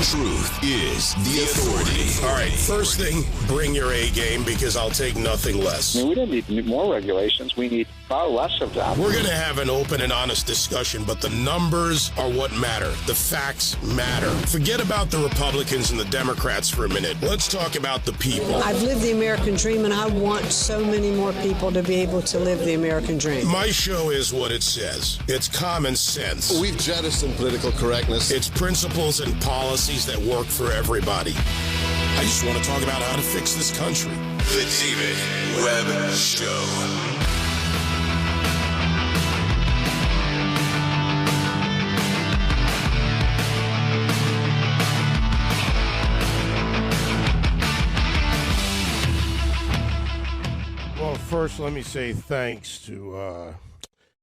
Truth is the authority. All right, first thing, bring your A game because I'll take nothing less. I mean, we don't need more regulations. We need far less of them. We're going to have an open and honest discussion, but the numbers are what matter. The facts matter. Forget about the Republicans and the Democrats for a minute. Let's talk about the people. I've lived the American dream, and I want so many more people to be able to live the American dream. My show is what it says. It's common sense. We've jettisoned political correctness. It's principles and policies that work for everybody. I just want to talk about how to fix this country. The David Webb Show. Well, first, let me say thanks to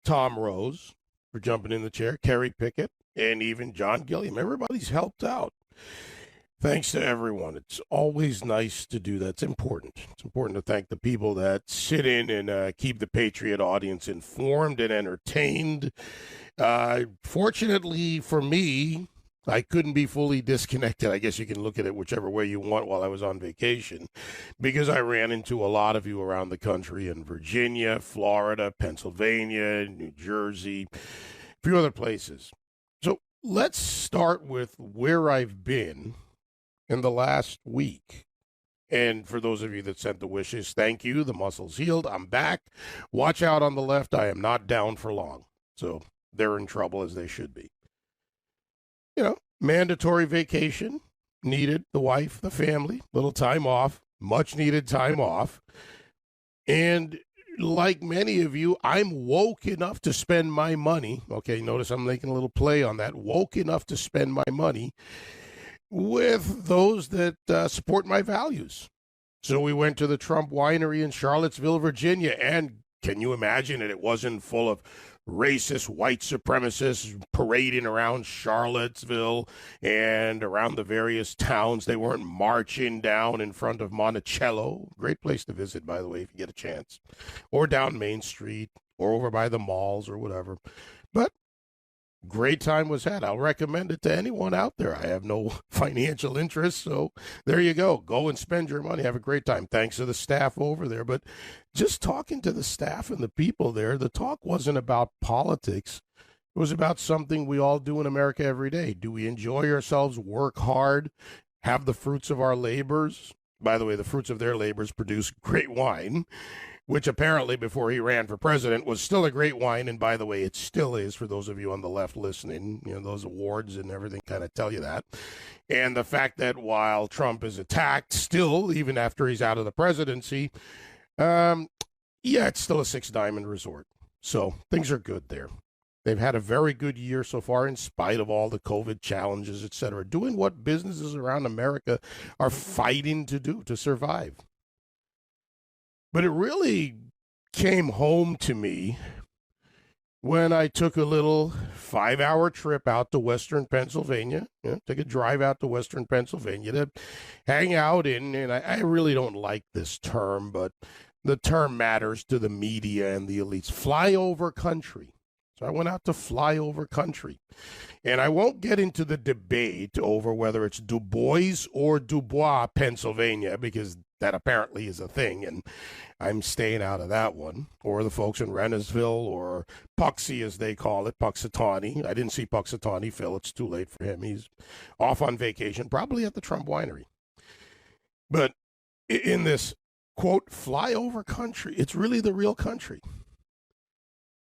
Tom Rose for jumping in the chair, Kerry Pickett, and even John Gilliam. Everybody's helped out. Thanks to everyone. It's always nice to do that. It's important. It's important to thank the people that sit in and keep the Patriot audience informed and entertained. Fortunately for me, I couldn't be fully disconnected. I guess you can look at it whichever way you want while I was on vacation, because I ran into a lot of you around the country in Virginia, Florida, Pennsylvania, New Jersey, a few other places. So let's start with where I've been in the last week. And for those of you that sent the wishes, thank you. The muscle's healed. I'm back. Watch out on the left. I am not down for long. So they're in trouble, as they should be. You know, mandatory vacation, needed, the wife, the family, little time off, much needed time off. And like many of you, I'm woke enough to spend my money. Okay, notice I'm making a little play on that. Woke enough to spend my money with those that support my values. So we went to the Trump Winery in Charlottesville, Virginia, and can you imagine it? It wasn't full of racist white supremacists parading around Charlottesville and around the various towns. They weren't marching down in front of Monticello. Great place to visit, by the way, if you get a chance. Or down Main Street, or over by the malls, or whatever. But great time was had. I'll recommend it to anyone out there. I have no financial interest, so there you go. Go and spend your money. Have a great time. Thanks to the staff over there. But just talking to the staff and the people there, the talk wasn't about politics. It was about something we all do in America every day. Do we enjoy ourselves, work hard, have the fruits of our labors? By the way, the fruits of their labors produce great wine, which apparently before he ran for president was still a great wine. And by the way, it still is for those of you on the left listening. You know, those awards and everything kind of tell you that. And the fact that while Trump is attacked still, even after he's out of the presidency, it's still a six-diamond resort. So things are good there. They've had a very good year so far in spite of all the COVID challenges, et cetera, doing what businesses around America are fighting to do to survive. But it really came home to me when I took a little 5-hour trip out to Western Pennsylvania, took a drive out to Western Pennsylvania to hang out in, and I really don't like this term, but the term matters to the media and the elites, flyover country. So I went out to flyover country. And I won't get into the debate over whether it's Du Bois or Dubois, Pennsylvania, because that apparently is a thing, and I'm staying out of that one. Or the folks in Rennesville, or Puxy, as they call it, Puxatawny. I didn't see Puxatawny Phil. It's too late for him. He's off on vacation, probably at the Trump Winery. But in this, quote, flyover country, it's really the real country.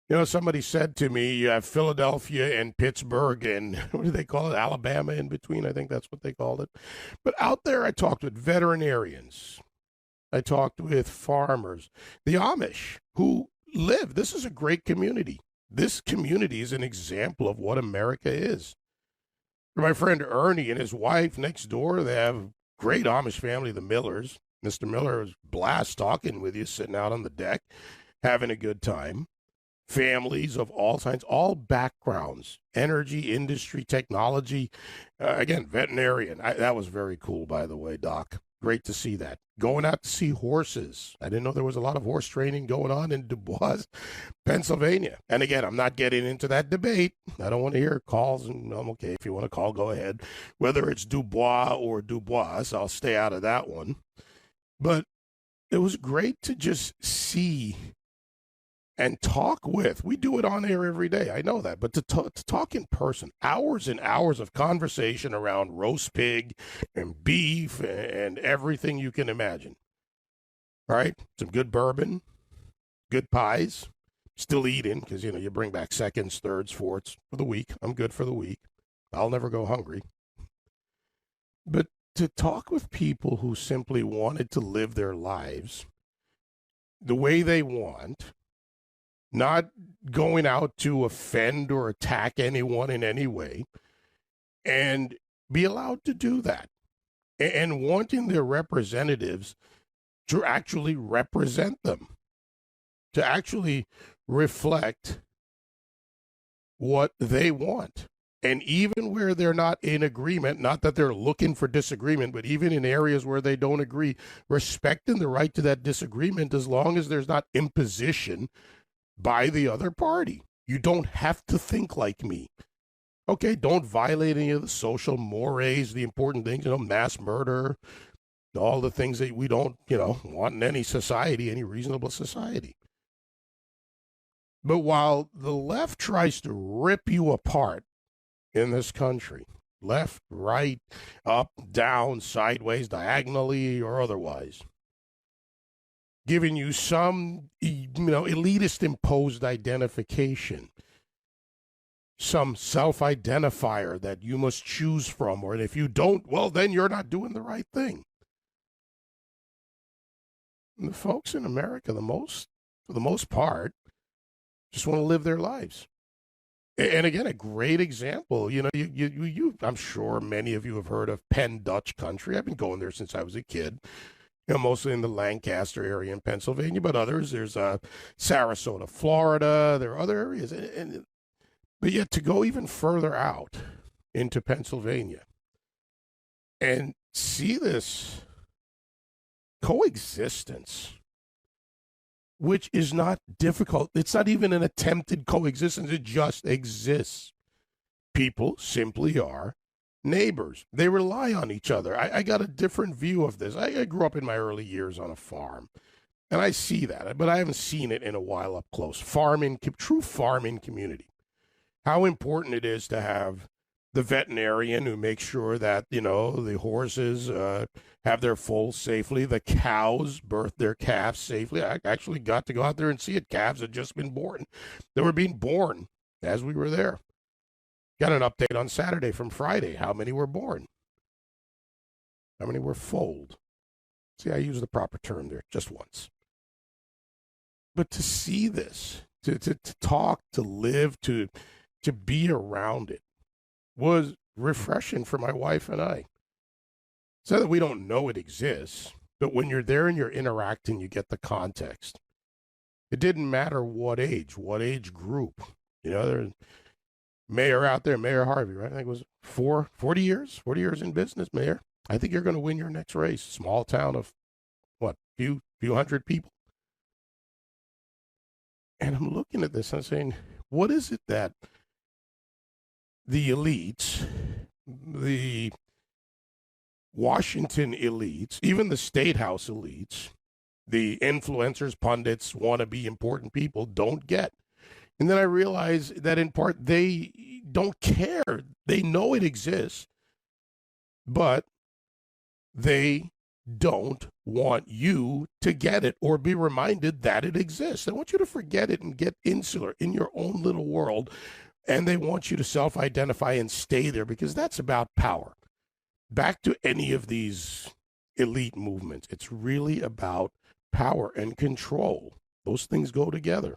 You know, somebody said to me, you have Philadelphia and Pittsburgh and what do they call it? Alabama in between. I think that's what they called it. But out there, I talked with veterinarians. I talked with farmers, the Amish who live. This is a great community. This community is an example of what America is. My friend Ernie and his wife next door, they have a great Amish family, the Millers. Mr. Miller was blast talking with you, sitting out on the deck, having a good time. Families of all kinds, all backgrounds, energy, industry, technology. Again, veterinarian. That was very cool, by the way, Doc. Great to see that. Going out to see horses. I didn't know there was a lot of horse training going on in Dubois, Pennsylvania. And again, I'm not getting into that debate. I don't want to hear calls, and I'm okay. If you want to call, go ahead. Whether it's Dubois or Dubois, I'll stay out of that one. But it was great to just see and talk with. We do it on air every day. I know that. But to talk in person, hours and hours of conversation around roast pig and beef and everything you can imagine. All right? Some good bourbon, good pies. Still eating because, you bring back seconds, thirds, fourths for the week. I'm good for the week. I'll never go hungry. But to talk with people who simply wanted to live their lives the way they want, not going out to offend or attack anyone in any way, and be allowed to do that, and wanting their representatives to actually represent them, to actually reflect what they want. And even where they're not in agreement, not that they're looking for disagreement, but even in areas where they don't agree, respecting the right to that disagreement as long as there's not imposition by the other party. You don't have to think like me. Okay, don't violate any of the social mores, the important things, mass murder, all the things that we don't, want in any society, any reasonable society. But while the left tries to rip you apart in this country, left, right, up, down, sideways, diagonally, or otherwise, giving you some, elitist imposed identification, some self-identifier that you must choose from, or if you don't, well, then you're not doing the right thing. And the folks in America, for the most part, just want to live their lives. And again, a great example, I'm sure many of you have heard of Penn Dutch Country. I've been going there since I was a kid. Mostly in the Lancaster area in Pennsylvania, but others. There's Sarasota, Florida. There are other areas. But yet to go even further out into Pennsylvania and see this coexistence, which is not difficult. It's not even an attempted coexistence. It just exists. People simply are neighbors. They rely on each other. I got a different view of this. I grew up in my early years on a farm, and I see that, but I haven't seen it in a while up close. True farming community. How important it is to have the veterinarian who makes sure that, the horses have their foals safely, the cows birth their calves safely. I actually got to go out there and see it. Calves had just been born. They were being born as we were there. Got an update on Saturday from Friday. How many were born? How many were foaled? See, I use the proper term there just once. But to see this, to talk, to live, to be around it was refreshing for my wife and I. It's not that we don't know it exists, but when you're there and you're interacting, you get the context. It didn't matter what age group. There's mayor out there, Mayor Harvey, right? I think it was 40 years in business, Mayor. I think you're going to win your next race. Small town of, few hundred people. And I'm looking at this and I'm saying, what is it that the elites, the Washington elites, even the State House elites, the influencers, pundits, wannabe important people don't get? And then I realized that in part they don't care. They know it exists, but they don't want you to get it or be reminded that it exists. They want you to forget it and get insular in your own little world, and they want you to self-identify and stay there because that's about power. Back to any of these elite movements, it's really about power and control. Those things go together.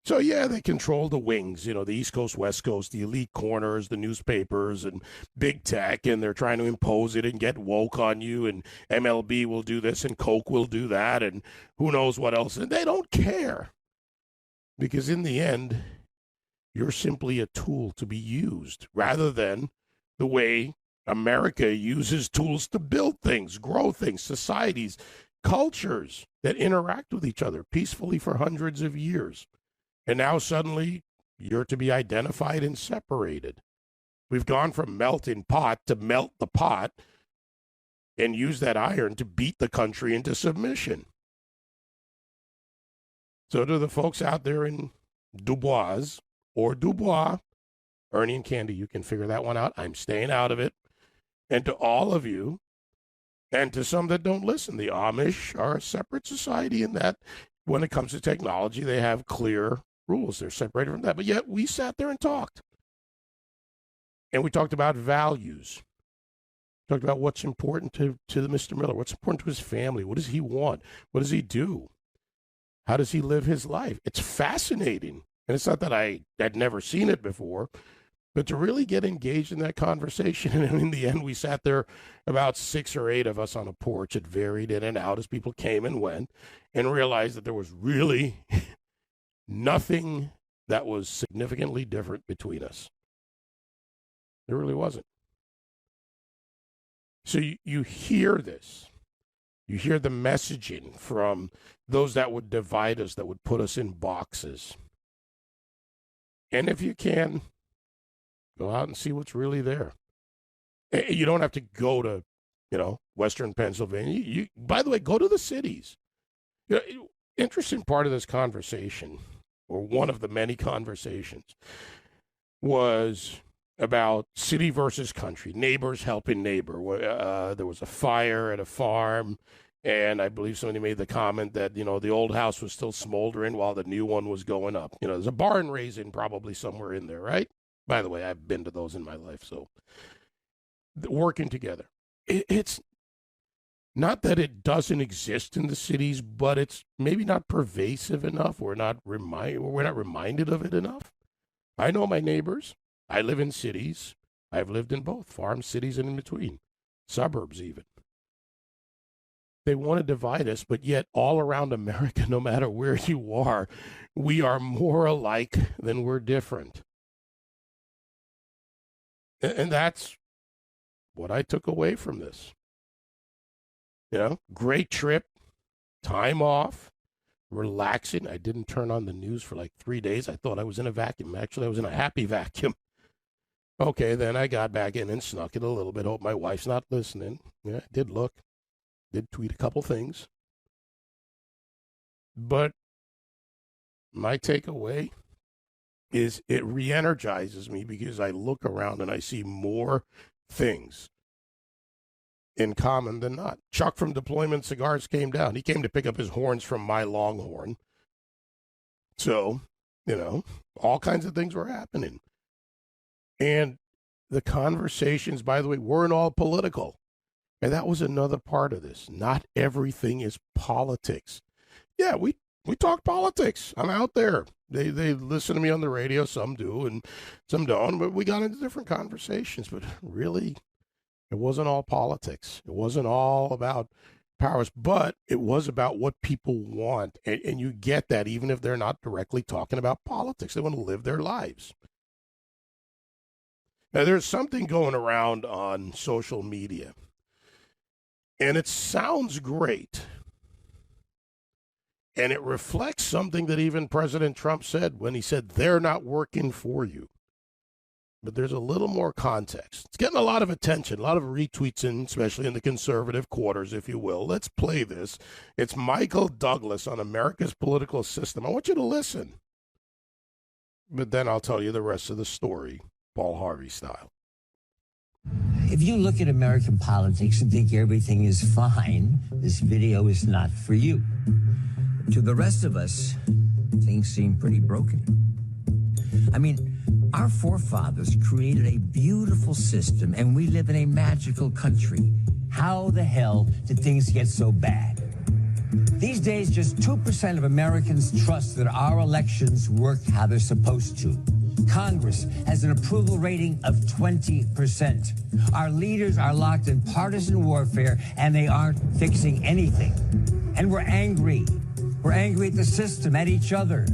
So, yeah, they control the wings, the East Coast, West Coast, the elite corners, the newspapers, and big tech, and they're trying to impose it and get woke on you, and MLB will do this, and Coke will do that, and who knows what else. And they don't care because in the end, you're simply a tool to be used rather than the way America uses tools to build things, grow things, societies, cultures that interact with each other peacefully for hundreds of years. And now suddenly you're to be identified and separated. We've gone from melting pot to melt the pot and use that iron to beat the country into submission. So to the folks out there in Dubois or Dubois, Ernie and Candy, you can figure that one out. I'm staying out of it. And to all of you, and to some that don't listen, the Amish are a separate society in that when it comes to technology, they have clear rules. They're separated from that. But yet we sat there and talked. And we talked about values. Talked about what's important to Mr. Miller, what's important to his family. What does he want? What does he do? How does he live his life? It's fascinating. And it's not that I had never seen it before, but to really get engaged in that conversation. And in the end, we sat there, about 6 or 8 of us on a porch. It varied in and out as people came and went, and realized that there was really nothing that was significantly different between us. There really wasn't. So you hear this. You hear the messaging from those that would divide us, that would put us in boxes. And if you can, go out and see what's really there. You don't have to go to, Western Pennsylvania. By the way, go to the cities. Interesting part of this conversation, or one of the many conversations, was about city versus country, neighbors helping neighbor. There was a fire at a farm, and I believe somebody made the comment that, the old house was still smoldering while the new one was going up. There's a barn raising probably somewhere in there, right? By the way, I've been to those in my life, so working together. It's not that it doesn't exist in the cities, but it's maybe not pervasive enough. We're not reminded of it enough. I know my neighbors. I live in cities. I've lived in both, farm cities and in between, suburbs even. They want to divide us, but yet all around America, no matter where you are, we are more alike than we're different. And that's what I took away from this. Great trip, time off, relaxing. I didn't turn on the news for like 3 days. I thought I was in a vacuum. Actually, I was in a happy vacuum. Okay, then I got back in and snuck it a little bit. Hope my wife's not listening. Yeah, I did look. Did tweet a couple things. But my takeaway is it re-energizes me because I look around and I see more things in common than not. Chuck from Deployment Cigars came down. He came to pick up his horns from my Longhorn. So, all kinds of things were happening. And the conversations, by the way, weren't all political. And that was another part of this. Not everything is politics. Yeah, we talk politics. I'm out there. They listen to me on the radio. Some do and some don't. But we got into different conversations. But really, it wasn't all politics. It wasn't all about powers. But it was about what people want. And you get that even if they're not directly talking about politics. They want to live their lives. Now, there's something going around on social media, and it sounds great, and it reflects something that even President Trump said when he said, they're not working for you. But there's a little more context. It's getting a lot of attention, a lot of retweets, especially in the conservative quarters, if you will. Let's play this. It's Michael Douglas on America's political system. I want you to listen. But then I'll tell you the rest of the story. Paul Harvey style. If you look at American politics and think everything is fine, this video is not for you. To the rest of us, things seem pretty broken. I mean, our forefathers created a beautiful system, and we live in a magical country. How the hell did things get so bad? These days, just 2% of Americans trust that our elections work how they're supposed to. Congress has an approval rating of 20%. Our leaders are locked in partisan warfare, and they aren't fixing anything. And we're angry. We're angry at the system, at each other.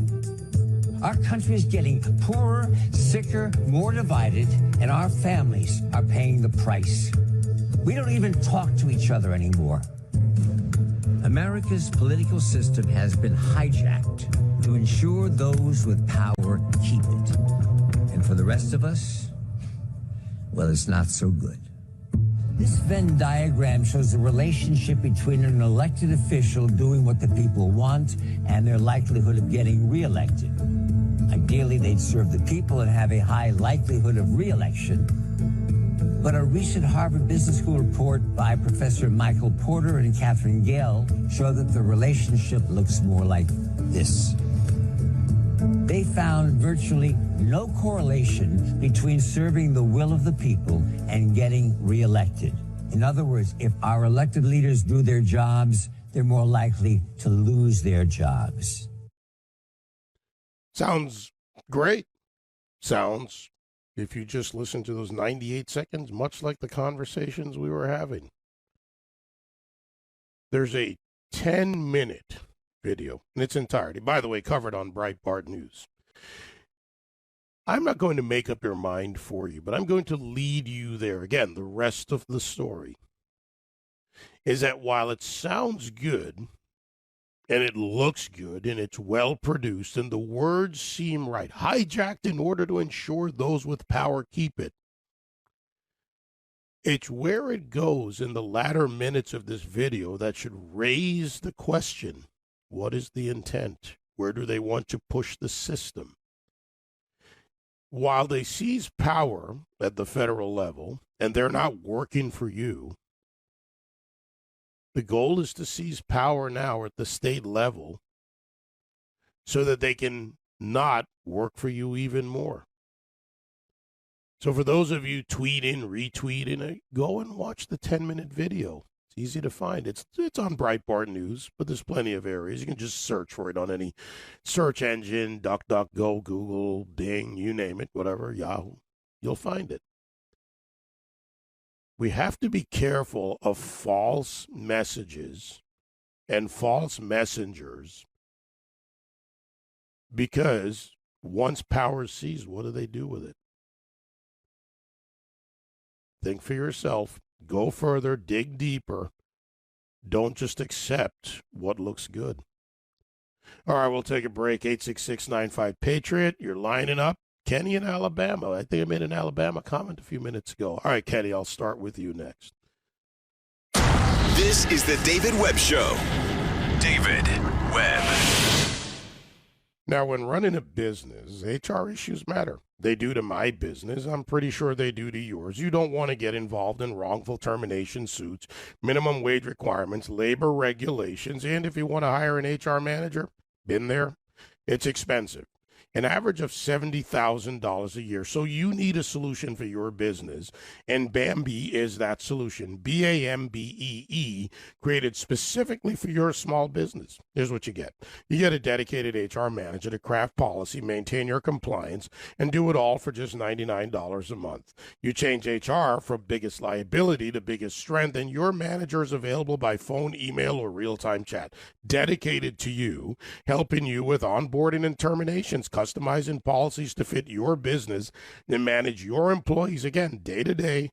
Our country is getting poorer, sicker, more divided, and our families are paying the price. We don't even talk to each other anymore. America's political system has been hijacked to ensure those with power keep it. And for the rest of us, well, it's not so good. This Venn diagram shows the relationship between an elected official doing what the people want and their likelihood of getting reelected. Ideally, they'd serve the people and have a high likelihood of reelection. But a recent Harvard Business School report by Professor Michael Porter and Catherine Gale showed that the relationship looks more like this. They found virtually no correlation between serving the will of the people and getting reelected. In other words, if our elected leaders do their jobs, they're more likely to lose their jobs. Sounds great. Sounds, if you just listen to those 98 seconds, much like the conversations we were having. There's a 10-minute video in its entirety, by the way, covered on Breitbart News. I'm not going to make up your mind for you, but I'm going to lead you there. Again, the rest of the story is that while it sounds good, and it looks good, and it's well produced, and the words seem right, hijacked in order to ensure those with power keep it, it's where it goes in the latter minutes of this video that should raise the question, what is the intent? Where do they want to push the system? While they seize power at the federal level, and they're not working for you, the goal is to seize power now at the state level so that they can not work for you even more. So for those of you tweeting, retweeting, go and watch the 10-minute video. It's easy to find. It's on Breitbart News, but there's plenty of areas. You can just search for it on any search engine, DuckDuckGo, Google, Bing, you name it, whatever, Yahoo. You'll find it. We have to be careful of false messages and false messengers because once power is seized, what do they do with it? Think for yourself. Go further. Dig deeper. Don't just accept what looks good. All right, we'll take a break. 866-95-PATRIOT. You're lining up. Kenny in Alabama. I think I made an Alabama comment a few minutes ago. All right, Kenny, I'll start with you next. This is the David Webb Show. David Webb. Now, when running a business, HR issues matter. They do to my business. I'm pretty sure they do to yours. You don't want to get involved in wrongful termination suits, minimum wage requirements, labor regulations, and if you want to hire an HR manager, been there, it's expensive. An average of $70,000 a year. So you need a solution for your business, and Bambee is that solution. Bambee, created specifically for your small business. Here's what you get. You get a dedicated HR manager to craft policy, maintain your compliance, and do it all for just $99 a month. You change HR from biggest liability to biggest strength, and your manager is available by phone, email, or real-time chat. Dedicated to you, helping you with onboarding and terminations, customizing policies to fit your business and manage your employees, again, day to day,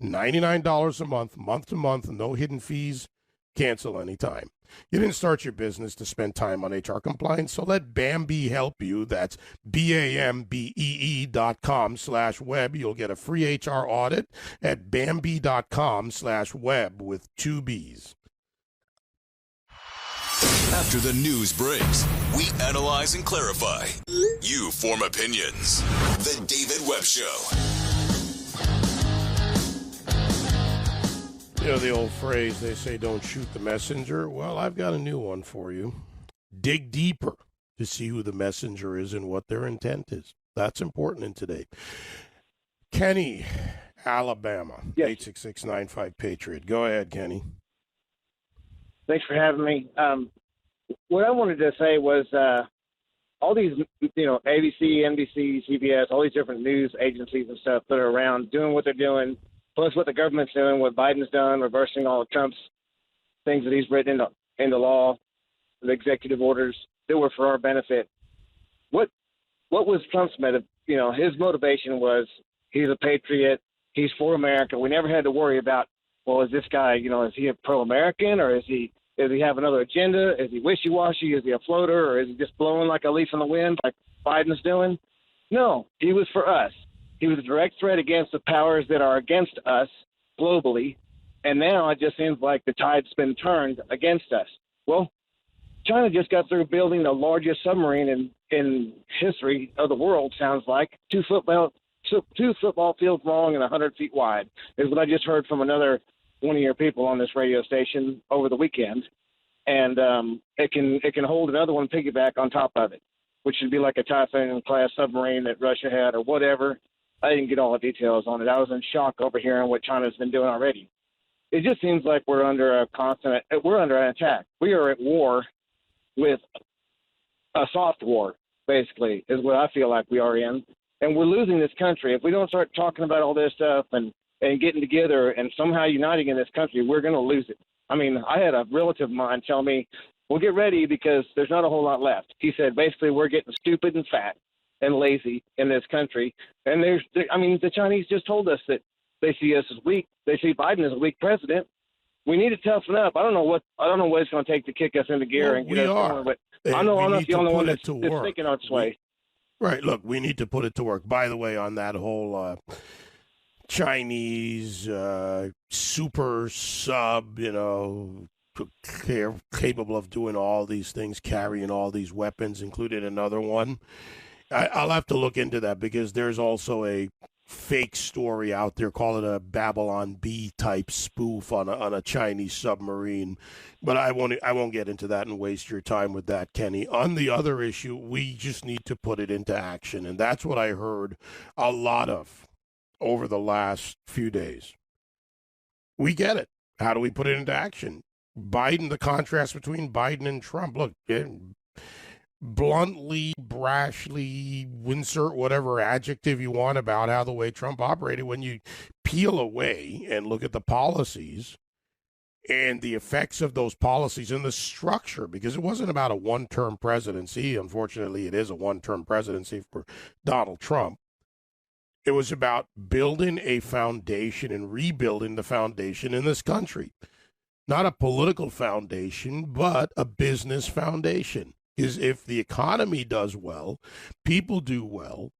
$99 a month to month, no hidden fees, cancel anytime. You didn't start your business to spend time on HR compliance, so let Bambee help you. That's BAMBEE.com/web. You'll get a free HR audit at Bambee.com/web with 2 B's. After the news breaks, we analyze and clarify. You form opinions. The David Webb Show. You know the old phrase, they say don't shoot the messenger. Well, I've got a new one for you. Dig deeper to see who the messenger is and what their intent is. That's important in today. Kenny, Alabama, Yes. 866-95-PATRIOT. Go ahead, Kenny. Thanks for having me. What I wanted to say was all these, ABC, NBC, CBS, all these different news agencies and stuff that are around doing what they're doing, plus what the government's doing, what Biden's done, reversing all of Trump's things that he's written into law, the executive orders that were for our benefit. What what was Trump's his motivation was he's a patriot, he's for America. We never had to worry about, well, is this guy, is he a pro-American, or is he have another agenda? Is he wishy-washy? Is he a floater, or is he just blowing like a leaf in the wind like Biden's doing? No, he was for us. He was a direct threat against the powers that are against us globally, and now it just seems like the tide's been turned against us. Well, China just got through building the largest submarine in history of the world, sounds like. Two football fields long and 100 feet wide is what I just heard from another one of your people on this radio station over the weekend. And it can hold another one piggyback on top of it, which should be like a Typhoon-class submarine that Russia had or whatever. I didn't get all the details on it. I was in shock over hearing what China's been doing already. It just seems like we're under an attack. We are at war with a soft war, basically, is what I feel like we are in. And we're losing this country. If we don't start talking about all this stuff and getting together and somehow uniting in this country, we're going to lose it. I mean, I had a relative of mine tell me, well, get ready because there's not a whole lot left. He said, basically, we're getting stupid and fat and lazy in this country. And the Chinese just told us that they see us as weak. They see Biden as a weak president. We need to toughen up. I don't know what it's going to take to kick us into gear and get us going. But I know I'm not the only one that's thinking on its way. Right. Look, we need to put it to work. By the way, on that whole Chinese super sub, capable of doing all these things, carrying all these weapons, including another one. I'll have to look into that because there's also a fake story out there, call it a Babylon Bee type spoof on a Chinese submarine, but I won't get into that and waste your time with that, Kenny. On the other issue, we just need to put it into action, and that's what I heard a lot of over the last few days. We get it. How do we put it into action? Biden, the contrast between Biden and Trump. Look, bluntly, brashly, insert whatever adjective you want about how the way Trump operated, when you peel away and look at the policies and the effects of those policies and the structure, because it wasn't about a one-term presidency. Unfortunately, it is a one-term presidency for Donald Trump. It was about building a foundation and rebuilding the foundation in this country. Not a political foundation, but a business foundation. Is if the economy does well, people do well,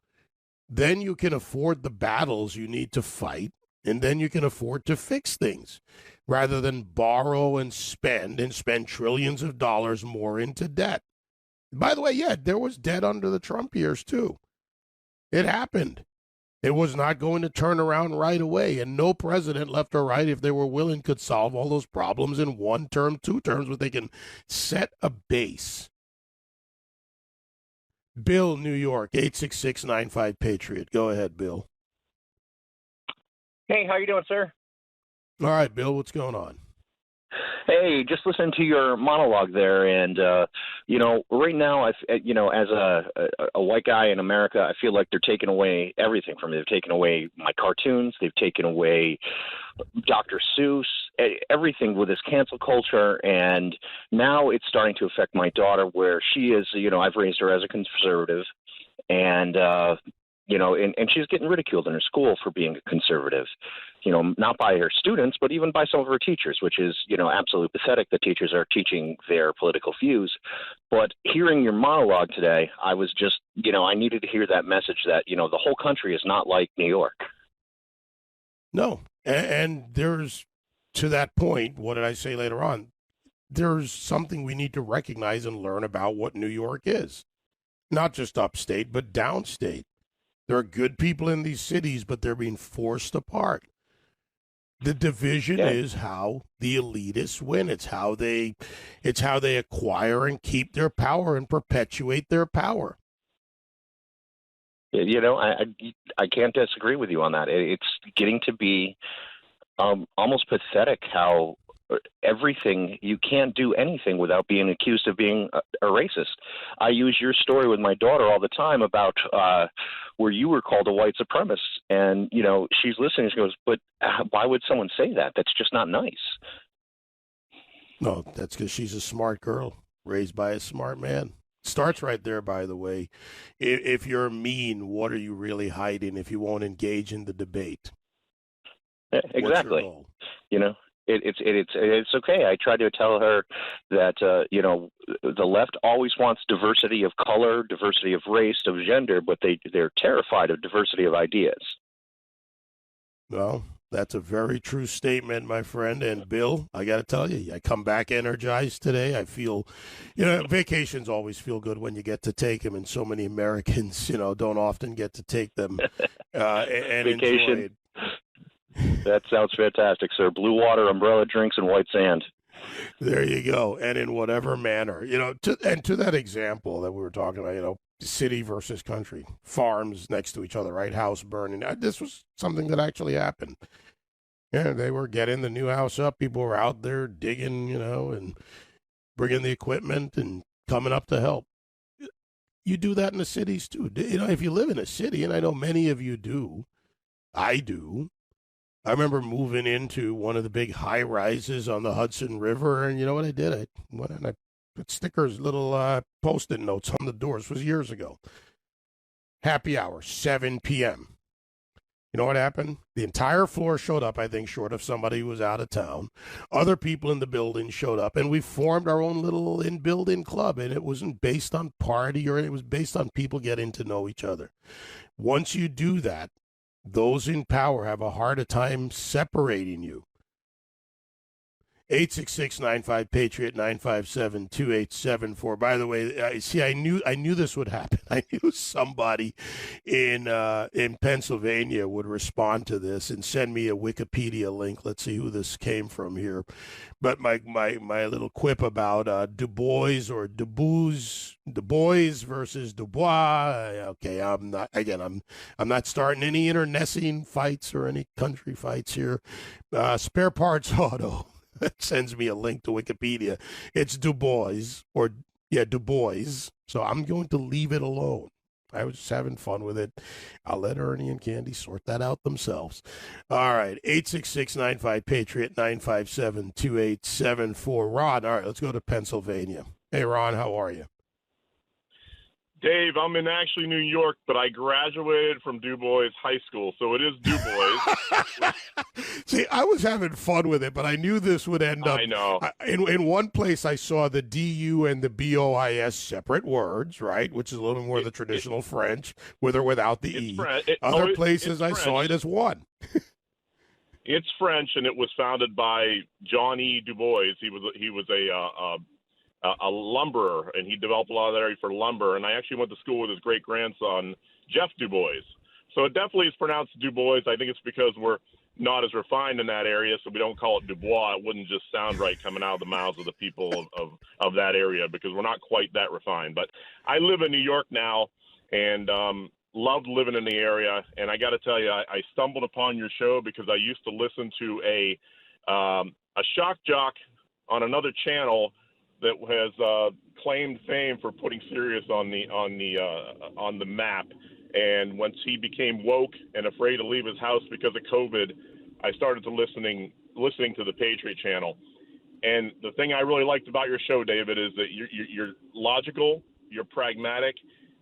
then you can afford the battles you need to fight, and then you can afford to fix things rather than borrow and spend trillions of dollars more into debt. By the way, yeah, there was debt under the Trump years, too. It happened. It was not going to turn around right away, and no president, left or right, if they were willing, could solve all those problems in one term, 2 terms, but they can set a base. Bill, New York, 866-95-PATRIOT. Go ahead, Bill. Hey, how you doing, sir? All right, Bill, what's going on? Hey, just listening to your monologue there, and right now, as a white guy in America, I feel like they're taking away everything from me. They've taken away my cartoons. They've taken away Dr. Seuss, everything with this cancel culture, and now it's starting to affect my daughter, where she is. I've raised her as a conservative, and and she's getting ridiculed in her school for being a conservative, not by her students, but even by some of her teachers, which is, absolutely pathetic that teachers are teaching their political views. But hearing your monologue today, I was just, I needed to hear that message that, the whole country is not like New York. No. And there's, to that point, what did I say later on? There's something we need to recognize and learn about what New York is. Not just upstate, but downstate. There are good people in these cities, but they're being forced apart. The division is how the elitists win. It's how they acquire and keep their power and perpetuate their power. I can't disagree with you on that. It's getting to be almost pathetic how everything, you can't do anything without being accused of being a racist. I use your story with my daughter all the time about where you were called a white supremacist, and she's listening. She goes, "But why would someone say that? That's just not nice." No, that's because she's a smart girl raised by a smart man. starts right there, by the way. If you're mean, what are you really hiding if you won't engage in the debate? Exactly. What's your goal? You know, it's okay. I try to tell her that the left always wants diversity of color, diversity of race, of gender, but they're terrified of diversity of ideas. Well, that's a very true statement, my friend. And Bill, I got to tell you, I come back energized today. I feel, vacations always feel good when you get to take them, and so many Americans, don't often get to take them and Vacation. enjoy it. That sounds fantastic, sir. Blue water, umbrella drinks, and white sand. There you go. And in whatever manner, to that example that we were talking about, city versus country, farms next to each other, right? House burning. This was something that actually happened. Yeah, they were getting the new house up. People were out there digging, and bringing the equipment and coming up to help. You do that in the cities too. If you live in a city, and I know many of you do, I do. I remember moving into one of the big high rises on the Hudson River, and you know what I did? I went and I put stickers, little Post-it notes on the doors. This was years ago. Happy hour, 7 p.m. You know what happened? The entire floor showed up, I think, short of somebody who was out of town. Other people in the building showed up, and we formed our own little in-building club, and it wasn't based on party or it was based on people getting to know each other. Once you do that, those in power have a harder time separating you. 866-95-PATRIOT, 957-2874. By the way, I knew this would happen. I knew somebody in Pennsylvania would respond to this and send me a Wikipedia link. Let's see who this came from here. But my little quip about Du Bois or Du Bois versus Dubois. Okay, I'm not starting any internecine fights or any country fights here. Spare Parts Auto. That sends me a link to Wikipedia. It's Du Bois, Du Bois. So I'm going to leave it alone. I was just having fun with it. I'll let Ernie and Candy sort that out themselves. All right, 866-95-PATRIOT, 957-2874. Ron, all right, let's go to Pennsylvania. Hey, Ron, how are you? Dave, I'm in actually New York, but I graduated from Du Bois High School, so it is Du Bois. See, I was having fun with it, but I knew this would end up. I know. In one place, I saw the DU and the BOIS separate words, right, which is a little more the traditional French, with or without the E. Other places, I saw it as one. It's French, and it was founded by John E. Du Bois. He was a lumberer, and he developed a lot of that area for lumber. And I actually went to school with his great-grandson, Jeff Du Bois. So it definitely is pronounced Du Bois. I think it's because we're not as refined in that area, so we don't call it Du Bois. It wouldn't just sound right coming out of the mouths of the people of that area because we're not quite that refined. But I live in New York now and loved living in the area. And I got to tell you, I stumbled upon your show because I used to listen to a shock jock on another channel that has claimed fame for putting Sirius on the map. And once he became woke and afraid to leave his house because of COVID, I started to listening to the Patriot Channel. And the thing I really liked about your show, David, is that you're logical, you're pragmatic,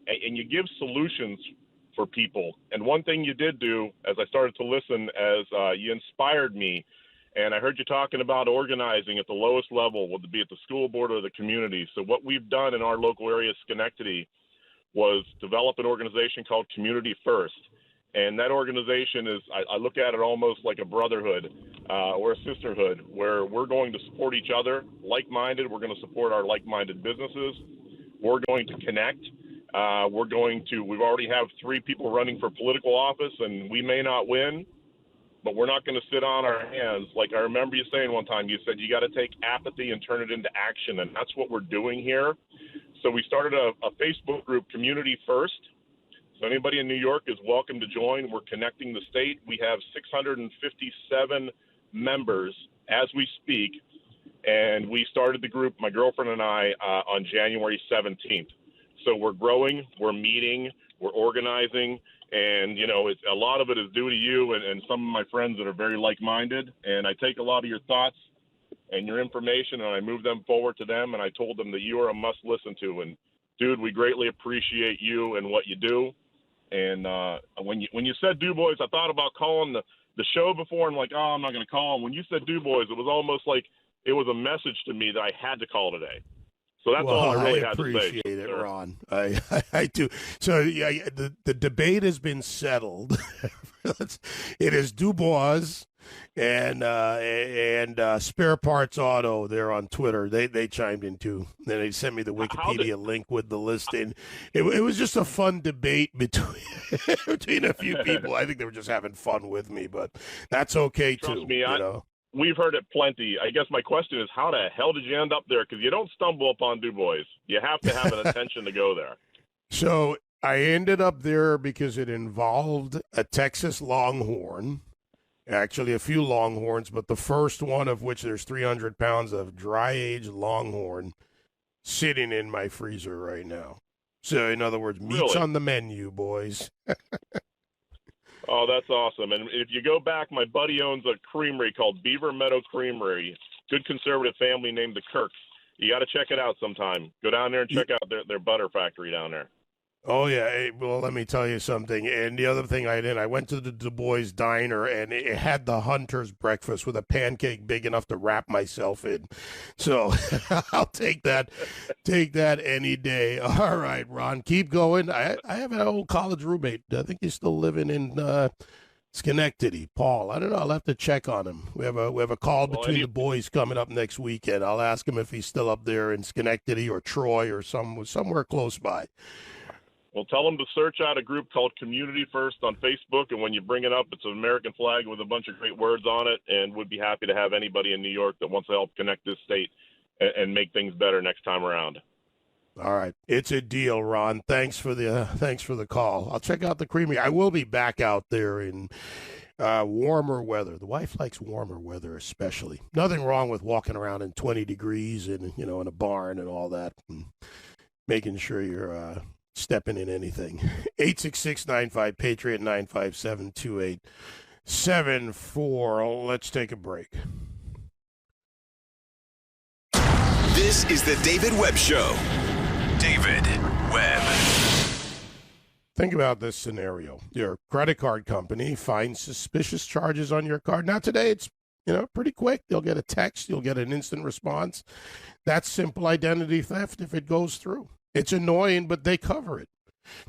and you give solutions for people. And one thing you did do, as I started to listen, as you inspired me. And I heard you talking about organizing at the lowest level, whether it be at the school board or the community. So what we've done in our local area, Schenectady, was develop an organization called Community First. And that organization is, I look at it almost like a brotherhood or a sisterhood, where we're going to support each other, like-minded. We're going to support our like-minded businesses. We're going to connect. We've already have 3 people running for political office, and we may not win, but we're not going to sit on our hands. Like I remember you saying one time, you said you got to take apathy and turn it into action, and that's what we're doing here. So we started a Facebook group, Community First. So anybody in New York is welcome to join. We're connecting the state. We have 657 members as we speak, and we started the group, my girlfriend and I, on January 17th. So we're growing, we're meeting, we're organizing, and, a lot of it is due to you and some of my friends that are very like-minded. And I take a lot of your thoughts and your information, and I move them forward to them, and I told them that you are a must-listen to. And dude, we greatly appreciate you and what you do. And when you said Du Bois, I thought about calling the show before and like, oh, I'm not going to call him. When you said Du Bois, it was almost like it was a message to me that I had to call today. So that's all I really had to say. I appreciate it, Ron. I do. So yeah, the debate has been settled. It is Du Bois and Spare Parts Auto. They're on Twitter. They chimed in too. Then they sent me the Wikipedia link with the listing. It was just a fun debate between a few people. I think they were just having fun with me, but that's okay too. Trust me, you know. We've heard it plenty. I guess my question is, how the hell did you end up there? Because you don't stumble upon Du Bois. You have to have an intention to go there. So I ended up there because it involved a Texas Longhorn, actually a few Longhorns, but the first one of which there's 300 pounds of dry-aged Longhorn sitting in my freezer right now. So in other words, meat's on the menu, boys. Oh, that's awesome. And if you go back, my buddy owns a creamery called Beaver Meadow Creamery. Good conservative family named the Kirks. You got to check it out sometime. Go down there and check out their butter factory down there. Oh, yeah. Hey, well, let me tell you something. And the other thing I did, I went to the Du Bois Diner, and it had the Hunter's breakfast with a pancake big enough to wrap myself in. So I'll take that any day. All right, Ron, keep going. I have an old college roommate. I think he's still living in Schenectady. Paul, I don't know. I'll have to check on him. We have a call between the boys coming up next weekend. I'll ask him if he's still up there in Schenectady or Troy or somewhere close by. Well, tell them to search out a group called Community First on Facebook, and when you bring it up, it's an American flag with a bunch of great words on it, and would be happy to have anybody in New York that wants to help connect this state and make things better next time around. All right, it's a deal, Ron. Thanks for the call. I'll check out the creamery. I will be back out there in warmer weather. The wife likes warmer weather, especially. Nothing wrong with walking around in 20 degrees and in a barn and all that, and making sure you're stepping in anything. 866-95-PATRIOT, 957-2874. Let's take a break. This is the David Webb Show. David Webb. Think about this scenario. Your credit card company finds suspicious charges on your card. Now, today it's pretty quick. You'll get a text. You'll get an instant response. That's simple identity theft if it goes through. It's annoying, but they cover it.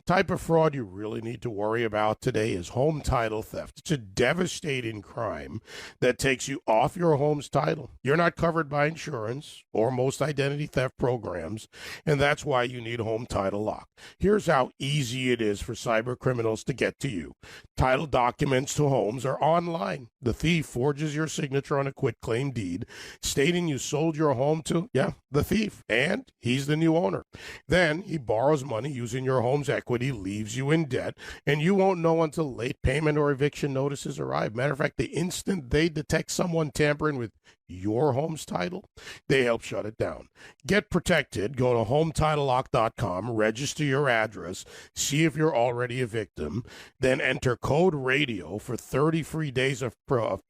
Type of fraud you really need to worry about today is home title theft. It's a devastating crime that takes you off your home's title. You're not covered by insurance or most identity theft programs, and that's why you need Home Title Lock. Here's how easy it is for cyber criminals to get to you. Title documents to homes are online. The thief forges your signature on a quitclaim deed, stating you sold your home to, the thief, and he's the new owner. Then he borrows money using your home's equity, leaves you in debt, and you won't know until late payment or eviction notices arrive. Matter of fact, the instant they detect someone tampering with your home's title, they help shut it down. Get protected. Go to HometitleLock.com, register your address, see if you're already a victim, then enter code RADIO for 30 free days of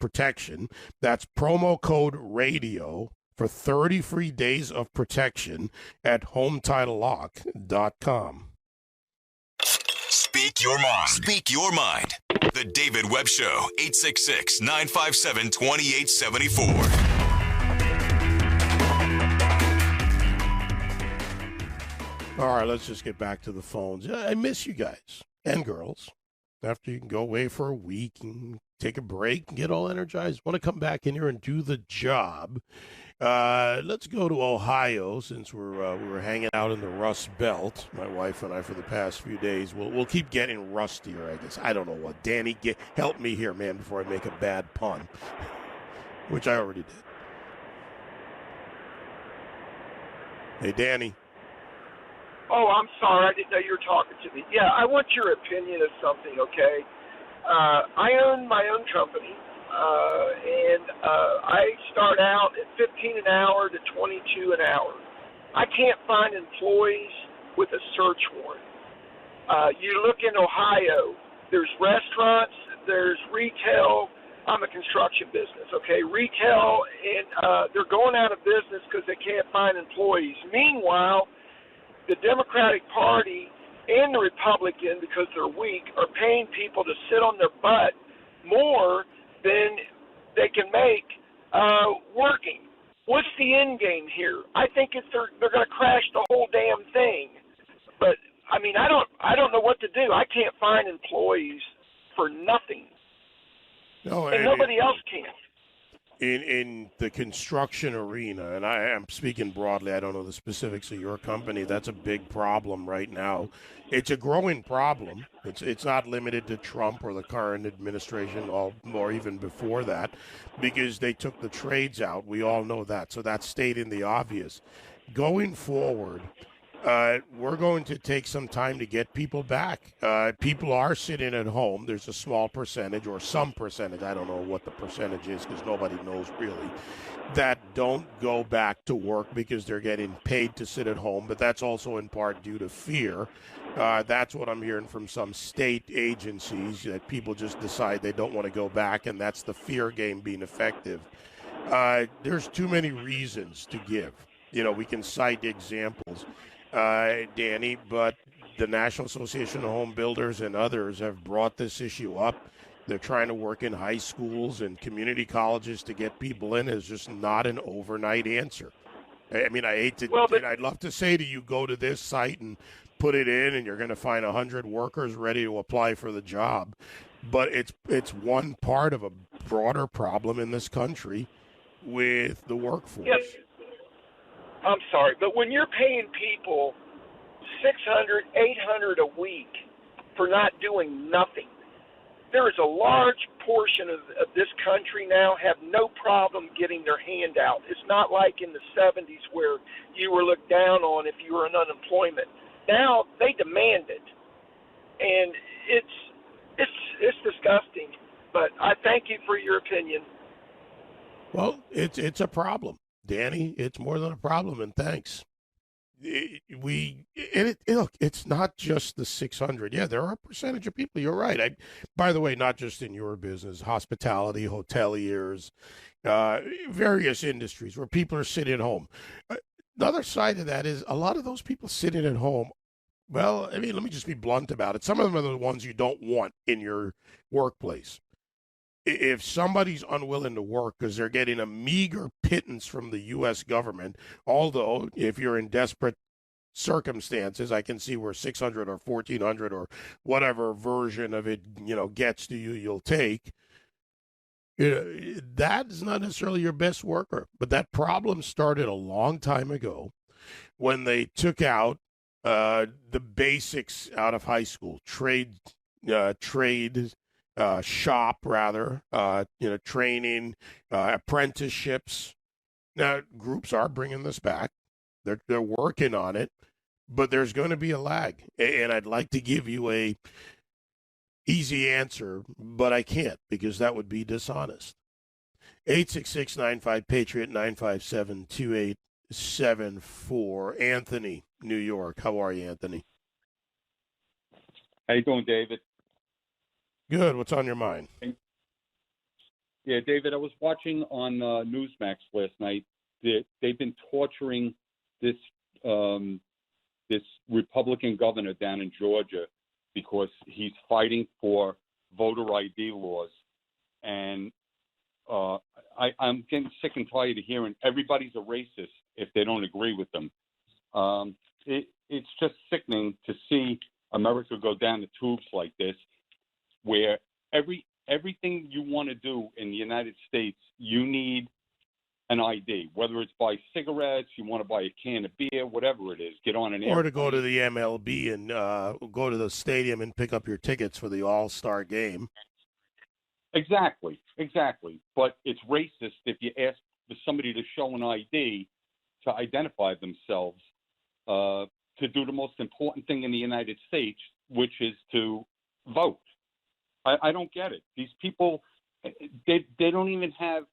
protection. That's promo code RADIO for 30 free days of protection at HometitleLock.com. Speak your mind. Speak your mind. The David Webb Show, 866-957-2874. All right, let's just get back to the phones. I miss you guys and girls. After you can go away for a week and take a break and get all energized, want to come back in here and do the job. Let's go to Ohio since we were hanging out in the Rust Belt, my wife and I, for the past few days. We'll keep getting rustier, I guess. I don't know what. Danny, help me here, man, before I make a bad pun, which I already did. Hey, Danny. Oh, I'm sorry. I didn't know you were talking to me. Yeah, I want your opinion of something, okay? I own my own company. And I start out at $15 an hour to $22 an hour. I can't find employees with a search warrant. You look in Ohio, there's restaurants, there's retail. I'm a construction business, okay? Retail, and they're going out of business because they can't find employees. Meanwhile, the Democratic Party and the Republican, because they're weak, are paying people to sit on their butt more than they can make working. What's the end game here? I think they're going to crash the whole damn thing. But I mean, I don't know what to do. I can't find employees for nothing, and nobody else can. In the construction arena, and I am speaking broadly, I don't know the specifics of your company, that's a big problem right now. It's a growing problem. It's not limited to Trump or the current administration or even before that, because they took the trades out. We all know that. So that's stating the obvious. Going forward, we're going to take some time to get people back. People are sitting at home. There's a small percentage or some percentage, I don't know what the percentage is because nobody knows really, that don't go back to work because they're getting paid to sit at home. But that's also in part due to fear. That's what I'm hearing from some state agencies, that people just decide they don't want to go back, and that's the fear game being effective. There's too many reasons to give. We can cite examples. Danny, but the National Association of Home Builders and others have brought this issue up. They're trying to work in high schools and community colleges to get people in. Is just not an overnight answer. I mean, I hate to, and I'd love to say to you, go to this site and put it in, and you're going to find 100 workers ready to apply for the job. But it's one part of a broader problem in this country with the workforce. Yes. I'm sorry, but when you're paying people $600, $800 a week for not doing nothing, there is a large portion of this country now have no problem getting their hand out. It's not like in the 70s where you were looked down on if you were in unemployment. Now they demand it, and it's disgusting. But I thank you for your opinion. Well, it's a problem. Danny, it's more than a problem, and thanks. Look, it's not just the 600. Yeah, there are a percentage of people. You're right. By the way, not just in your business, hospitality, hoteliers, various industries where people are sitting at home. The other side of that is a lot of those people sitting at home. Well, I mean, let me just be blunt about it. Some of them are the ones you don't want in your workplace. If somebody's unwilling to work because they're getting a meager pittance from the U.S. government, although if you're in desperate circumstances, I can see where 600 or 1,400 or whatever version of it, gets to you, you'll take. That is not necessarily your best worker. But that problem started a long time ago when they took out the basics out of high school, trade shop rather, training, apprenticeships. Now, groups are bringing this back. They're working on it, but there's going to be a lag. And I'd like to give you a easy answer, but I can't because that would be dishonest. 866-95-PATRIOT, 957-2874. Anthony, New York. How are you, Anthony? How you doing, David? Good. What's on your mind? Yeah, David, I was watching on Newsmax last night. They've been torturing this Republican governor down in Georgia because he's fighting for voter ID laws. And I'm getting sick and tired of hearing everybody's a racist if they don't agree with them. It's just sickening to see America go down the tubes like this, where everything you want to do in the United States, you need an ID, whether it's buy cigarettes, you want to buy a can of beer, whatever it is, get on an airplane. Or to go to the MLB and go to the stadium and pick up your tickets for the All-Star game. Exactly. But it's racist if you ask for somebody to show an ID to identify themselves, to do the most important thing in the United States, which is to vote. I don't get it. These people, they don't even have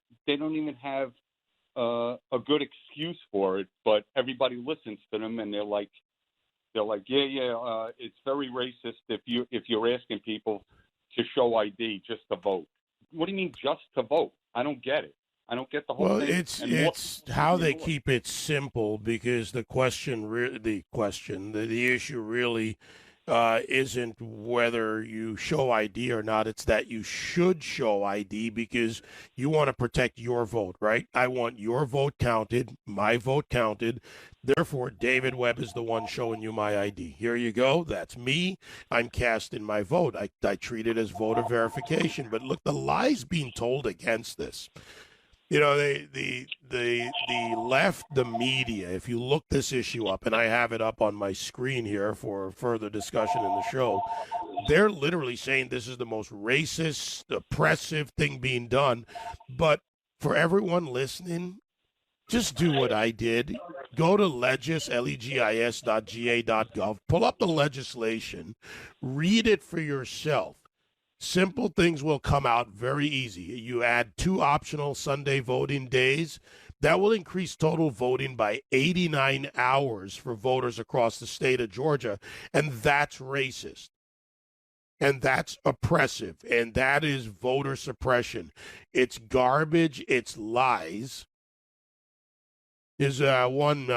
a good excuse for it, but everybody listens to them, and they're like, it's very racist if you're asking people to show ID just to vote. What do you mean just to vote? I don't get it. I don't get the whole Well, thing. it's how they keep it simple, because the issue really isn't whether you show ID or not. It's that you should show ID because you want to protect your vote, right? I want your vote counted, my vote counted. Therefore, David Webb is the one showing you my ID. Here you go. That's me. I'm casting my vote. I treat it as voter verification. But look, the lies being told against this. You know, the left, the media, if you look this issue up, and I have it up on my screen here for further discussion in the show, they're literally saying this is the most racist, oppressive thing being done. But for everyone listening, just do what I did. Go to legis.ga.gov, pull up the legislation, read it for yourself. Simple things will come out very easy. You add 2 optional Sunday voting days. That will increase total voting by 89 hours for voters across the state of Georgia. And that's racist. And that's oppressive. And that is voter suppression. It's garbage. It's lies. There's one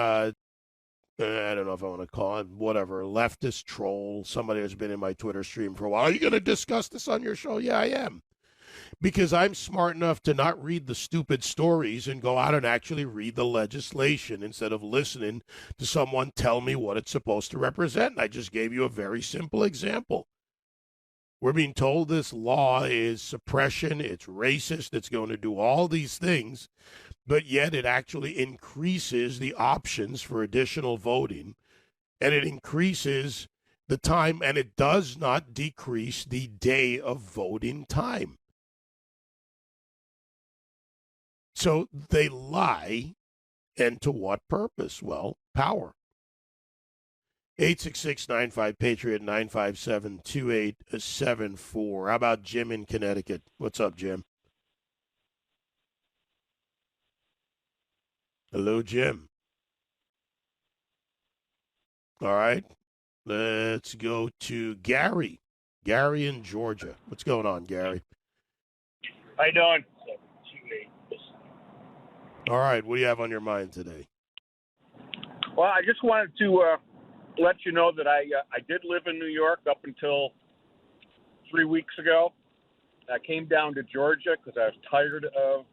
I don't know if I want to call it, whatever, leftist troll, somebody that's been in my Twitter stream for a while. Are you going to discuss this on your show? Yeah, I am. Because I'm smart enough to not read the stupid stories and go out and actually read the legislation instead of listening to someone tell me what it's supposed to represent. I just gave you a very simple example. We're being told this law is suppression, it's racist, it's going to do all these things, but yet it actually increases the options for additional voting, and it increases the time, and it does not decrease the day of voting time. So they lie, and to what purpose? Well, power. 866-95-PATRIOT, 957-2874. How about Jim in Connecticut? What's up, Jim? Hello, Jim. All right. Let's go to Gary. Gary in Georgia. What's going on, Gary? How you doing? All right. What do you have on your mind today? Well, I just wanted to let you know that I did live in New York up until 3 weeks ago. I came down to Georgia because I was tired of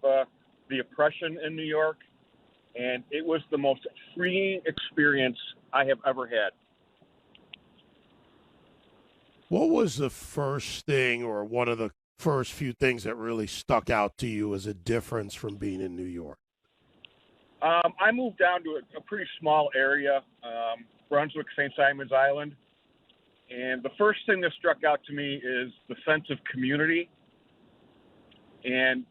the oppression in New York, and it was the most freeing experience I have ever had. What was the first thing, or one of the first few things that really stuck out to you as a difference from being in New York? I moved down to a pretty small area, Brunswick, St. Simons Island. And the first thing that struck out to me is the sense of community and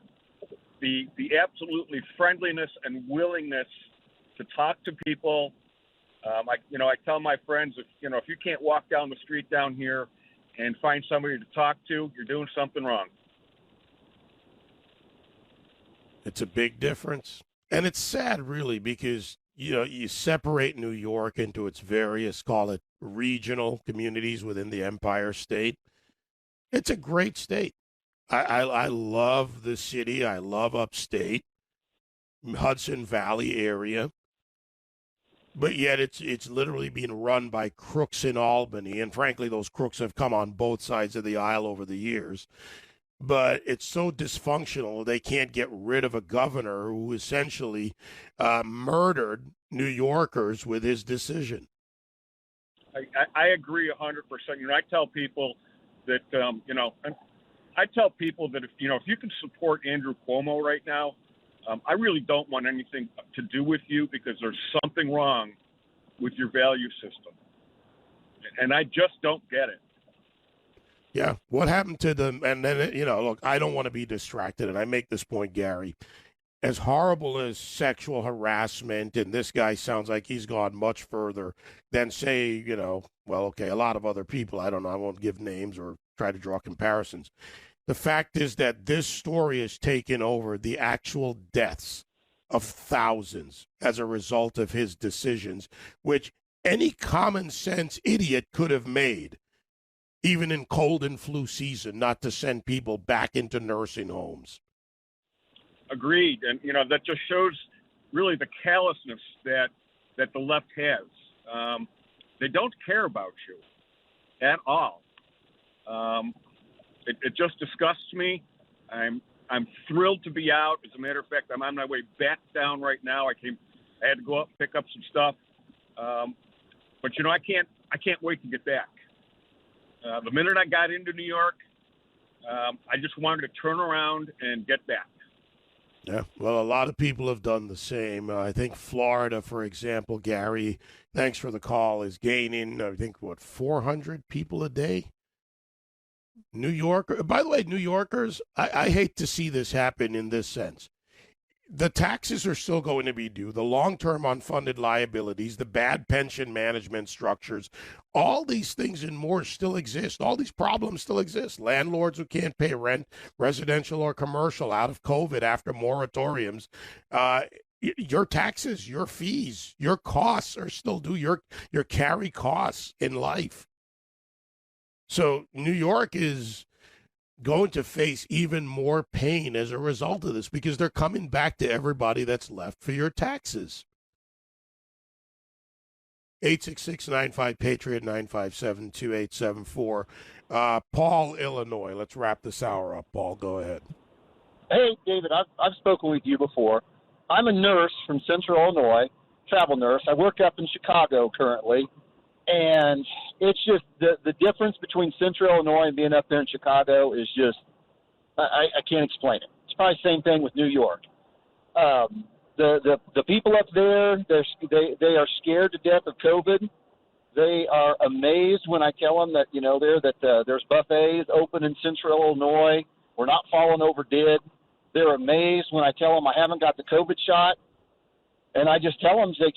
the absolutely friendliness and willingness to talk to people. I tell my friends, if you can't walk down the street down here and find somebody to talk to, you're doing something wrong. It's a big difference. And it's sad, really, because, you separate New York into its various, call it, regional communities within the Empire State. It's a great state. I love the city. I love upstate, Hudson Valley area. But yet it's literally being run by crooks in Albany. And frankly, those crooks have come on both sides of the aisle over the years. But it's so dysfunctional, they can't get rid of a governor who essentially murdered New Yorkers with his decision. I agree 100%. I tell people that, I tell people that if you can support Andrew Cuomo right now, I really don't want anything to do with you because there's something wrong with your value system. And I just don't get it. Yeah, what happened to them? And then, look, I don't want to be distracted, and I make this point, Gary. As horrible as sexual harassment, and this guy sounds like he's gone much further than, say, a lot of other people. I don't know. I won't give names or try to draw comparisons. The fact is that this story has taken over the actual deaths of thousands as a result of his decisions, which any common sense idiot could have made. Even in cold and flu season, not to send people back into nursing homes. Agreed. And, that just shows really the callousness that the left has. They don't care about you at all. It just disgusts me. I'm thrilled to be out. As a matter of fact, I'm on my way back down right now. I had to go up and pick up some stuff. But I can't wait to get back. The minute I got into New York, I just wanted to turn around and get back. Yeah, well, a lot of people have done the same. I think Florida, for example, Gary, thanks for the call, is gaining, I think, 400 people a day? New York, by the way, New Yorkers, I hate to see this happen in this sense. The taxes are still going to be due. The long-term unfunded liabilities, the bad pension management structures, all these things and more still exist. All these problems still exist. Landlords who can't pay rent, residential or commercial, out of COVID after moratoriums. Your taxes, your fees, your costs are still due. Your carry costs in life. So New York is going to face even more pain as a result of this because they're coming back to everybody that's left for your taxes. 866-95-PATRIOT, 957-2874. Paul, Illinois. Let's wrap this hour up. Paul, go ahead. Hey, David, I've spoken with you before. I'm a nurse from Central Illinois, travel nurse. I work up in Chicago currently. And it's just the difference between Central Illinois and being up there in Chicago is just, I can't explain it. It's probably the same thing with New York. The people up there, they are scared to death of COVID. They are amazed when I tell them that, there's buffets open in Central Illinois. We're not falling over dead. They're amazed when I tell them I haven't got the COVID shot. And I just tell them, like,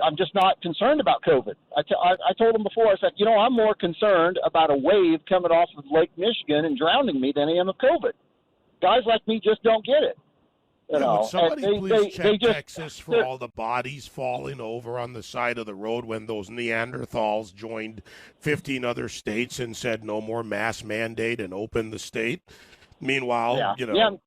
I'm just not concerned about COVID. I told them before, I said, I'm more concerned about a wave coming off of Lake Michigan and drowning me than I am of COVID. Guys like me just don't get it. Would somebody please check Texas for all the bodies falling over on the side of the road when those Neanderthals joined 15 other states and said no more mask mandate and opened the state? Meanwhile,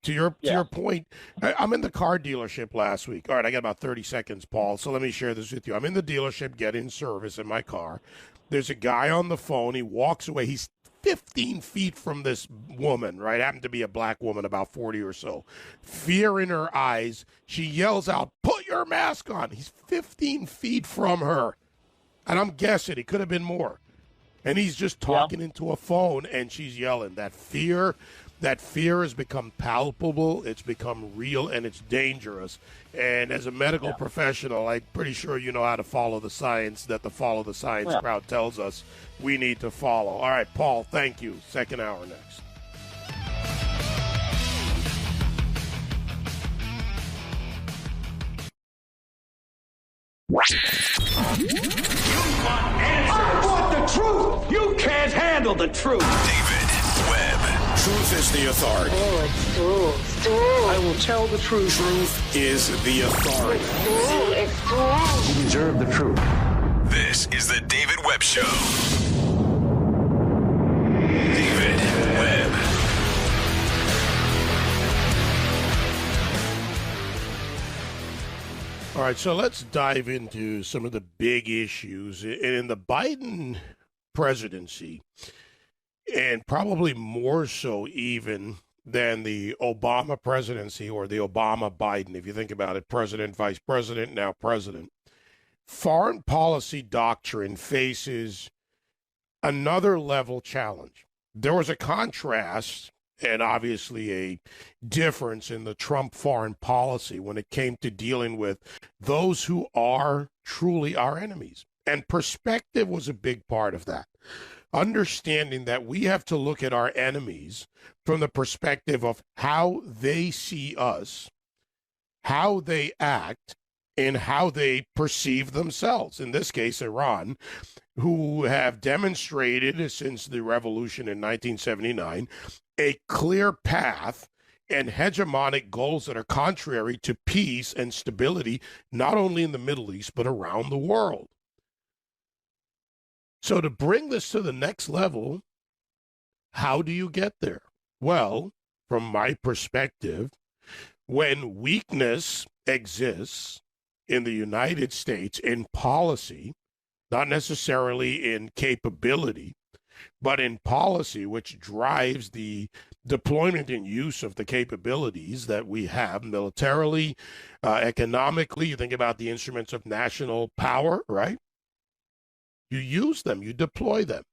to your point, I'm in the car dealership last week. All right, I got about 30 seconds, Paul, so let me share this with you. I'm in the dealership getting service in my car. There's a guy on the phone. He walks away. He's 15 feet from this woman, right? Happened to be a black woman, about 40 or so. Fear in her eyes. She yells out, "Put your mask on." He's 15 feet from her. And I'm guessing it could have been more. And he's just talking into a phone, and she's yelling. That fear has become palpable, it's become real, and it's dangerous. And as a medical professional, I'm pretty sure you know how to follow the science that the Follow the Science crowd tells us we need to follow. All right, Paul, thank you. Second hour next. I want the truth! You can't handle the truth! David Webb. Truth is the authority. Oh, it's true. It's true. I will tell the truth. Truth is the authority. It's true. It's true. You deserve the truth. This is the David Webb Show. David Webb. All right, so let's dive into some of the big issues. In the Biden presidency, and probably more so even than the Obama presidency or the Obama-Biden, if you think about it, president, vice president, now president. Foreign policy doctrine faces another level challenge. There was a contrast and obviously a difference in the Trump foreign policy when it came to dealing with those who are truly our enemies. And perspective was a big part of that. Understanding that we have to look at our enemies from the perspective of how they see us, how they act, and how they perceive themselves. In this case, Iran, who have demonstrated since the revolution in 1979 a clear path and hegemonic goals that are contrary to peace and stability, not only in the Middle East, but around the world. So to bring this to the next level, how do you get there? Well, from my perspective, When weakness exists in the United States in policy, not necessarily in capability, but in policy, which drives the deployment and use of the capabilities that we have militarily, economically. You think about the instruments of national power, right? You use them, you deploy them.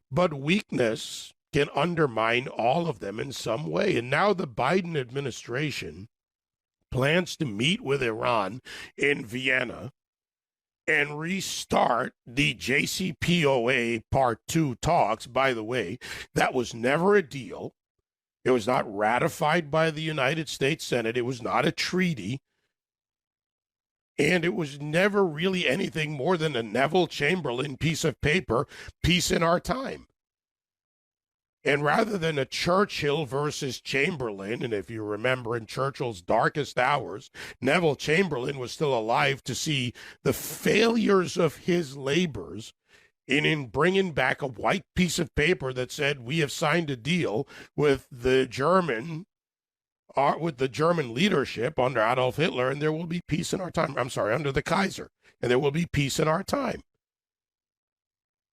But weakness can undermine all of them in some way. And now the Biden administration plans to meet with Iran in Vienna and restart the JCPOA Part 2 talks. By the way, that was never a deal. It was not ratified by the United States Senate. It was not a treaty. And it was never really anything more than a Neville Chamberlain piece of paper, peace in our time. And rather than a Churchill versus Chamberlain, and if you remember in Churchill's darkest hours, Neville Chamberlain was still alive to see the failures of his labors in bringing back a white piece of paper that said, we have signed a deal with the German leadership under Adolf Hitler, and there will be peace in our time. I'm sorry, under the Kaiser, and there will be peace in our time.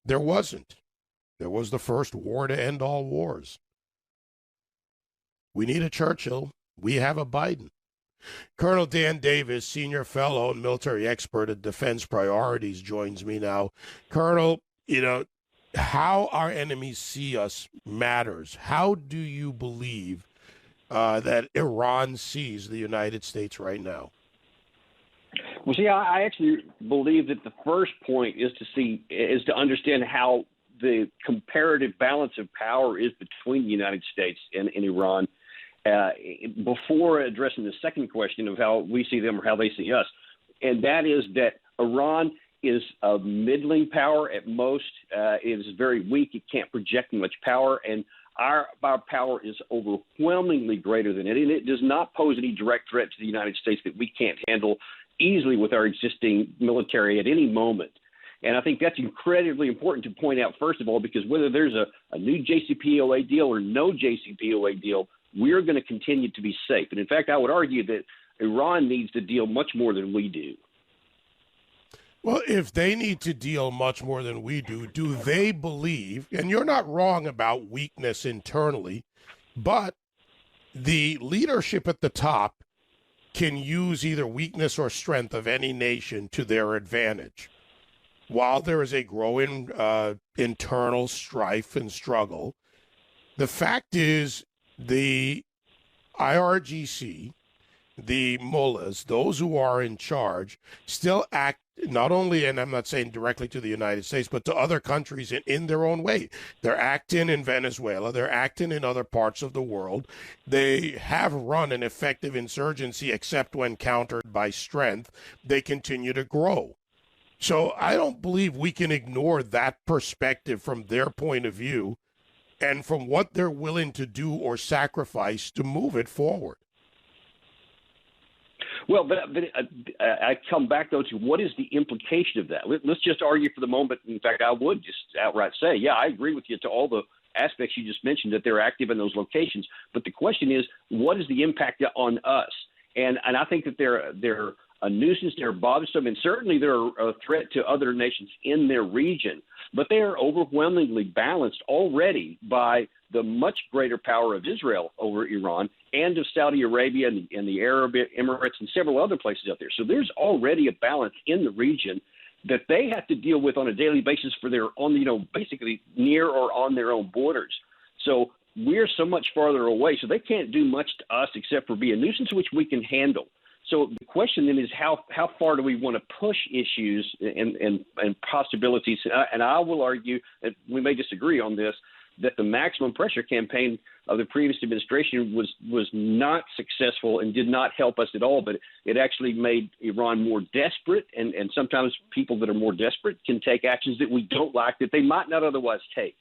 There wasn't. There was the first war to end all wars. We need a Churchill. We have a Biden. Colonel Dan Davis, senior fellow and military expert at Defense Priorities, joins me now. Colonel, how our enemies see us matters. How do you believe that Iran sees the United States right now? Well, see, I actually believe that the first point is to understand how the comparative balance of power is between the United States and Iran before addressing the second question of how we see them or how they see us. And that is that Iran is a middling power at most. It is very weak. It can't project much power. And our power is overwhelmingly greater than it. And it does not pose any direct threat to the United States that we can't handle easily with our existing military at any moment. And I think that's incredibly important to point out, first of all, because whether there's a new JCPOA deal or no JCPOA deal, we're going to continue to be safe. And in fact, I would argue that Iran needs to deal much more than we do. Well, if they need to deal much more than we do they believe, and you're not wrong about weakness internally, but the leadership at the top can use either weakness or strength of any nation to their advantage. While there is a growing internal strife and struggle, the fact is the IRGC, the mullahs, those who are in charge, still act not only, and I'm not saying directly to the United States, but to other countries in their own way. They're acting in Venezuela. They're acting in other parts of the world. They have run an effective insurgency, except when countered by strength. They continue to grow. So I don't believe we can ignore that perspective from their point of view and from what they're willing to do or sacrifice to move it forward. Well, but I come back, though, to what is the implication of that? Let's just argue for the moment. In fact, I would just outright say, yeah, I agree with you to all the aspects you just mentioned, that they're active in those locations. But the question is, what is the impact on us? And I think that they're a nuisance, they're bothersome, and certainly they're a threat to other nations in their region. But they are overwhelmingly balanced already by the much greater power of Israel over Iran and of Saudi Arabia and the Arab Emirates and several other places out there. So there's already a balance in the region that they have to deal with on a daily basis for their own, basically near or on their own borders. So we're so much farther away, so they can't do much to us except for be a nuisance, which we can handle. So the question then is how far do we want to push issues and possibilities? And I will argue, and we may disagree on this, that the maximum pressure campaign of the previous administration was not successful and did not help us at all, but it actually made Iran more desperate, and sometimes people that are more desperate can take actions that we don't like that they might not otherwise take.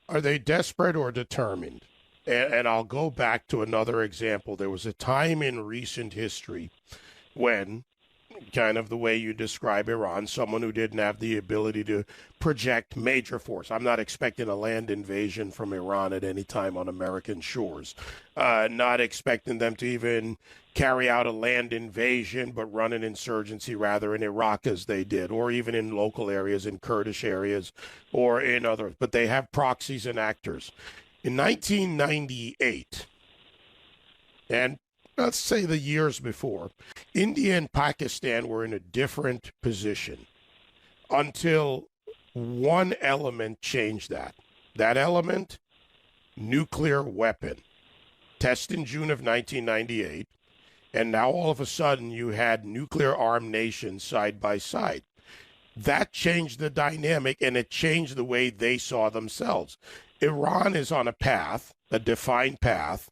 Are they desperate or determined? And I'll go back to another example. There was a time in recent history when kind of the way you describe Iran, someone who didn't have the ability to project major force. I'm not expecting a land invasion from Iran at any time on American shores. Not expecting them to even carry out a land invasion, but run an insurgency rather in Iraq as they did, or even in local areas, in Kurdish areas, or in others. But they have proxies and actors. In 1998, and let's say the years before, India and Pakistan were in a different position until one element changed that. That element, nuclear weapon. Test in June of 1998, and now all of a sudden you had nuclear-armed nations side by side. That changed the dynamic, and it changed the way they saw themselves. Iran is on a path, a defined path.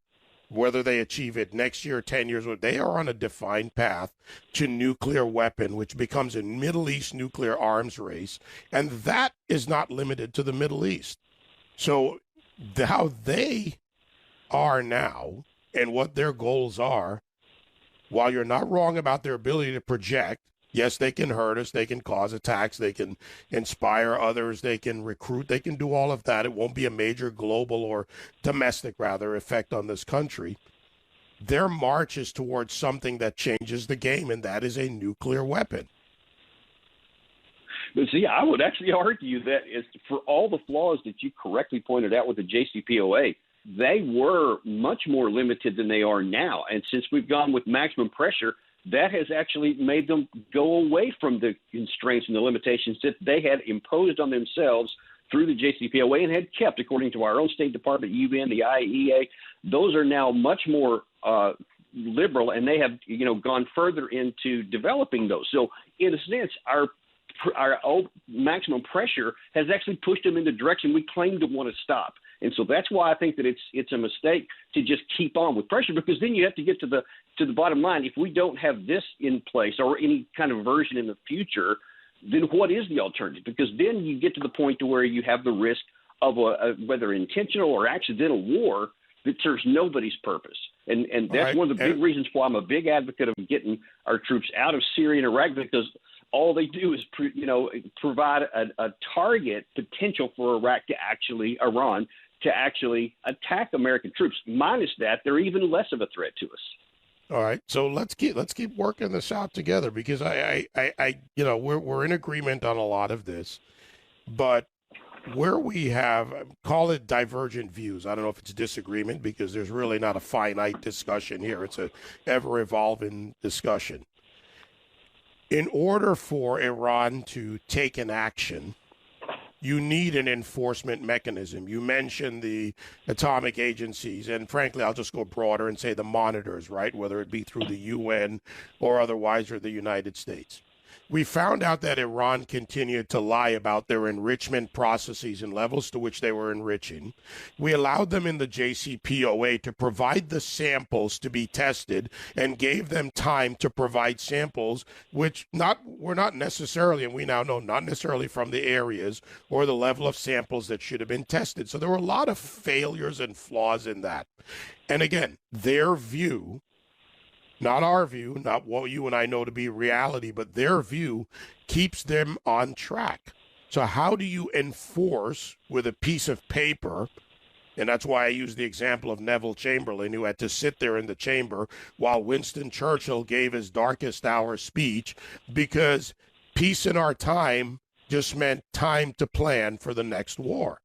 Whether they achieve it next year or 10 years, they are on a defined path to nuclear weapon, which becomes a Middle East nuclear arms race. And that is not limited to the Middle East. So how they are now and what their goals are, while you're not wrong about their ability to project, yes, they can hurt us, they can cause attacks, they can inspire others, they can recruit, they can do all of that. It won't be a major global or domestic, rather, effect on this country. Their march is towards something that changes the game, and that is a nuclear weapon. But see, I would actually argue that for all the flaws that you correctly pointed out with the JCPOA, they were much more limited than they are now. And since we've gone with maximum pressure, that has actually made them go away from the constraints and the limitations that they had imposed on themselves through the JCPOA and had kept, according to our own State Department, UN, the IAEA. Those are now much more liberal, and they have, gone further into developing those. So, in a sense, our maximum pressure has actually pushed them in the direction we claim to want to stop. And so that's why I think that it's a mistake to just keep on with pressure, because then you have to get to the bottom line. If we don't have this in place or any kind of version in the future, then what is the alternative? Because then you get to the point to where you have the risk of a whether intentional or accidental war that serves nobody's purpose. And that's one of the big reasons why I'm a big advocate of getting our troops out of Syria and Iraq, because all they do is, provide a target potential for Iran to actually attack American troops. Minus that, they're even less of a threat to us. All right, so let's keep working this out together, because we're in agreement on a lot of this, but where we have, call it divergent views. I don't know if it's disagreement, because there's really not a finite discussion here. It's a ever-evolving discussion. In order for Iran to take an action, you need an enforcement mechanism. You mentioned the atomic agencies, and frankly, I'll just go broader and say the monitors, right? Whether it be through the UN or otherwise, or the United States. We found out that Iran continued to lie about their enrichment processes and levels to which they were enriching. We allowed them in the JCPOA to provide the samples to be tested and gave them time to provide samples which were not necessarily, and we now know, not necessarily from the areas or the level of samples that should have been tested. So there were a lot of failures and flaws in that. And again, their view, not our view, not what you and I know to be reality, but their view keeps them on track. So how do you enforce with a piece of paper? And that's why I use the example of Neville Chamberlain, who had to sit there in the chamber while Winston Churchill gave his darkest hour speech, because peace in our time just meant time to plan for the next war.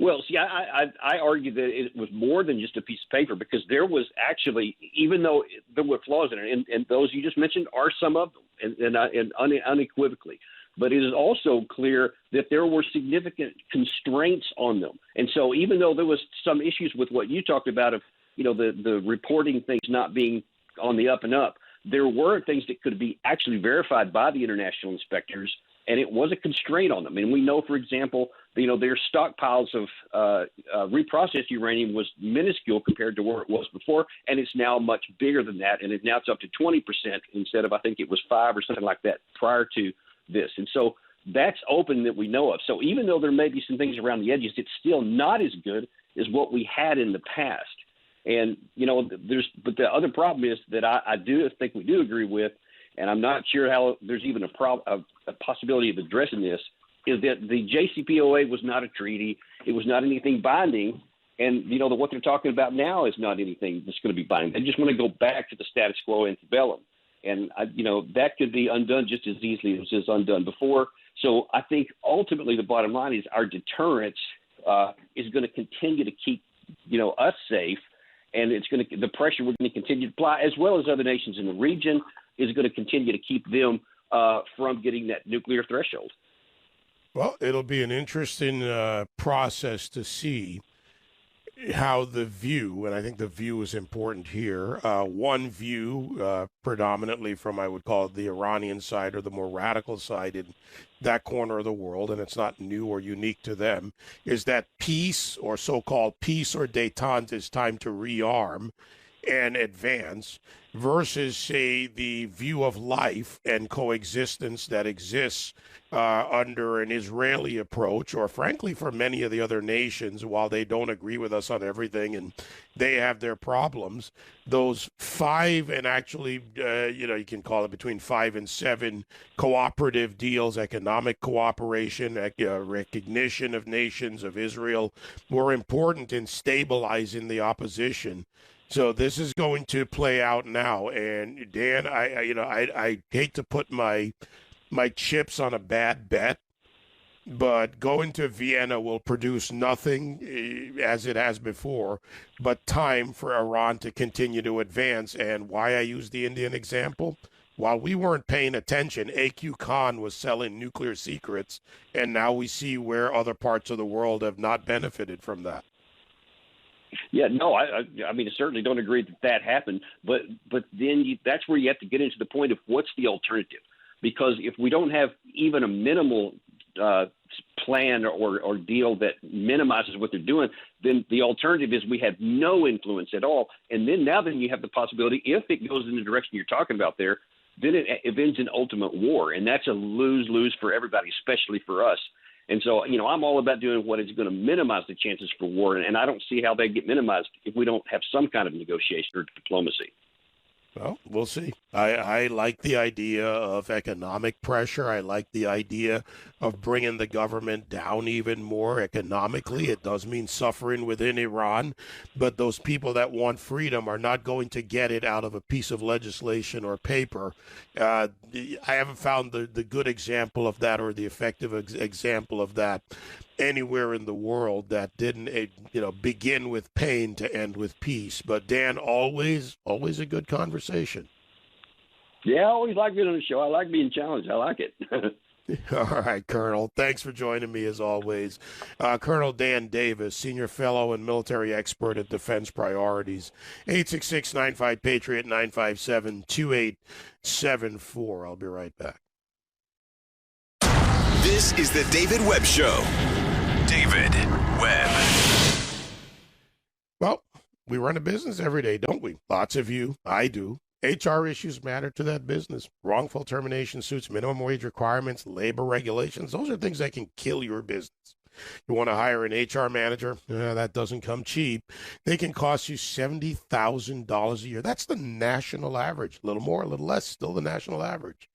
Well, see, I argue that it was more than just a piece of paper, because there was actually, even though there were flaws in it, and those you just mentioned are some of them, and unequivocally, but it is also clear that there were significant constraints on them. And so even though there was some issues with what you talked about of, the reporting things not being on the up and up, there were things that could be actually verified by the international inspectors, and it was a constraint on them. And we know, for example, their stockpiles of reprocessed uranium was minuscule compared to where it was before, and it's now much bigger than that, and now it's up to 20% instead of, I think it was 5 or something like that prior to this. And so that's open that we know of. So even though there may be some things around the edges, it's still not as good as what we had in the past. And, but the other problem is that I do think we do agree with, and I'm not sure how there's even a possibility of addressing this, is that the JCPOA was not a treaty. It was not anything binding. And, what they're talking about now is not anything that's going to be binding. They just want to go back to the status quo antebellum. And, that could be undone just as easily as it was undone before. So I think ultimately the bottom line is our deterrence is going to continue to keep, us safe. And the pressure we're going to continue to apply, as well as other nations in the region, is going to continue to keep them from getting that nuclear threshold. Well, it'll be an interesting process to see how the view, and I think the view is important here, one view predominantly from, I would call it, the Iranian side or the more radical side in that corner of the world, and it's not new or unique to them, is that peace or so-called peace or détente is time to rearm and advance, versus, say, the view of life and coexistence that exists under an Israeli approach, or frankly for many of the other nations, while they don't agree with us on everything and they have their problems, those 5 and actually, you can call it between 5 and 7 cooperative deals, economic cooperation, recognition of nations of Israel, were important in stabilizing the opposition. So this is going to play out now, and Dan, I hate to put my chips on a bad bet, but going to Vienna will produce nothing as it has before, but time for Iran to continue to advance. And why I use the Indian example, while we weren't paying attention, AQ Khan was selling nuclear secrets, and now we see where other parts of the world have not benefited from that. Yeah, no, I certainly don't agree that happened, but then that's where you have to get into the point of what's the alternative, because if we don't have even a minimal plan or deal that minimizes what they're doing, then the alternative is we have no influence at all, and then you have the possibility, if it goes in the direction you're talking about there, then it ends in ultimate war, and that's a lose-lose for everybody, especially for us. And so, I'm all about doing what is going to minimize the chances for war, and I don't see how they get minimized if we don't have some kind of negotiation or diplomacy. Well, we'll see. I like the idea of economic pressure. I like the idea of bringing the government down even more economically. It does mean suffering within Iran, but those people that want freedom are not going to get it out of a piece of legislation or paper. I haven't found the good example of that or the effective example of that anywhere in the world that didn't, begin with pain to end with peace. But Dan, always a good conversation. Yeah, I always like being on the show. I like being challenged. I like it. All right, Colonel. Thanks for joining me as always. Colonel Dan Davis, Senior Fellow and Military Expert at Defense Priorities. 866-95-PATRIOT, 957-2874. I'll be right back. This is the David Webb Show. David Webb. Well, we run a business every day, don't we? Lots of you. I do. HR issues matter to that business. Wrongful termination suits, minimum wage requirements, labor regulations. Those are things that can kill your business. You want to hire an HR manager? That doesn't come cheap. They can cost you $70,000 a year. That's the national average. A little more, a little less, still the national average.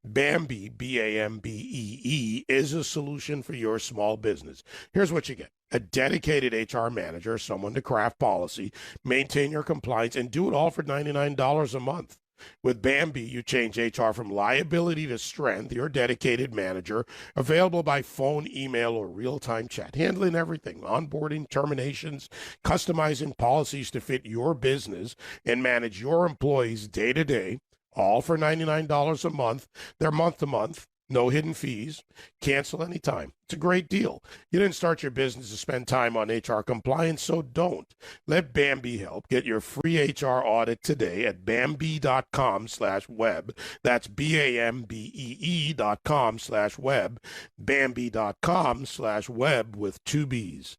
Bambee, B-A-M-B-E-E, is a solution for your small business. Here's what you get. A dedicated HR manager, someone to craft policy, maintain your compliance, and do it all for $99 a month. With Bambee, you change HR from liability to strength. Your dedicated manager, available by phone, email, or real-time chat, handling everything, onboarding, terminations, customizing policies to fit your business, and manage your employees day to day, all for $99 a month. They're month to month. No hidden fees. Cancel anytime. It's a great deal. You didn't start your business to spend time on HR compliance, so don't. Let Bambee help. Get your free HR audit today at Bambee.com/web. That's BAMBEE.com/web. Bambee.com/web with 2 B's.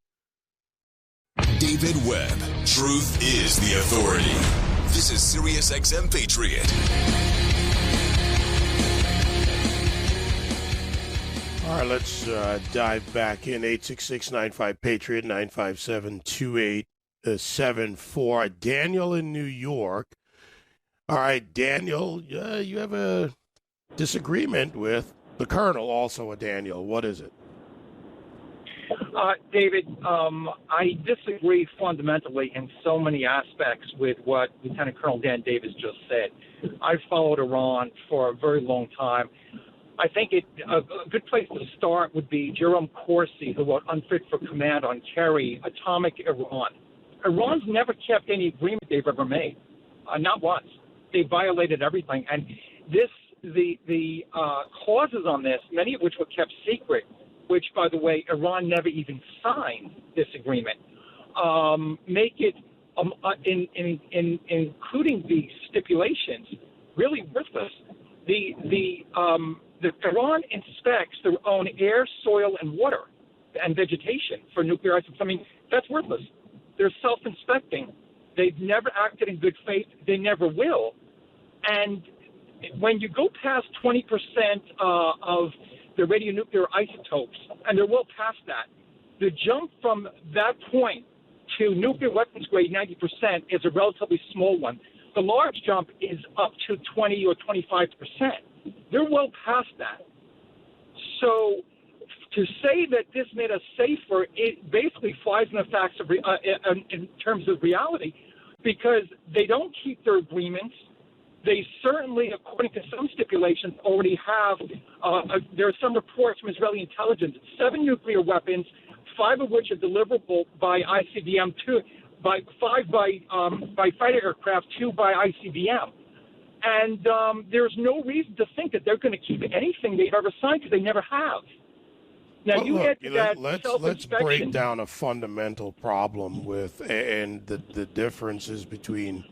David Webb. Truth is the authority. This is SiriusXM Patriot. All right, let's dive back in. 866-95-PATRIOT, 957-2874. 877-387-7874. Daniel in New York. All right, Daniel, you have a disagreement with the Colonel, also a Daniel. What is it? David, I disagree fundamentally in so many aspects with what Lieutenant Colonel Dan Davis just said. I've followed Iran for a very long time. I think a good place to start would be Jerome Corsi, who wrote Unfit for Command on Kerry, Atomic Iran. Iran's never kept any agreement they've ever made, not once. They violated everything. And the clauses on this, many of which were kept secret, which, by the way, Iran never even signed this agreement, make it, including the stipulations, really worthless. The Iran inspects their own air, soil, and water and vegetation for nuclear isotopes. I mean, that's worthless. They're self-inspecting. They've never acted in good faith. They never will. And when you go past 20% of the radionuclear isotopes, and they're well past that, the jump from that point to nuclear weapons grade 90% is a relatively small one. The large jump is up to 20 or 25%. They're well past that. So to say that this made us safer, it basically flies in the facts of in terms of reality, because they don't keep their agreements. They certainly, according to some stipulations, already have, there are some reports from Israeli intelligence, 7 nuclear weapons, 5 of which are deliverable by ICBM, 5 by fighter aircraft, 2 by ICBM. And there's no reason to think that they're going to keep anything they've ever signed, because they never have. Now, let's break down a fundamental problem with, and the differences between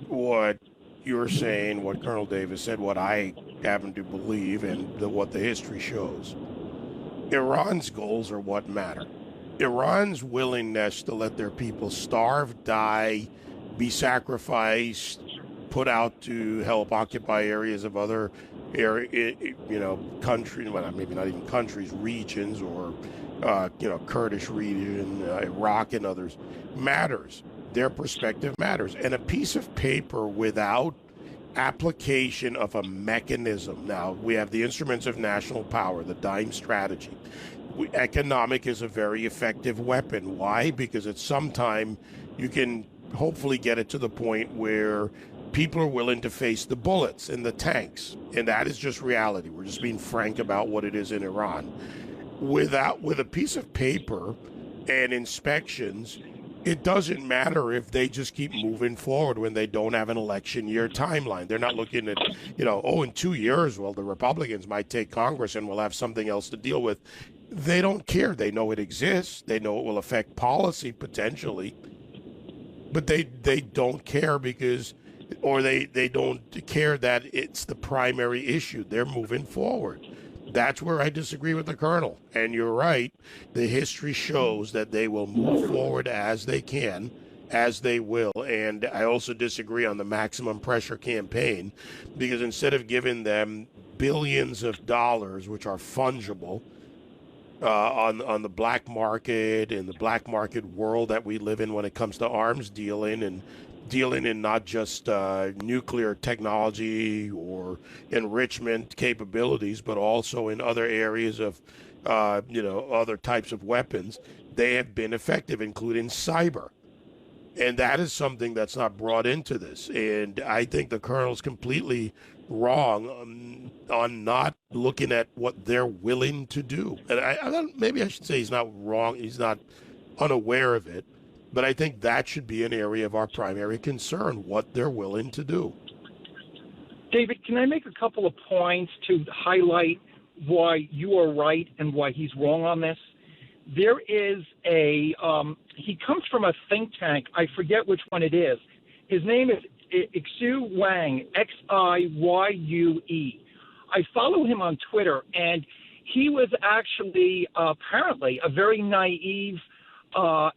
what you're saying, what Colonel Davis said, what I happen to believe, and what the history shows. Iran's goals are what matter. Iran's willingness to let their people starve, die, be sacrificed, put out to help occupy areas of other countries, well, maybe not even countries, regions, or Kurdish region, Iraq and others, matters. Their perspective matters. And a piece of paper without application of a mechanism. Now, we have the instruments of national power, the dime strategy. Economic is a very effective weapon. Why? Because at some time you can hopefully get it to the point where people are willing to face the bullets and the tanks. And that is just reality. We're just being frank about what it is in Iran. With a piece of paper and inspections, it doesn't matter if they just keep moving forward when they don't have an election year timeline. They're not looking at, in 2 years, well, the Republicans might take Congress and we'll have something else to deal with. They don't care. They know it exists. They know it will affect policy potentially. But they don't care because, or they don't care that it's the primary issue. They're moving forward. That's where I disagree with the Colonel. And you're right. The history shows that they will move forward as they can, as they will. And I also disagree on the maximum pressure campaign, because instead of giving them billions of dollars, which are fungible, on the black market, in the black market world that we live in when it comes to arms dealing, and dealing in not just nuclear technology or enrichment capabilities, but also in other areas of, other types of weapons, they have been effective, including cyber. And that is something that's not brought into this. And I think the Colonel's completely wrong on not looking at what they're willing to do. And maybe I should say he's not wrong. He's not unaware of it. But I think that should be an area of our primary concern, what they're willing to do. David, can I make a couple of points to highlight why you are right and why he's wrong on this? There is he comes from a think tank. I forget which one it is. His name is Xiu Wang, Xiyue. I follow him on Twitter, and he was actually apparently a very naive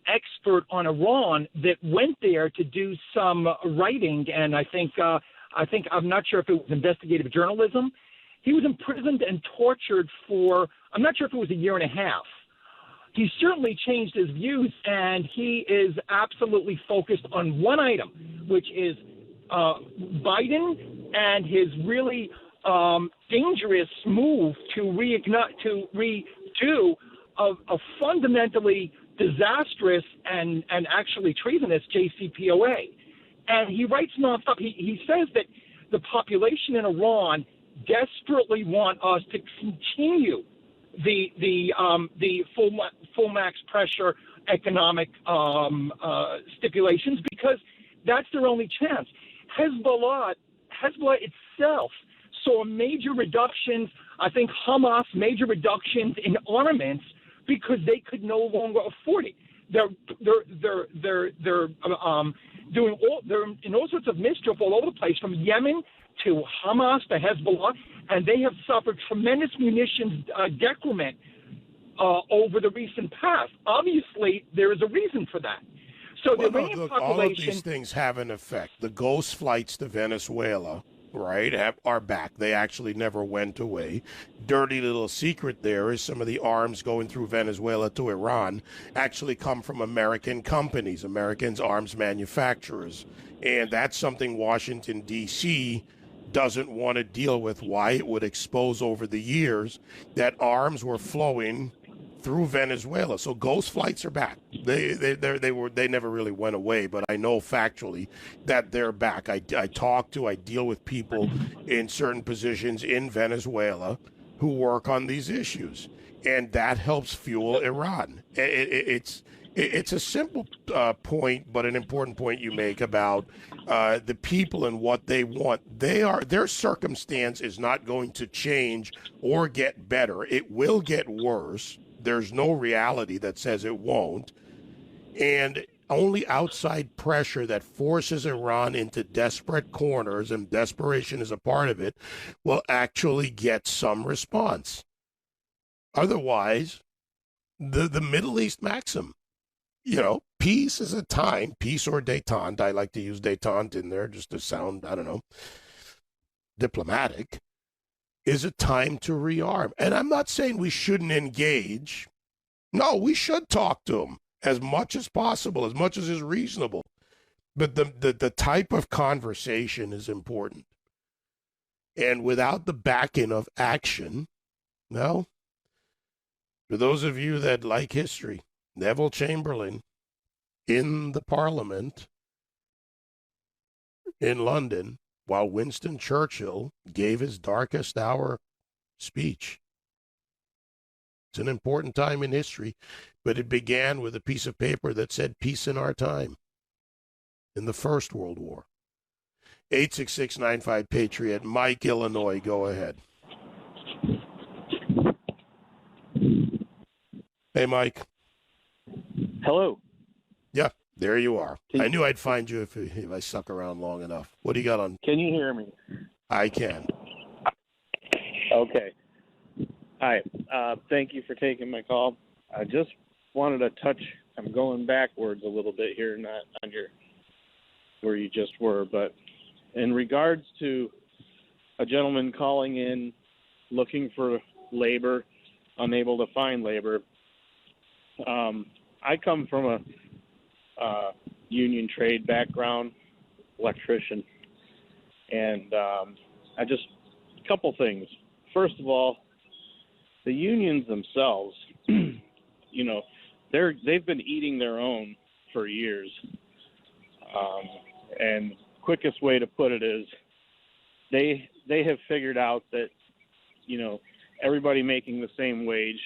expert on Iran that went there to do some writing, and I think I'm not sure if it was investigative journalism. He was imprisoned and tortured for, I'm not sure if it was a year and a half. He's certainly changed his views, and he is absolutely focused on one item, which is Biden and his really dangerous move to redo a fundamentally disastrous and actually treasonous JCPOA. And he writes nonstop. He says that the population in Iran desperately want us to continue the full max pressure economic stipulations because that's their only chance. Hezbollah itself saw major reductions. I think Hamas major reductions in armaments because they could no longer afford it. They're in all sorts of mischief all over the place, from Yemen to Hamas to Hezbollah, and they have suffered tremendous munitions decrement over the recent past. Obviously, there is a reason for that. So the Iranian population, all of these things have an effect. The ghost flights to Venezuela, right, are back. They actually never went away. Dirty little secret there is some of the arms going through Venezuela to Iran actually come from American companies, Americans arms manufacturers. And that's something Washington, D.C. doesn't want to deal with. Why? It would expose over the years that arms were flowing through Venezuela. So ghost flights are back. They never really went away, but I know factually that they're back. I deal with people in certain positions in Venezuela who work on these issues, and that helps fuel Iran. It's a simple point, but an important point you make about the people and what they want. Their circumstance is not going to change or get better. It will get worse. There's no reality that says it won't. And only outside pressure that forces Iran into desperate corners, and desperation is a part of it, will actually get some response. Otherwise, the Middle East maxim, peace is a time, peace or détente. I like to use détente in there just to sound, diplomatic, is a time to rearm. And I'm not saying we shouldn't engage. No, we should talk to them as much as possible, as much as is reasonable. But the type of conversation is important. And without the backing of action, for those of you that like history, Neville Chamberlain in the Parliament in London, while Winston Churchill gave his darkest hour speech. It's an important time in history, but it began with a piece of paper that said peace in our time in the First World War. 866-95-PATRIOT. Mike, Illinois, go ahead. Hey, Mike. Hello. Yeah, there you are. I knew I'd find you if I stuck around long enough. What do you got on? Can you hear me? I can. Okay. Hi. Thank you for taking my call. I just wanted to touch. I'm going backwards a little bit here, not on where you just were, but in regards to a gentleman calling in looking for labor, unable to find labor. I come from a union trade background, electrician, and a couple things. First of all, the unions themselves, they've been eating their own for years, and quickest way to put it is they have figured out that everybody making the same wage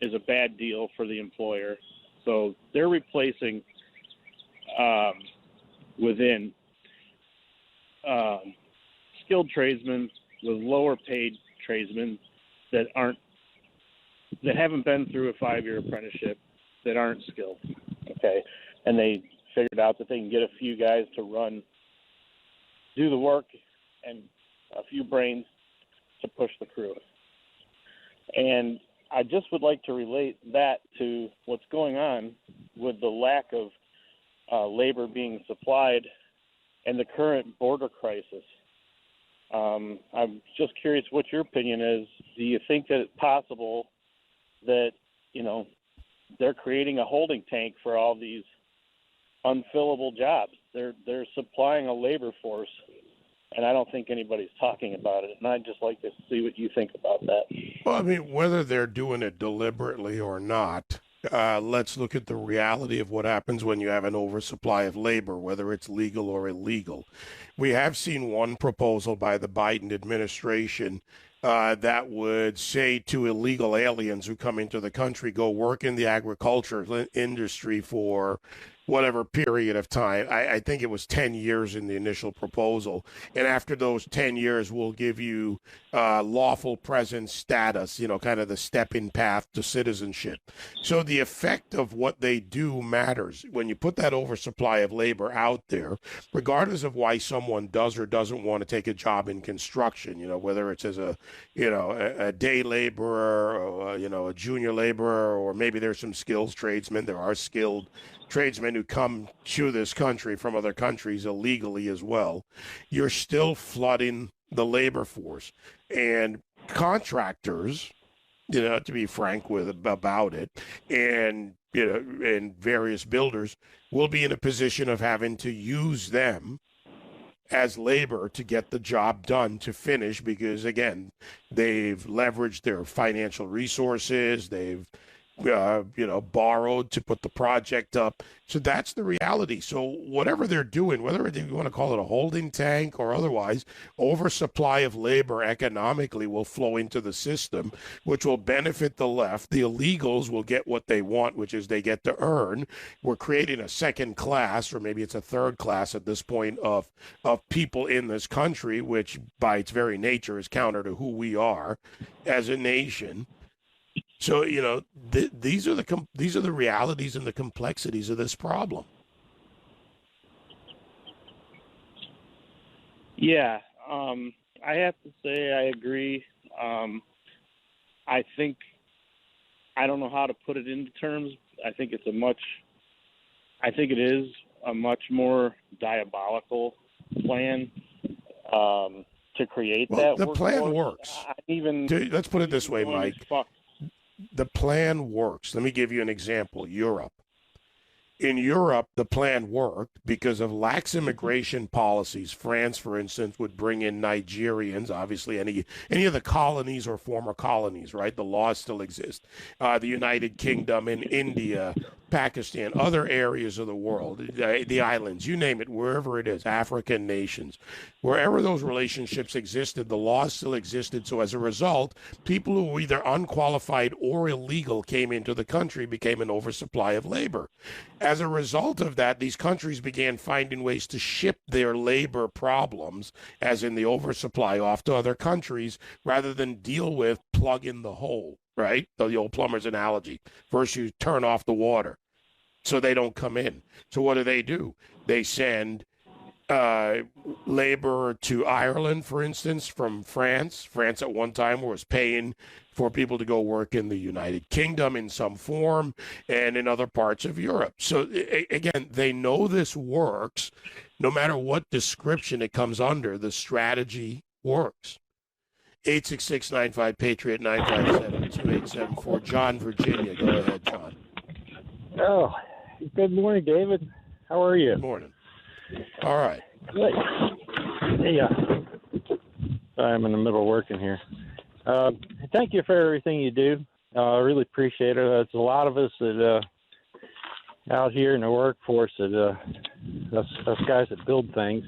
is a bad deal for the employer. So they're replacing within skilled tradesmen with lower paid tradesmen that haven't been through a 5-year apprenticeship, that aren't skilled. Okay. And they figured out that they can get a few guys to do the work and a few brains to push the crew. And I just would like to relate that to what's going on with the lack of labor being supplied and the current border crisis. I'm just curious what your opinion is. Do you think that it's possible that, they're creating a holding tank for all these unfillable jobs. They're supplying a labor force, and I don't think anybody's talking about it. And I'd just like to see what you think about that. Well, I mean, whether they're doing it deliberately or not, let's look at the reality of what happens when you have an oversupply of labor, whether it's legal or illegal. We have seen one proposal by the Biden administration that would say to illegal aliens who come into the country, go work in the agriculture industry for whatever period of time. I think it was 10 years in the initial proposal. And after those 10 years, we'll give you lawful presence status, kind of the stepping path to citizenship. So the effect of what they do matters. When you put that oversupply of labor out there, regardless of why someone does or doesn't want to take a job in construction, whether it's as a day laborer, or, a junior laborer, or maybe there's some skills tradesmen. There are skilled tradesmen who come to this country from other countries illegally as well. You're still flooding the labor force, and contractors, to be frank about it, and and various builders will be in a position of having to use them as labor to get the job done to finish, because again, they've leveraged their financial resources, they've borrowed to put the project up. So that's the reality. So whatever they're doing, whether you want to call it a holding tank or otherwise, oversupply of labor economically will flow into the system, which will benefit the left. The illegals will get what they want, which is they get to earn. We're creating a second class, or maybe it's a third class at this point, of people in this country, which by its very nature is counter to who we are as a nation. So, these are the realities and the complexities of this problem. Yeah, I have to say I agree. I think, I don't know how to put it into terms. I think it is a much more diabolical plan to create that. The plan works. Let's put it this way, Mike. The plan works. Let me give you an example. Europe. In Europe, the plan worked because of lax immigration policies. France, for instance, would bring in Nigerians, obviously any of the colonies or former colonies, right? The laws still exist. The United Kingdom and India, Pakistan, other areas of the world, the islands, you name it, wherever it is, African nations. Wherever those relationships existed, the laws still existed. So as a result, people who were either unqualified or illegal came into the country, became an oversupply of labor. As a result of that, these countries began finding ways to ship their labor problems, as in the oversupply, off to other countries rather than deal with plug in the hole, right? The old plumber's analogy. First you turn off the water so they don't come in. So what do? They send labor to Ireland, for instance, from France. France at one time was paying for people to go work in the United Kingdom in some form and in other parts of Europe. So again, they know this works. No matter what description it comes under, the strategy works. 866-95-PATRIOT, 957-2874. John, Virginia. Go ahead, John. Oh, good morning, David. How are you? Good morning. All right. Good. Hey, I'm in the middle of working here. Thank you for everything you do. I really appreciate it. There's a lot of us that out here in the workforce that us guys that build things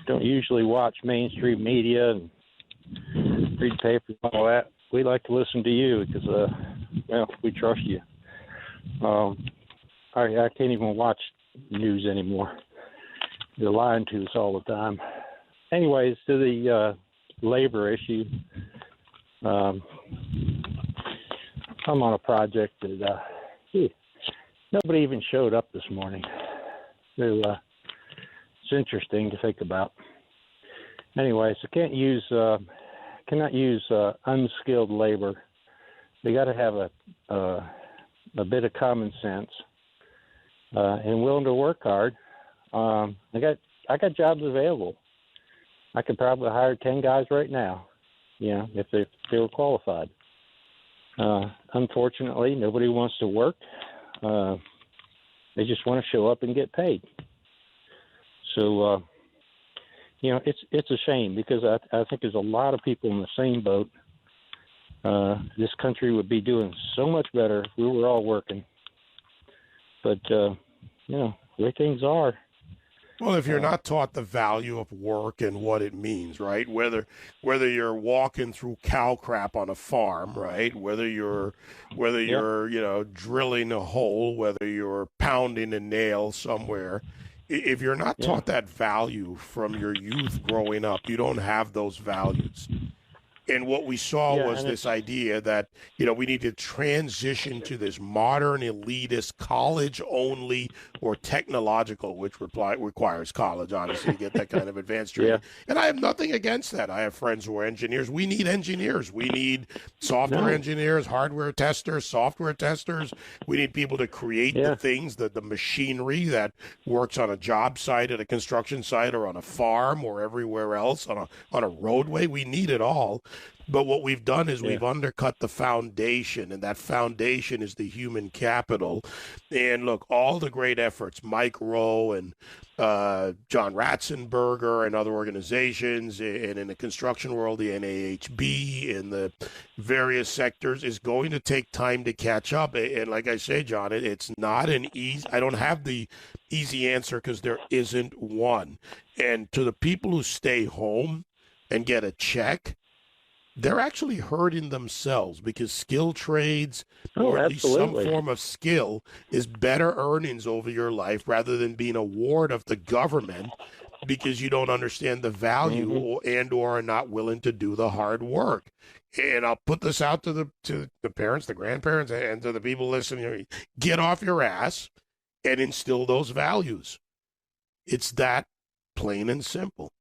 don't usually watch mainstream media and read papers and all that. We like to listen to you because, we trust you. I can't even watch news anymore. They're lying to us all the time. Anyways, to the labor issue, I'm on a project that nobody even showed up this morning. So, it's interesting to think about. Anyways, cannot use unskilled labor. They got to have a bit of common sense and willing to work hard. I got jobs available. I could probably hire 10 guys right now, if they were qualified. Unfortunately, nobody wants to work. They just want to show up and get paid. So, it's a shame because I think there's a lot of people in the same boat. This country would be doing so much better if we were all working. But, the way things are. Well, if you're not taught the value of work and what it means, right? Whether you're walking through cow crap on a farm, right? Whether you're drilling a hole, whether you're pounding a nail somewhere, if you're not taught that value from your youth growing up, you don't have those values. And what we saw was this idea that, we need to transition to this modern, elitist, college-only or technological, which requires college, honestly, to get that kind of advanced training. And I have nothing against that. I have friends who are engineers. We need engineers. We need software engineers, hardware testers, software testers. We need people to create the things, the machinery that works on a job site, at a construction site, or on a farm, or everywhere else, on a roadway. We need it all. But what we've done is we've undercut the foundation, and that foundation is the human capital. And look, all the great efforts, Mike Rowe and John Ratzenberger and other organizations, and in the construction world, the NAHB, in the various sectors, is going to take time to catch up. And like I say, John, it's not an easy, I don't have the easy answer because there isn't one. And to the people who stay home and get a check, they're actually hurting themselves because skilled trades or at least some form of skill is better earnings over your life rather than being a ward of the government because you don't understand the value or are not willing to do the hard work. And I'll put this out to the parents, the grandparents, and to the people listening. Get off your ass and instill those values. It's that plain and simple.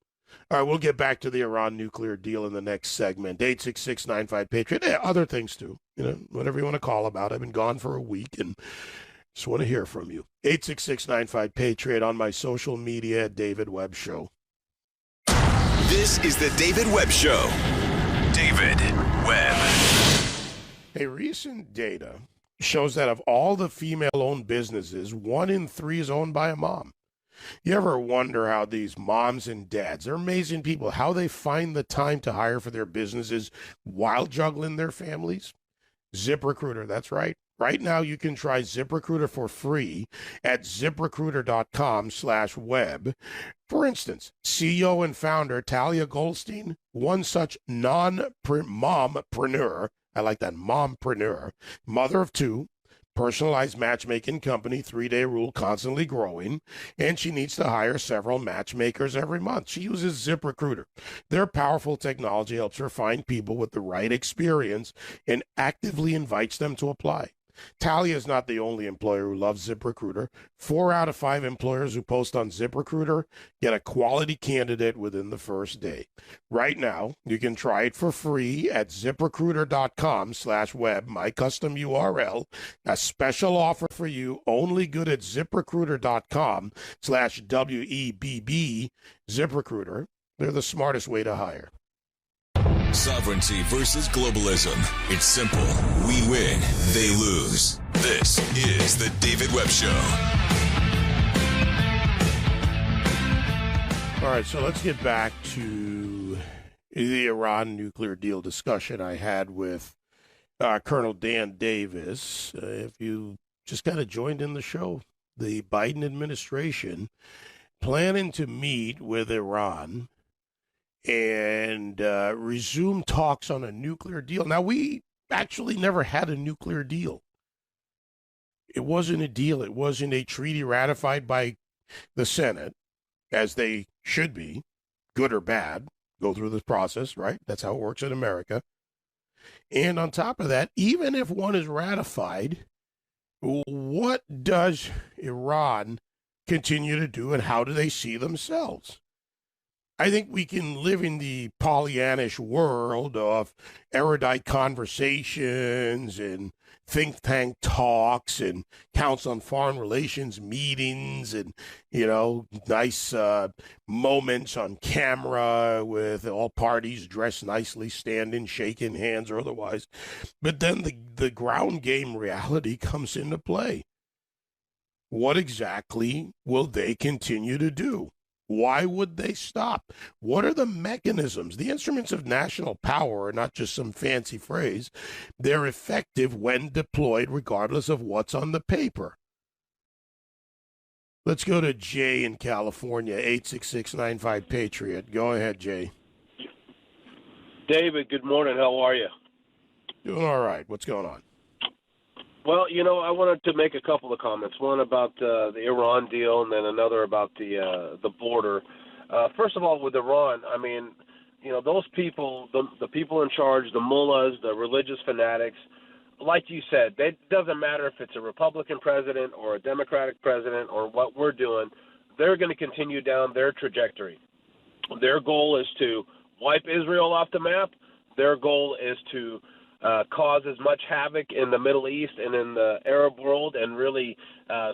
All right, we'll get back to the Iran nuclear deal in the next segment. 866-95-PATRIOT. Other things, too. Whatever you want to call about. I've been gone for a week and just want to hear from you. 866-95-PATRIOT on my social media at David Webb Show. This is the David Webb Show. David Webb. A recent data shows that of all the female-owned businesses, 1 in 3 is owned by a mom. You ever wonder how these moms and dads, they're amazing people, how they find the time to hire for their businesses while juggling their families? ZipRecruiter, that's right. Right now, you can try ZipRecruiter for free at ZipRecruiter.com/web. For instance, CEO and founder Talia Goldstein, one such mompreneur, I like that, mompreneur, mother of 2, personalized matchmaking company, 3-day rule, constantly growing, and she needs to hire several matchmakers every month. She uses ZipRecruiter. Their powerful technology helps her find people with the right experience and actively invites them to apply. Talia is not the only employer who loves ZipRecruiter. 4 out of 5 employers who post on ZipRecruiter get a quality candidate within the first day. Right now, you can try it for free at ZipRecruiter.com/web, my custom URL. A special offer for you, only good at ZipRecruiter.com/WEBB. ZipRecruiter, they're the smartest way to hire. Sovereignty versus globalism. It's simple. We win, they lose. This is the David Webb Show. All right, so let's get back to the Iran nuclear deal discussion I had with Colonel Dan Davis. If you just kind of joined in the show, the Biden administration planning to meet with Iran and resume talks on a nuclear deal. Now, we actually never had a nuclear deal. It wasn't a deal. It wasn't a treaty ratified by the Senate, as they should be, good or bad, go through this process, right? That's how it works in America. And on top of that, even if one is ratified, what does Iran continue to do and how do they see themselves? I think we can live in the Pollyannish world of erudite conversations and think tank talks and Council on Foreign Relations meetings and, nice moments on camera with all parties dressed nicely, standing, shaking hands or otherwise. But then the ground game reality comes into play. What exactly will they continue to do? Why would they stop? What are the mechanisms? The instruments of national power are not just some fancy phrase. They're effective when deployed, regardless of what's on the paper. Let's go to Jay in California, 866-95-PATRIOT. Go ahead, Jay. David, good morning. How are you? Doing all right. What's going on? Well, I wanted to make a couple of comments. One about the Iran deal, and then another about the border. First of all, with Iran, I mean, those people, the people in charge, the mullahs, the religious fanatics, like you said, it doesn't matter if it's a Republican president or a Democratic president or what we're doing. They're going to continue down their trajectory. Their goal is to wipe Israel off the map. Their goal is to cause as much havoc in the Middle East and in the Arab world and really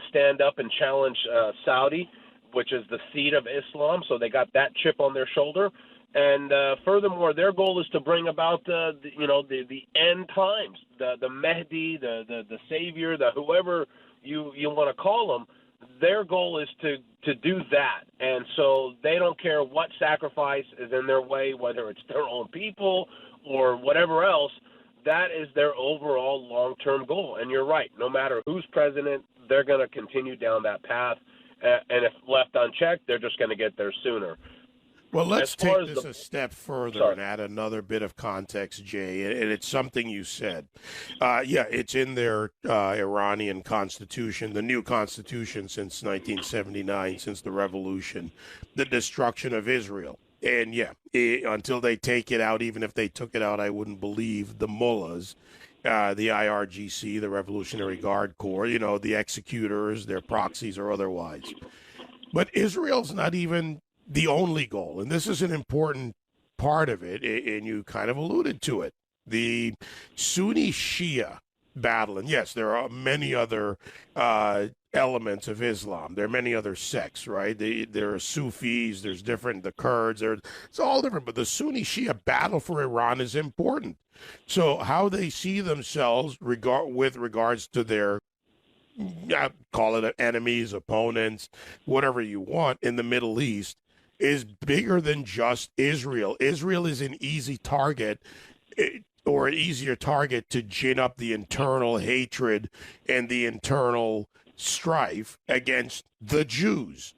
stand up and challenge Saudi, which is the seat of Islam. So they got that chip on their shoulder. And furthermore, their goal is to bring about the end times, the Mahdi, the Savior, the whoever you want to call them. Their goal is to do that. And so they don't care what sacrifice is in their way, whether it's their own people or whatever else. That is their overall long-term goal. And you're right. No matter who's president, they're going to continue down that path. And if left unchecked, they're just going to get there sooner. Well, let's take this a step further and add another bit of context, Jay. And it's something you said. It's in their Iranian constitution, the new constitution since 1979, since the revolution, the destruction of Israel. And until they take it out, even if they took it out, I wouldn't believe the mullahs, the IRGC, the Revolutionary Guard Corps, the executors, their proxies or otherwise. But Israel's not even the only goal. And this is an important part of it, and you kind of alluded to it. The Sunni Shia battle, and yes, there are many other elements of Islam. There are many other sects, right? There are Sufis, there's the Kurds, it's all different. But the Sunni Shia battle for Iran is important. So how they see themselves with regards to their, call it enemies, opponents, whatever you want, in the Middle East is bigger than just Israel. Israel is an easy target, or an easier target to gin up the internal hatred and the internal strife against the Jews,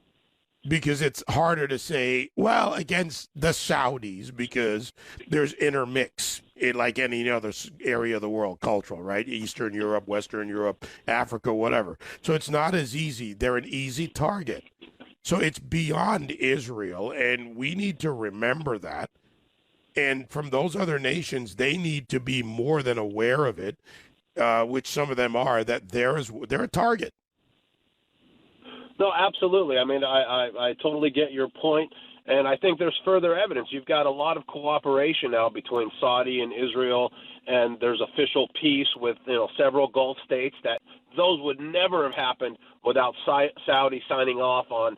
because it's harder to say, well, against the Saudis, because there's intermix in like any other area of the world, cultural, right? Eastern Europe, Western Europe, Africa, whatever. So it's not as easy. They're an easy target. So it's beyond Israel, and we need to remember that. And from those other nations, they need to be more than aware of it, which some of them are, that they're a target. No, absolutely. I mean, I totally get your point, and I think there's further evidence. You've got a lot of cooperation now between Saudi and Israel, and there's official peace with several Gulf states. That those would never have happened without Saudi signing off on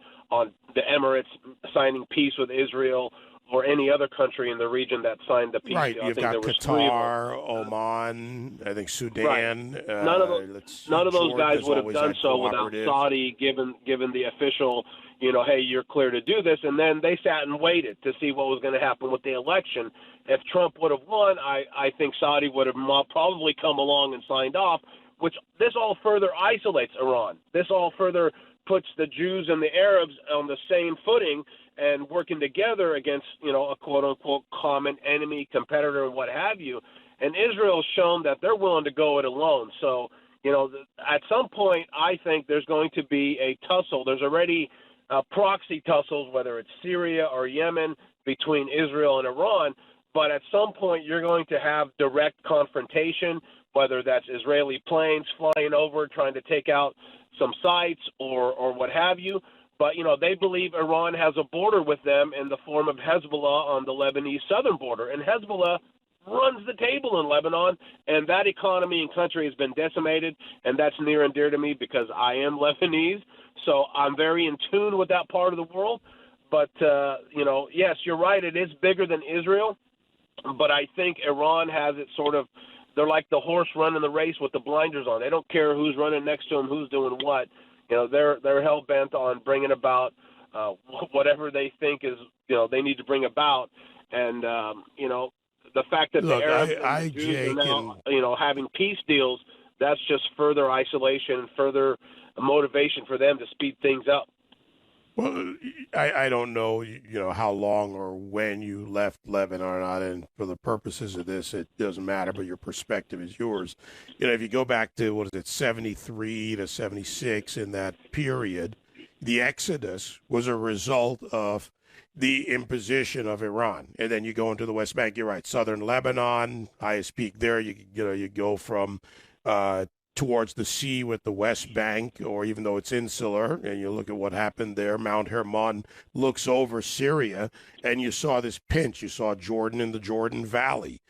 the Emirates signing peace with Israel, or any other country in the region that signed the peace. Right, you've got Qatar, Oman, I think Sudan. Right. None of those guys would have done so without Saudi given the official, hey, you're clear to do this. And then they sat and waited to see what was going to happen with the election. If Trump would have won, I think Saudi would have probably come along and signed off, which this all further isolates Iran. This all further puts the Jews and the Arabs on the same footing and working together against, a quote-unquote common enemy, competitor, and what have you. And Israel's shown that they're willing to go it alone. So, at some point, I think there's going to be a tussle. There's already proxy tussles, whether it's Syria or Yemen, between Israel and Iran. But at some point, you're going to have direct confrontation, whether that's Israeli planes flying over trying to take out some sites or what have you. But, they believe Iran has a border with them in the form of Hezbollah on the Lebanese southern border. And Hezbollah runs the table in Lebanon, and that economy and country has been decimated, and that's near and dear to me because I am Lebanese, so I'm very in tune with that part of the world. But, yes, you're right, it is bigger than Israel, but I think Iran has it sort of – they're like the horse running the race with the blinders on. They don't care who's running next to them, who's doing what. They're hell-bent on bringing about whatever they think is, they need to bring about. And, the fact that the Arabs and the Jews are now, having peace deals, that's just further isolation and further motivation for them to speed things up. Well, I don't know, how long or when you left Lebanon or not, and for the purposes of this, it doesn't matter, but your perspective is yours. If you go back to, 73 to 76, in that period, the exodus was a result of the imposition of Iran. And then you go into the West Bank, you're right, southern Lebanon, highest peak there, you go from towards the sea with the West Bank, or even though it's insular, and you look at what happened there, Mount Hermon looks over Syria, and you saw this pinch. You saw Jordan in the Jordan Valley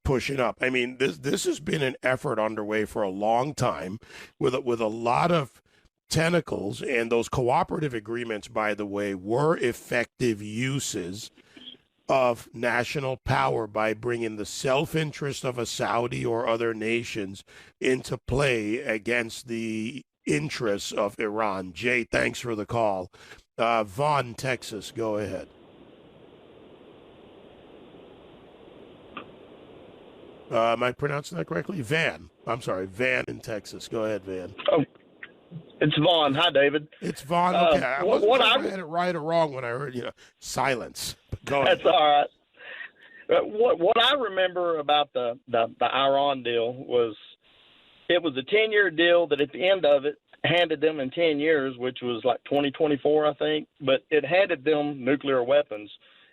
pushing up. I mean, this has been an effort underway for a long time with a lot of tentacles, and those cooperative agreements, by the way, were effective uses of national power by bringing the self-interest of a Saudi or other nations into play against the interests of Iran. Jay, thanks for the call. Vaughn, Texas, go ahead. Am I pronouncing that correctly? Van. I'm sorry, Van in Texas. Go ahead, Van. Oh, it's Vaughn. Hi, David. It's Vaughn. Okay, I wasn't sure if I had it right or wrong when I heard, silence. Go ahead. That's all right. What I remember about the Iran deal was it was a 10-year deal that at the end of it handed them in 10 years, which was like 2024, I think, but it handed them nuclear weapons.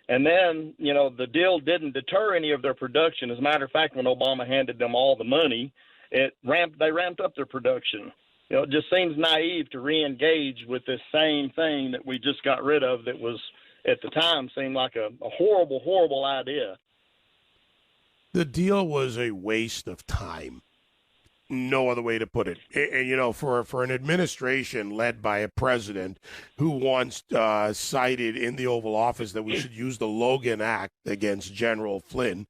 And then, the deal didn't deter any of their production. As a matter of fact, when Obama handed them all the money, they ramped up their production. It just seems naive to re-engage with this same thing that we just got rid of that was, at the time, seemed like a horrible, horrible idea. The deal was a waste of time. No other way to put it. And, for an administration led by a president who once cited in the Oval Office that we should use the Logan Act against General Flynn.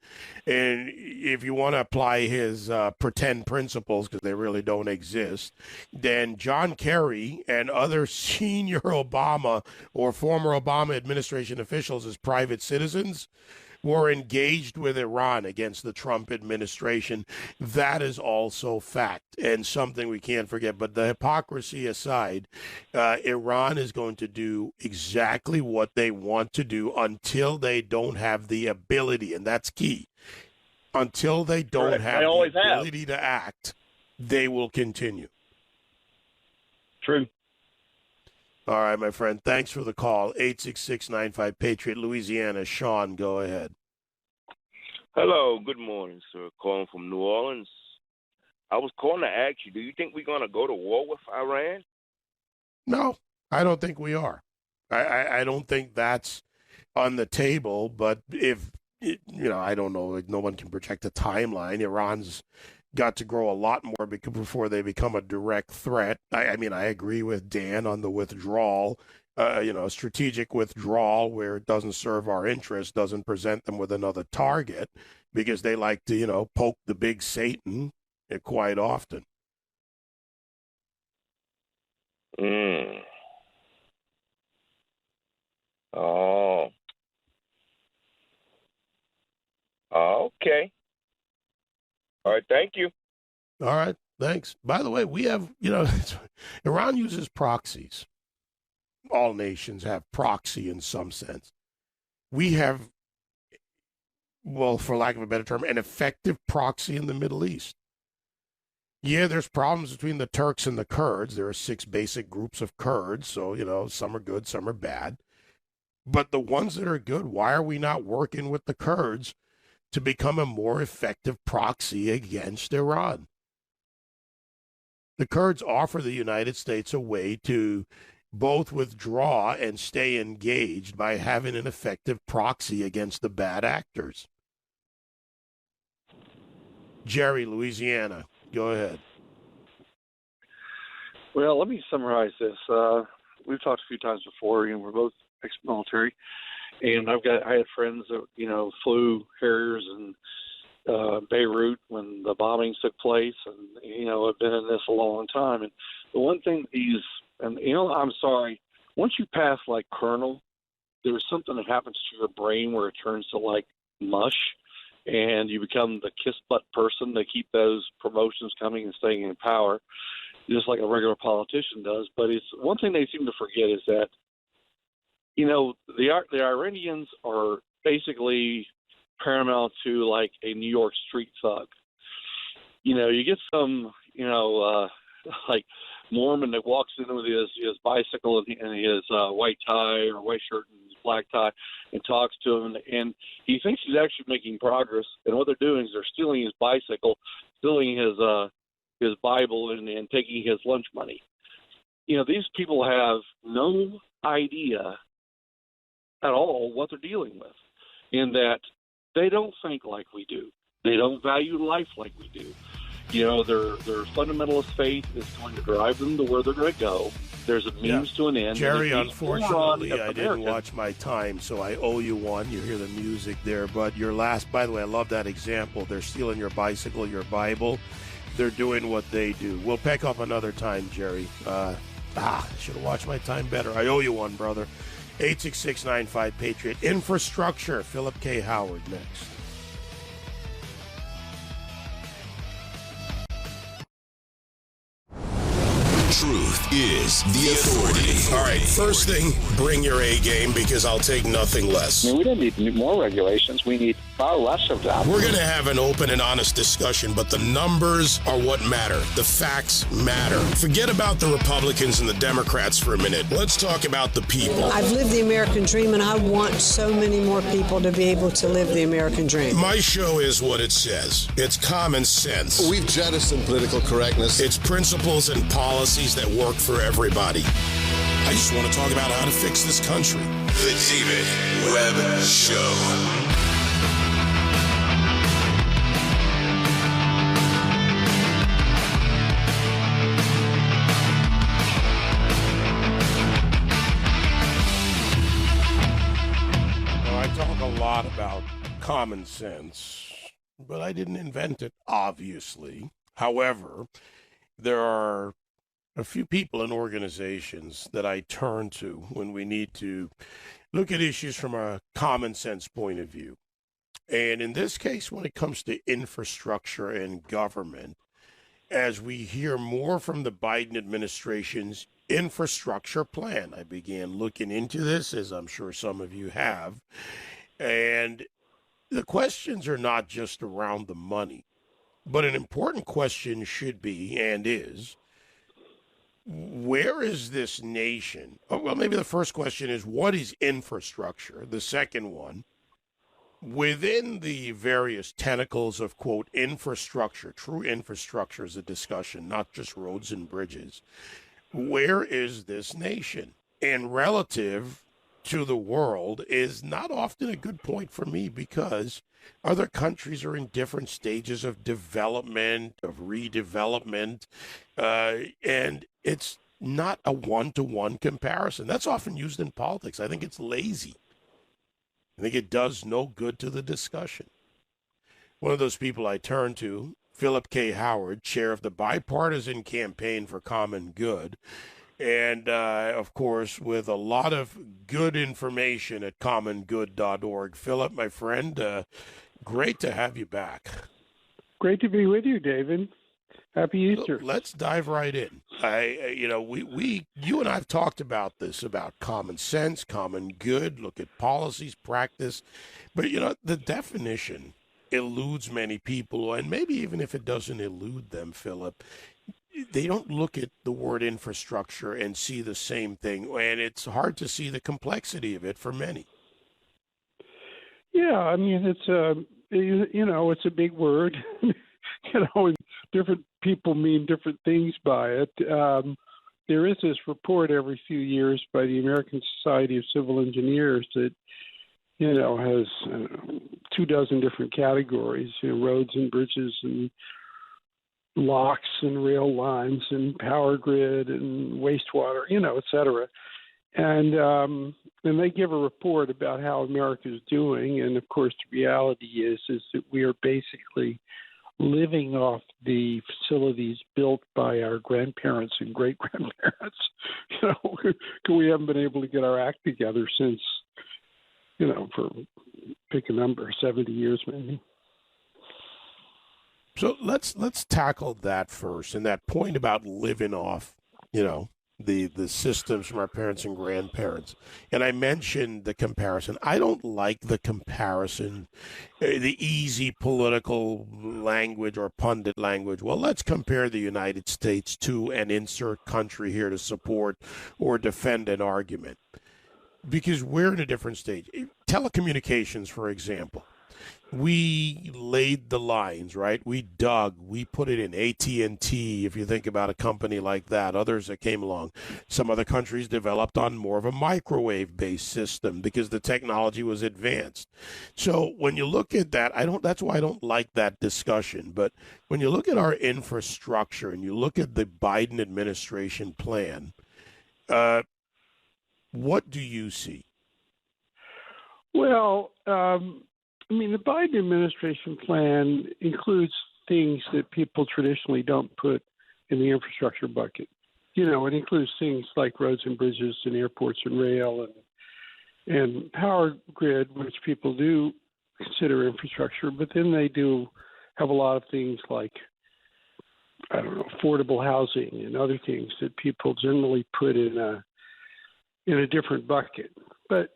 And if you want to apply his pretend principles, because they really don't exist, then John Kerry and other senior Obama or former Obama administration officials as private citizens were engaged with Iran against the Trump administration. That is also fact and something we can't forget. But the hypocrisy aside, Iran is going to do exactly what they want to do until they don't have the ability, and that's key. Until they don't have the ability to act, they will continue. True. All right, my friend. Thanks for the call. 866-95-PATRIOT, Louisiana. Sean, go ahead. Hello. Good morning, sir. Calling from New Orleans. I was calling to ask you, do you think we're going to go to war with Iran? No, I don't think we are. I don't think that's on the table. But if, I don't know. No one can project a timeline. Iran's got to grow a lot more before they become a direct threat. I mean, I agree with Dan on the withdrawal, strategic withdrawal where it doesn't serve our interest, doesn't present them with another target because they like to, poke the big Satan quite often. Oh. Okay. All right, thank you. All right, thanks. By the way, we have, Iran uses proxies. All nations have proxy in some sense. We have, well, for lack of a better term, an effective proxy in the Middle East. Yeah, there's problems between the Turks and the Kurds. There are 6 basic groups of Kurds, so, some are good, some are bad. But the ones that are good, why are we not working with the Kurds to become a more effective proxy against Iran? The Kurds offer the United States a way to both withdraw and stay engaged by having an effective proxy against the bad actors. Jerry, Louisiana. Go ahead. Well, let me summarize this. We've talked a few times before, we're both ex-military, and I had friends that, flew Harriers in Beirut when the bombings took place, and, I've been in this a long time. And the one thing I'm sorry, once you pass like colonel, there's something that happens to your brain where it turns to like mush, and you become the kiss butt person. They keep those promotions coming and staying in power, just like a regular politician does. But it's one thing they seem to forget is that, the Iranians are basically paramount to like a New York street thug. You get some, like Mormon that walks in with his bicycle and his white tie or white shirt and his black tie and talks to him, and he thinks he's actually making progress. And what they're doing is they're stealing his bicycle, stealing his Bible, and taking his lunch money. These people have no idea at all what they're dealing with, in that they don't think like we do. They don't value life like we do. Their fundamentalist faith is going to drive them to where they're going to go. There's a means to an end. Jerry, unfortunately, I didn't watch my time, so I owe you one. You hear the music there. But your last, by the way, I love that example. They're stealing your bicycle, your Bible. They're doing what they do. We'll pick up another time, Jerry. I should have watched my time better. I owe you one, brother. 866-95-PATRIOT. Infrastructure. Philip K. Howard next. Truth is the authority. All right, first thing, bring your A game, because I'll take nothing less. We don't need more regulations. We need far less of them. We're going to have an open and honest discussion, but the numbers are what matter. The facts matter. Forget about the Republicans and the Democrats for a minute. Let's talk about the people. I've lived the American dream, and I want so many more people to be able to live the American dream. My show is what it says. It's common sense. We've jettisoned political correctness. It's principles and policies that work for everybody. I just want to talk about how to fix this country. The David Webb Show. A lot about common sense, but I didn't invent it, obviously. However, there are a few people and organizations that I turn to when we need to look at issues from a common sense point of view. And in this case, when it comes to infrastructure and government, as we hear more from the Biden administration's infrastructure plan, I began looking into this, as I'm sure some of you have. And the questions are not just around the money, but an important question should be, and is, where is this nation? Oh, well, maybe the first question is, what is infrastructure? The second one, within the various tentacles of, quote, infrastructure, true infrastructure is a discussion, not just roads and bridges. Where is this nation? And relative to the world is not often a good point for me, because other countries are in different stages of development, of redevelopment, and it's not a one-to-one comparison. That's often used in politics. I think it's lazy. I think it does no good to the discussion. One of those people I turn to, Philip K. Howard, chair of the Bipartisan Campaign for Common Good, and, of course, with a lot of good information at commongood.org. Philip, my friend, great to have you back. Great to be with you, David. Happy Easter. Let's dive right in. You and I have talked about this, about common sense, common good, look at policies, practice. But, the definition eludes many people, and maybe even if it doesn't elude them, Philip, they don't look at the word infrastructure and see the same thing, and it's hard to see the complexity of it for many. Yeah, I mean, it's it's a big word. And different people mean different things by it. There is this report every few years by the American Society of Civil Engineers that has 24 different categories, roads and bridges and locks and rail lines and power grid and wastewater, et cetera. And they give a report about how America is doing. And of course, the reality is that we are basically living off the facilities built by our grandparents and great grandparents. We haven't been able to get our act together since, for pick a number, 70 years maybe. So let's tackle that first, and that point about living off, the systems from our parents and grandparents. And I mentioned the comparison. I don't like the comparison, the easy political language or pundit language. Well, let's compare the United States to an insert country here to support or defend an argument, because we're in a different stage. Telecommunications, for example. We laid the lines, right? We dug, we put it in. AT&T, if you think about a company like that, others that came along. Some other countries developed on more of a microwave-based system because the technology was advanced. So when you look at that, that's why I don't like that discussion. But when you look at our infrastructure and you look at the Biden administration plan, what do you see? Well, the Biden administration plan includes things that people traditionally don't put in the infrastructure bucket. It includes things like roads and bridges and airports and rail and power grid, which people do consider infrastructure, but then they do have a lot of things like, affordable housing and other things that people generally put in a different bucket. But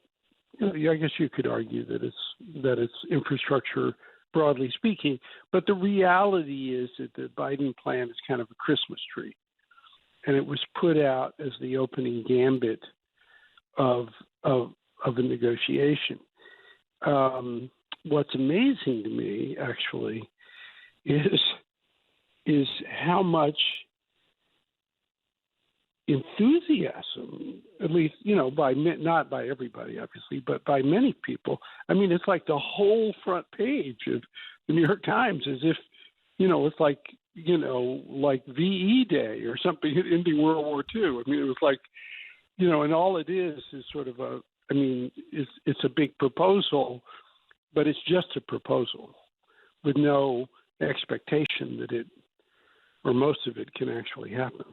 I guess you could argue that it's infrastructure broadly speaking, but the reality is that the Biden plan is kind of a Christmas tree, and it was put out as the opening gambit of a negotiation. What's amazing to me, actually, is how much enthusiasm, at least, not by everybody, obviously, but by many people. It's like the whole front page of the New York Times, as if, it's like, like VE Day or something ending World War II. It was like, and all it is sort of it's a big proposal, but it's just a proposal with no expectation that it, or most of it, can actually happen.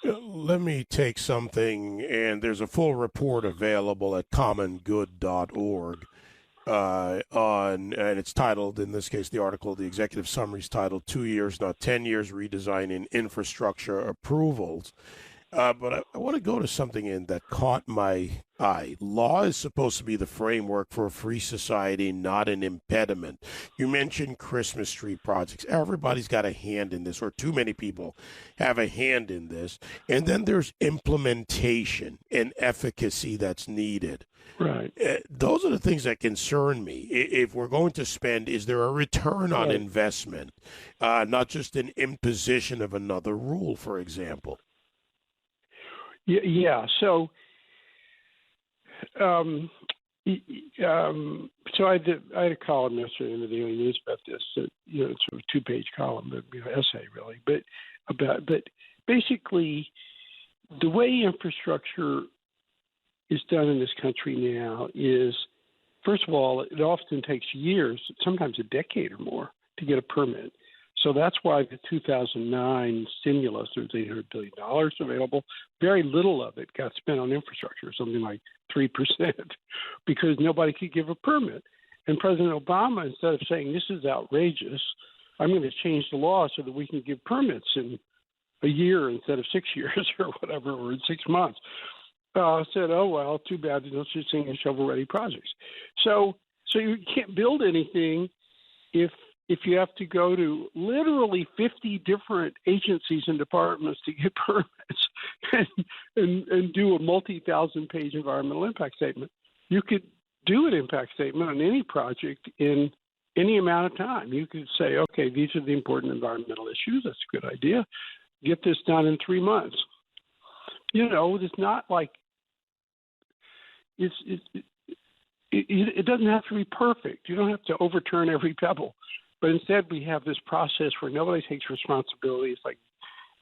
Let me take something, and there's a full report available at commongood.org and it's titled, in this case, the article, the executive summary is titled 2 years, not 10 years, redesigning infrastructure approvals. But I want to go to something that caught my eye. Law is supposed to be the framework for a free society, not an impediment. You mentioned Christmas tree projects. Everybody's got a hand in this, or too many people have a hand in this. And then there's implementation and efficacy that's needed. Right. Those are the things that concern me. If we're going to spend, is there a return on investment, not just an imposition of another rule, for example? Yeah. So, so I had a column yesterday in the Daily News about this. It's a 2-page column, but essay really. But basically, the way infrastructure is done in this country now is, first of all, it often takes years, sometimes a decade or more, to get a permit. So that's why the 2009 stimulus, there's $800 billion available. Very little of it got spent on infrastructure, something like 3%, because nobody could give a permit. And President Obama, instead of saying, this is outrageous, I'm going to change the law so that we can give permits in a year instead of 6 years or whatever, or in 6 months, said, oh, well, too bad, let's just sing in shovel-ready projects. So you can't build anything if you have to go to literally 50 different agencies and departments to get permits and do a multi-thousand-page environmental impact statement. You could do an impact statement on any project in any amount of time. You could say, okay, these are the important environmental issues. That's a good idea. Get this done in 3 months. It's not like it's it doesn't have to be perfect. You don't have to overturn every pebble. But instead, we have this process where nobody takes responsibility. It's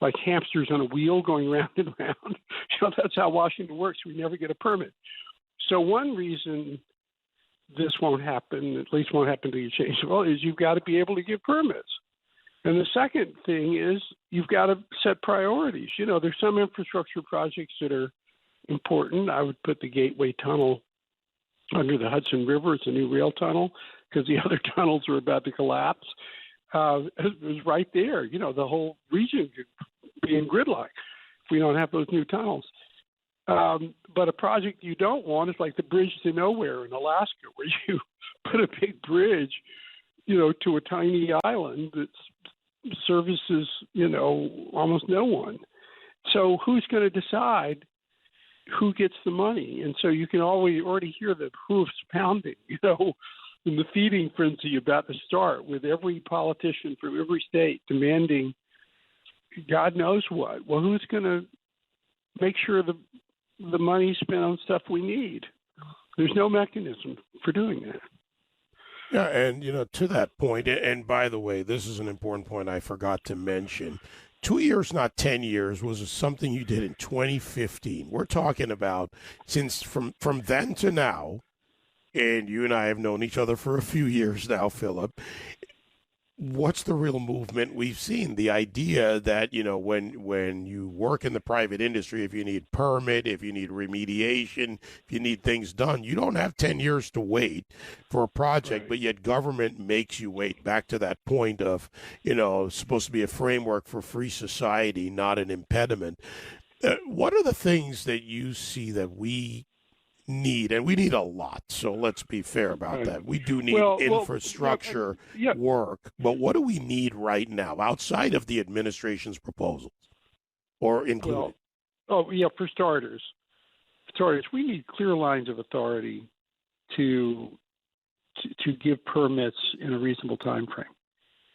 like hamsters on a wheel going round and round. That's how Washington works. We never get a permit. So one reason this won't happen, at least won't happen to you change the law, is you've got to be able to give permits. And the second thing is you've got to set priorities. There's some infrastructure projects that are important. I would put the Gateway Tunnel under the Hudson River. It's a new rail tunnel because the other tunnels are about to collapse. It was right there. The whole region could be in gridlock if we don't have those new tunnels. But a project you don't want is like the bridge to nowhere in Alaska, where you put a big bridge, to a tiny island that services, almost no one. So who's going to decide who gets the money? And so you can already hear the hoofs pounding, in the feeding frenzy about to start, with every politician from every state demanding God knows what. Well, who's going to make sure the money's spent on stuff we need? There's no mechanism for doing that. Yeah, and, to that point, and by the way, this is an important point I forgot to mention. 2 years, not 10 years, was something you did in 2015. We're talking about since from then to now, and you and I have known each other for a few years now, Philip. What's the real movement we've seen? The idea that, when you work in the private industry, if you need permit, if you need remediation, if you need things done, you don't have 10 years to wait for a project, right. But yet government makes you wait. Back to that point of, supposed to be a framework for free society, not an impediment. What are the things that you see that we need, and we need a lot, so let's be fair about that. We do need infrastructure work, but what do we need right now outside of the administration's proposals or included? For starters, we need clear lines of authority to give permits in a reasonable time frame,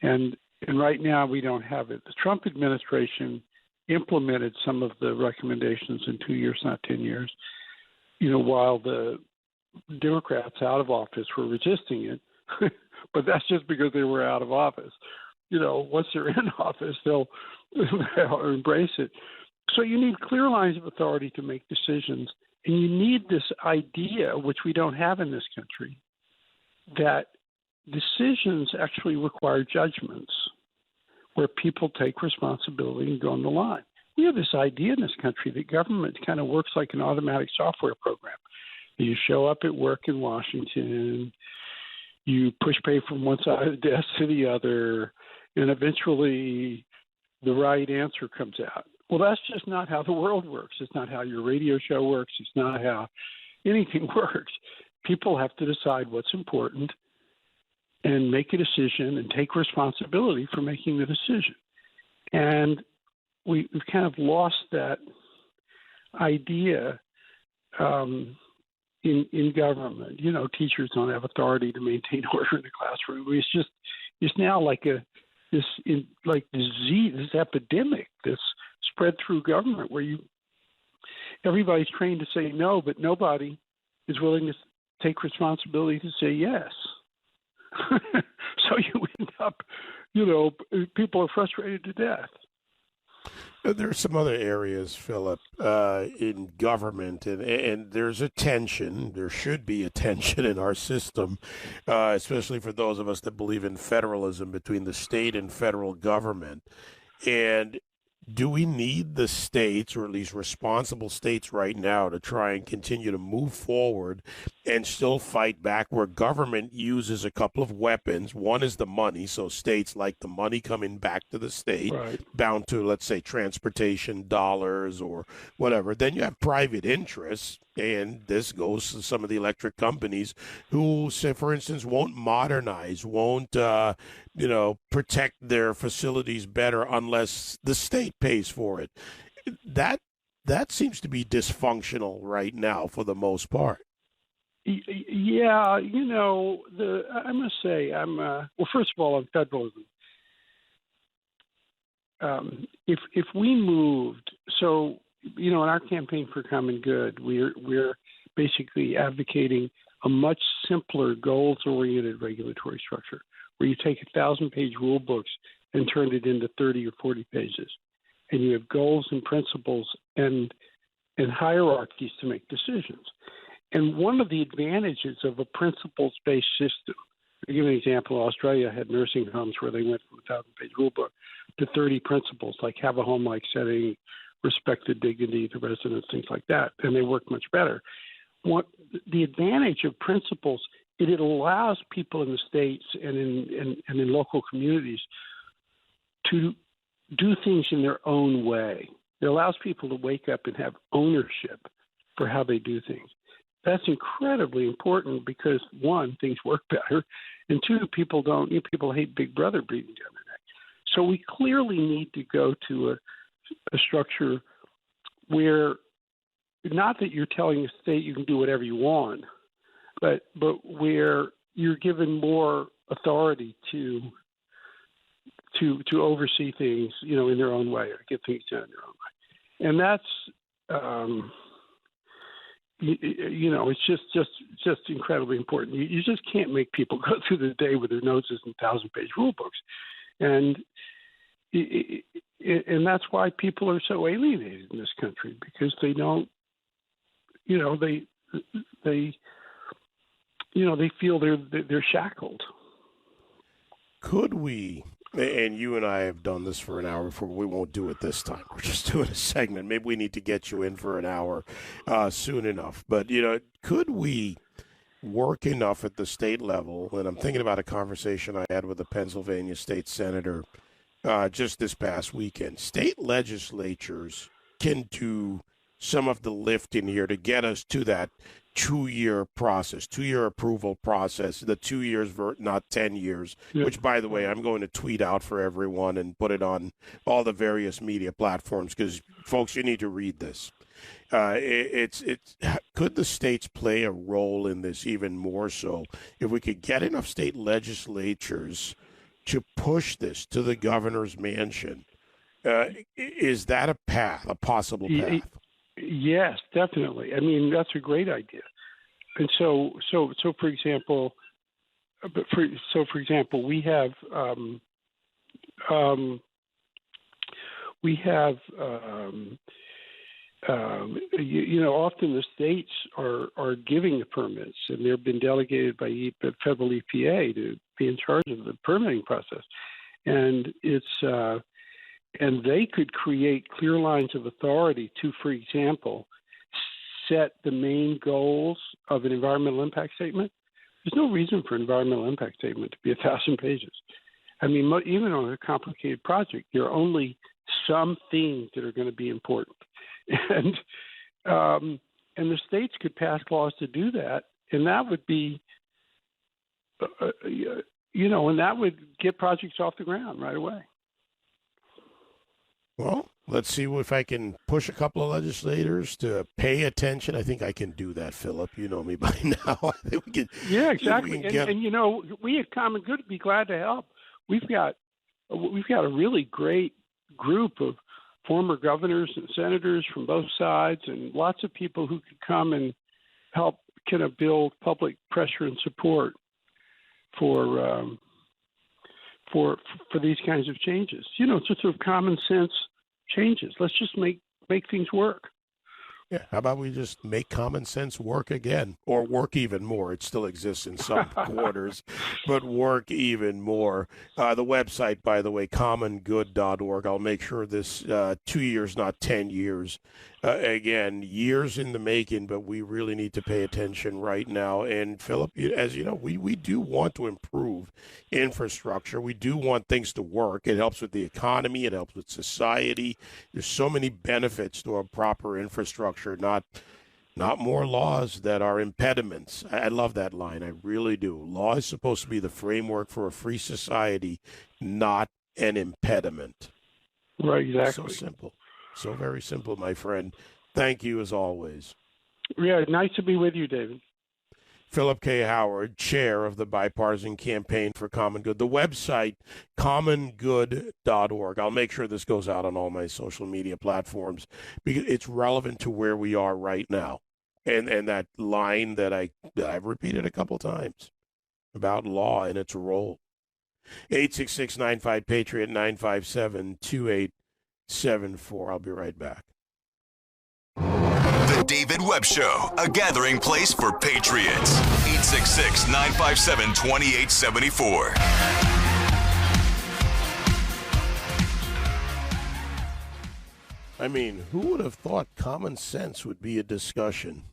and right now we don't have it. The Trump administration implemented some of the recommendations in 2 years, not 10 years. While the Democrats out of office were resisting it, but that's just because they were out of office. Once they're in office, they'll embrace it. So you need clear lines of authority to make decisions, and you need this idea, which we don't have in this country, that decisions actually require judgments where people take responsibility and go on the line. We have this idea in this country that government kind of works like an automatic software program. You show up at work in Washington, you push pay from one side of the desk to the other, and eventually the right answer comes out. Well, that's just not how the world works. It's not how your radio show works. It's not how anything works. People have to decide what's important and make a decision and take responsibility for making the decision. And we've kind of lost that idea in government. Teachers don't have authority to maintain order in the classroom. It's now like this disease, this epidemic that's spread through government where everybody's trained to say no, but nobody is willing to take responsibility to say yes. So you end up, people are frustrated to death. There are some other areas, Philip, in government, and there's a tension. There should be a tension in our system, especially for those of us that believe in federalism between the state and federal government. And do we need the states, or at least responsible states right now, to try and continue to move forward and still fight back where government uses a couple of weapons? One is the money, so states like the money coming back to the state, right, bound to, let's say, transportation dollars or whatever. Then you have private interests, and this goes to some of the electric companies who, say, for instance, won't modernize, won't protect their facilities better unless the state pays for it. That seems to be dysfunctional right now for the most part. Yeah, I must say, first of all, on federalism, if we moved, so in our campaign for common good, we're basically advocating a much simpler, goals-oriented regulatory structure, where you take 1,000-page rule books and turn it into 30 or 40 pages, and you have goals and principles and hierarchies to make decisions. And one of the advantages of a principles-based system, to give an example, Australia had nursing homes where they went from a 1,000-page rule book to 30 principles, like have a home-like setting, respect the dignity of the residents, things like that, and they work much better. The advantage of principles, it allows people in the states and in local communities to do things in their own way. It allows people to wake up and have ownership for how they do things. That's incredibly important because, one, things work better, and two, people hate Big Brother breathing down their neck. So we clearly need to go to a structure where, not that you're telling the state you can do whatever you want, but where you're given more authority to oversee things, in their own way, or get things done in their own way. And that's, it's just incredibly important. You just can't make people go through the day with their noses in 1,000-page rule books, and that's why people are so alienated in this country, because they don't, they feel they're shackled. Could we? And you and I have done this for an hour before. We won't do it this time. We're just doing a segment. Maybe we need to get you in for an hour soon enough. But, could we work enough at the state level? And I'm thinking about a conversation I had with a Pennsylvania state senator just this past weekend. State legislatures can do some of the lifting here to get us to that 2-year process, 2-year approval process, the 2 years, not 10 years, which, by the way, I'm going to tweet out for everyone and put it on all the various media platforms because, folks, you need to read this. Could the states play a role in this even more so if we could get enough state legislatures to push this to the governor's mansion? Is that a possible path? Yes, definitely. I mean, that's a great idea. And so for example, we have often the states are giving the permits, and they've been delegated by the federal EPA to be in charge of the permitting process, and it's. And they could create clear lines of authority to, for example, set the main goals of an environmental impact statement. There's no reason for an environmental impact statement to be 1,000 pages. I mean, even on a complicated project, there are only some things that are going to be important. And the states could pass laws to do that, and that would be, and that would get projects off the ground right away. Well, let's see if I can push a couple of legislators to pay attention. I think I can do that, Philip. You know me by now. I think we can. Yeah, exactly. We at Common Good would be glad to help. We've got a really great group of former governors and senators from both sides, and lots of people who could come and help kind of build public pressure and support for these kinds of changes. Just sort of common sense changes. Let's just make things work. Yeah, how about we just make common sense work again, or work even more? It still exists in some quarters, but work even more. The website, by the way, commongood.org. I'll make sure this 2 years, not 10 years. Again, years in the making, but we really need to pay attention right now. And Philip, as you know, we do want to improve infrastructure. We do want things to work. It helps with the economy. It helps with society. There's so many benefits to a proper infrastructure, not more laws that are impediments. I love that line. I really do. Law is supposed to be the framework for a free society, not an impediment. Right, exactly. So simple. So very simple, my friend. Thank you as always. Yeah, nice to be with you, David. Philip K. Howard, chair of the Bipartisan Campaign for Common Good. The website, commongood.org. I'll make sure this goes out on all my social media platforms because it's relevant to where we are right now. And that line that I've repeated a couple times about law and its role. 866-95-PATRIOT, 957-2874. I'll be right back. The David Webb Show, a gathering place for patriots. 866-957-2874. I mean, who would have thought common sense would be a discussion?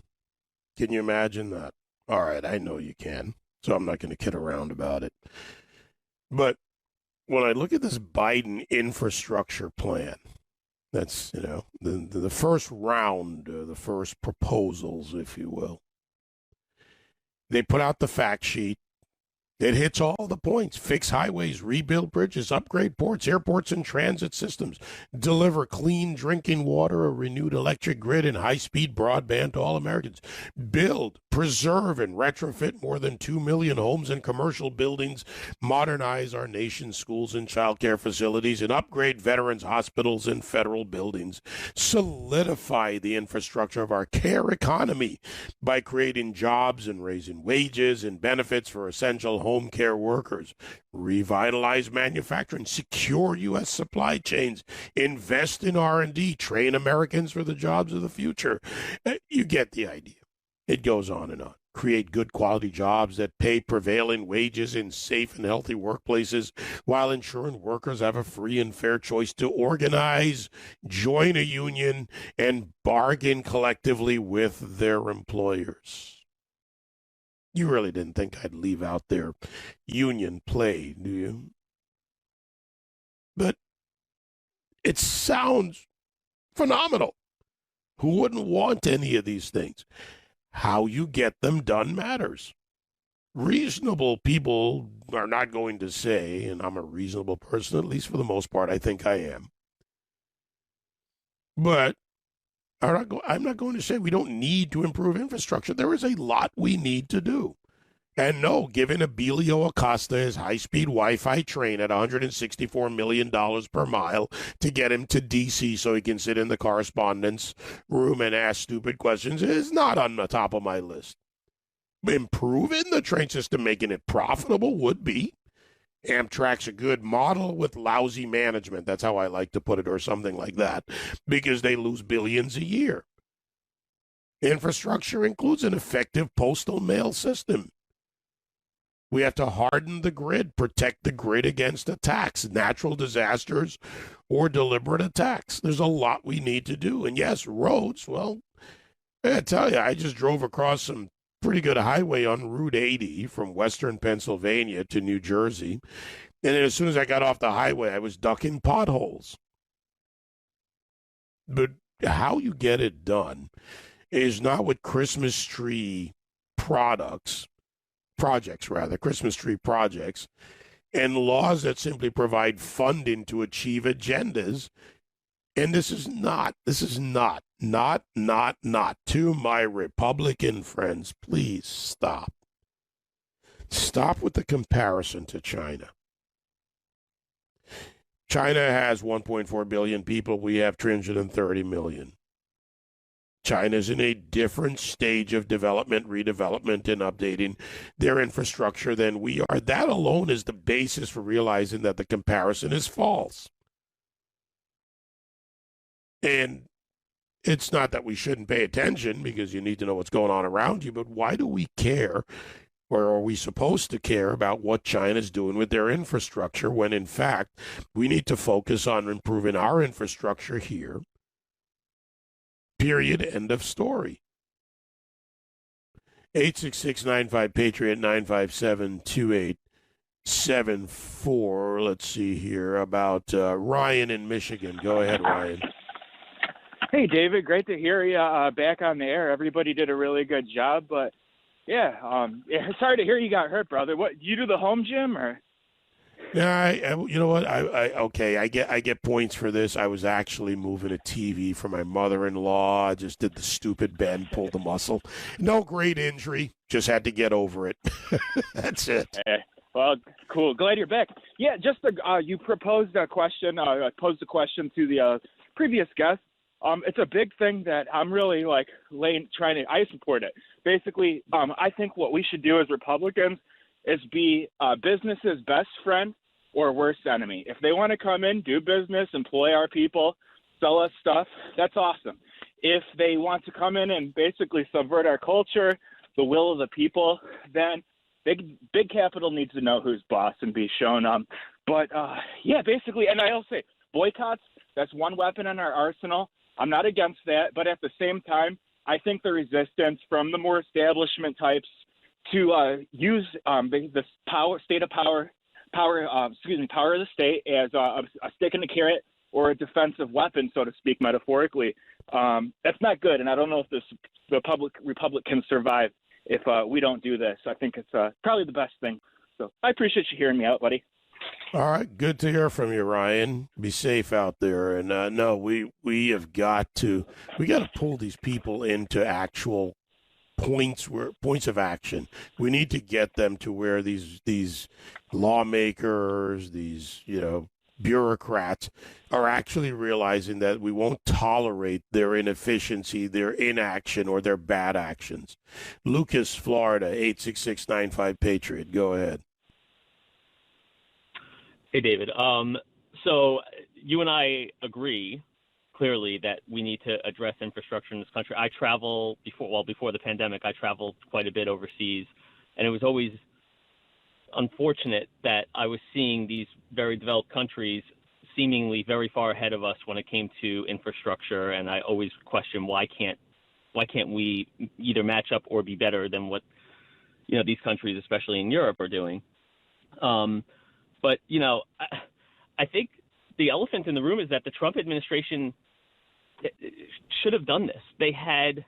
Can you imagine that? All right, I know you can, so I'm not going to kid around about it. But when I look at this Biden infrastructure plan, that's, the first round, the first proposals, if you will. They put out the fact sheet. It hits all the points. Fix highways, rebuild bridges, upgrade ports, airports, and transit systems. Deliver clean drinking water, a renewed electric grid, and high-speed broadband to all Americans. Build, preserve, and retrofit more than 2 million homes and commercial buildings. Modernize our nation's schools and child care facilities, and upgrade veterans' hospitals and federal buildings. Solidify the infrastructure of our care economy by creating jobs and raising wages and benefits for essential home care workers. Revitalize manufacturing, secure U.S. supply chains, invest in R&D, train Americans for the jobs of the future. You get the idea. It goes on and on. Create good quality jobs that pay prevailing wages in safe and healthy workplaces while ensuring workers have a free and fair choice to organize, join a union, and bargain collectively with their employers. You really didn't think I'd leave out their union play, do you? But it sounds phenomenal. Who wouldn't want any of these things? How you get them done matters. Reasonable people are not going to say, and I'm a reasonable person, at least for the most part, I think I am. But I'm not going to say we don't need to improve infrastructure. There is a lot we need to do. And no, giving Abilio Acosta his high-speed Wi-Fi train at $164 million per mile to get him to D.C. so he can sit in the correspondence room and ask stupid questions is not on the top of my list. Improving the train system, making it profitable would be. Amtrak's a good model with lousy management. That's how I like to put it, or something like that, because they lose billions a year. Infrastructure includes an effective postal mail system. We have to harden the grid, protect the grid against attacks, natural disasters, or deliberate attacks. There's a lot we need to do. And yes, roads, well, I tell you, I just drove across some pretty good highway on Route 80 from western Pennsylvania to New Jersey. And then as soon as I got off the highway, I was ducking potholes. But how you get it done is not with Christmas tree projects, and laws that simply provide funding to achieve agendas. And this is not, to my Republican friends, please stop. Stop with the comparison to China. China has 1.4 billion people. We have 330 million. China's in a different stage of development, redevelopment, and updating their infrastructure than we are. That alone is the basis for realizing that the comparison is false. And it's not that we shouldn't pay attention, because you need to know what's going on around you, but why do we care, or are we supposed to care about what China's doing with their infrastructure when, in fact, we need to focus on improving our infrastructure here? Period. End of story. 866-95-PATRIOT, 957-2874. Let's see here about Ryan in Michigan. Go ahead, Ryan. Hey, David. Great to hear you back on the air. Everybody did a really good job, but yeah, sorry to hear you got hurt, brother. What, you do the home gym, or? Yeah, you know what? I get points for this. I was actually moving a TV for my mother-in-law. I just did the stupid bend, pulled the muscle. No great injury. Just had to get over it. That's it. Well, cool. Glad you're back. Yeah, just you proposed a question. I posed a question to the previous guest It's a big thing that I'm really like I support it. Basically, I think what we should do as Republicans is be business's best friend or worst enemy. If they want to come in, do business, employ our people, sell us stuff, that's awesome. If they want to come in and basically subvert our culture, the will of the people, then big capital needs to know who's boss and be shown. Basically, and I'll say boycotts, that's one weapon in our arsenal. I'm not against that, but at the same time, I think the resistance from the more establishment types to use the power of the state as a stick in the carrot or a defensive weapon, so to speak, metaphorically. That's not good, and I don't know if the republic can survive if we don't do this. I think it's probably the best thing. So I appreciate you hearing me out, buddy. All right, good to hear from you, Ryan. Be safe out there, and we have got to pull these people into actual points of action. We need to get them to where these lawmakers, these bureaucrats are actually realizing that we won't tolerate their inefficiency, their inaction, or their bad actions. Lucas, Florida, 86695-PATRIOT. Go ahead. Hey, David. So you and I agree clearly that we need to address infrastructure in this country. I travel before the pandemic, I traveled quite a bit overseas, and it was always unfortunate that I was seeing these very developed countries seemingly very far ahead of us when it came to infrastructure, and I always question why can't we either match up or be better than what these countries, especially in Europe, are doing. But I think the elephant in the room is that the Trump administration should have done this. They had,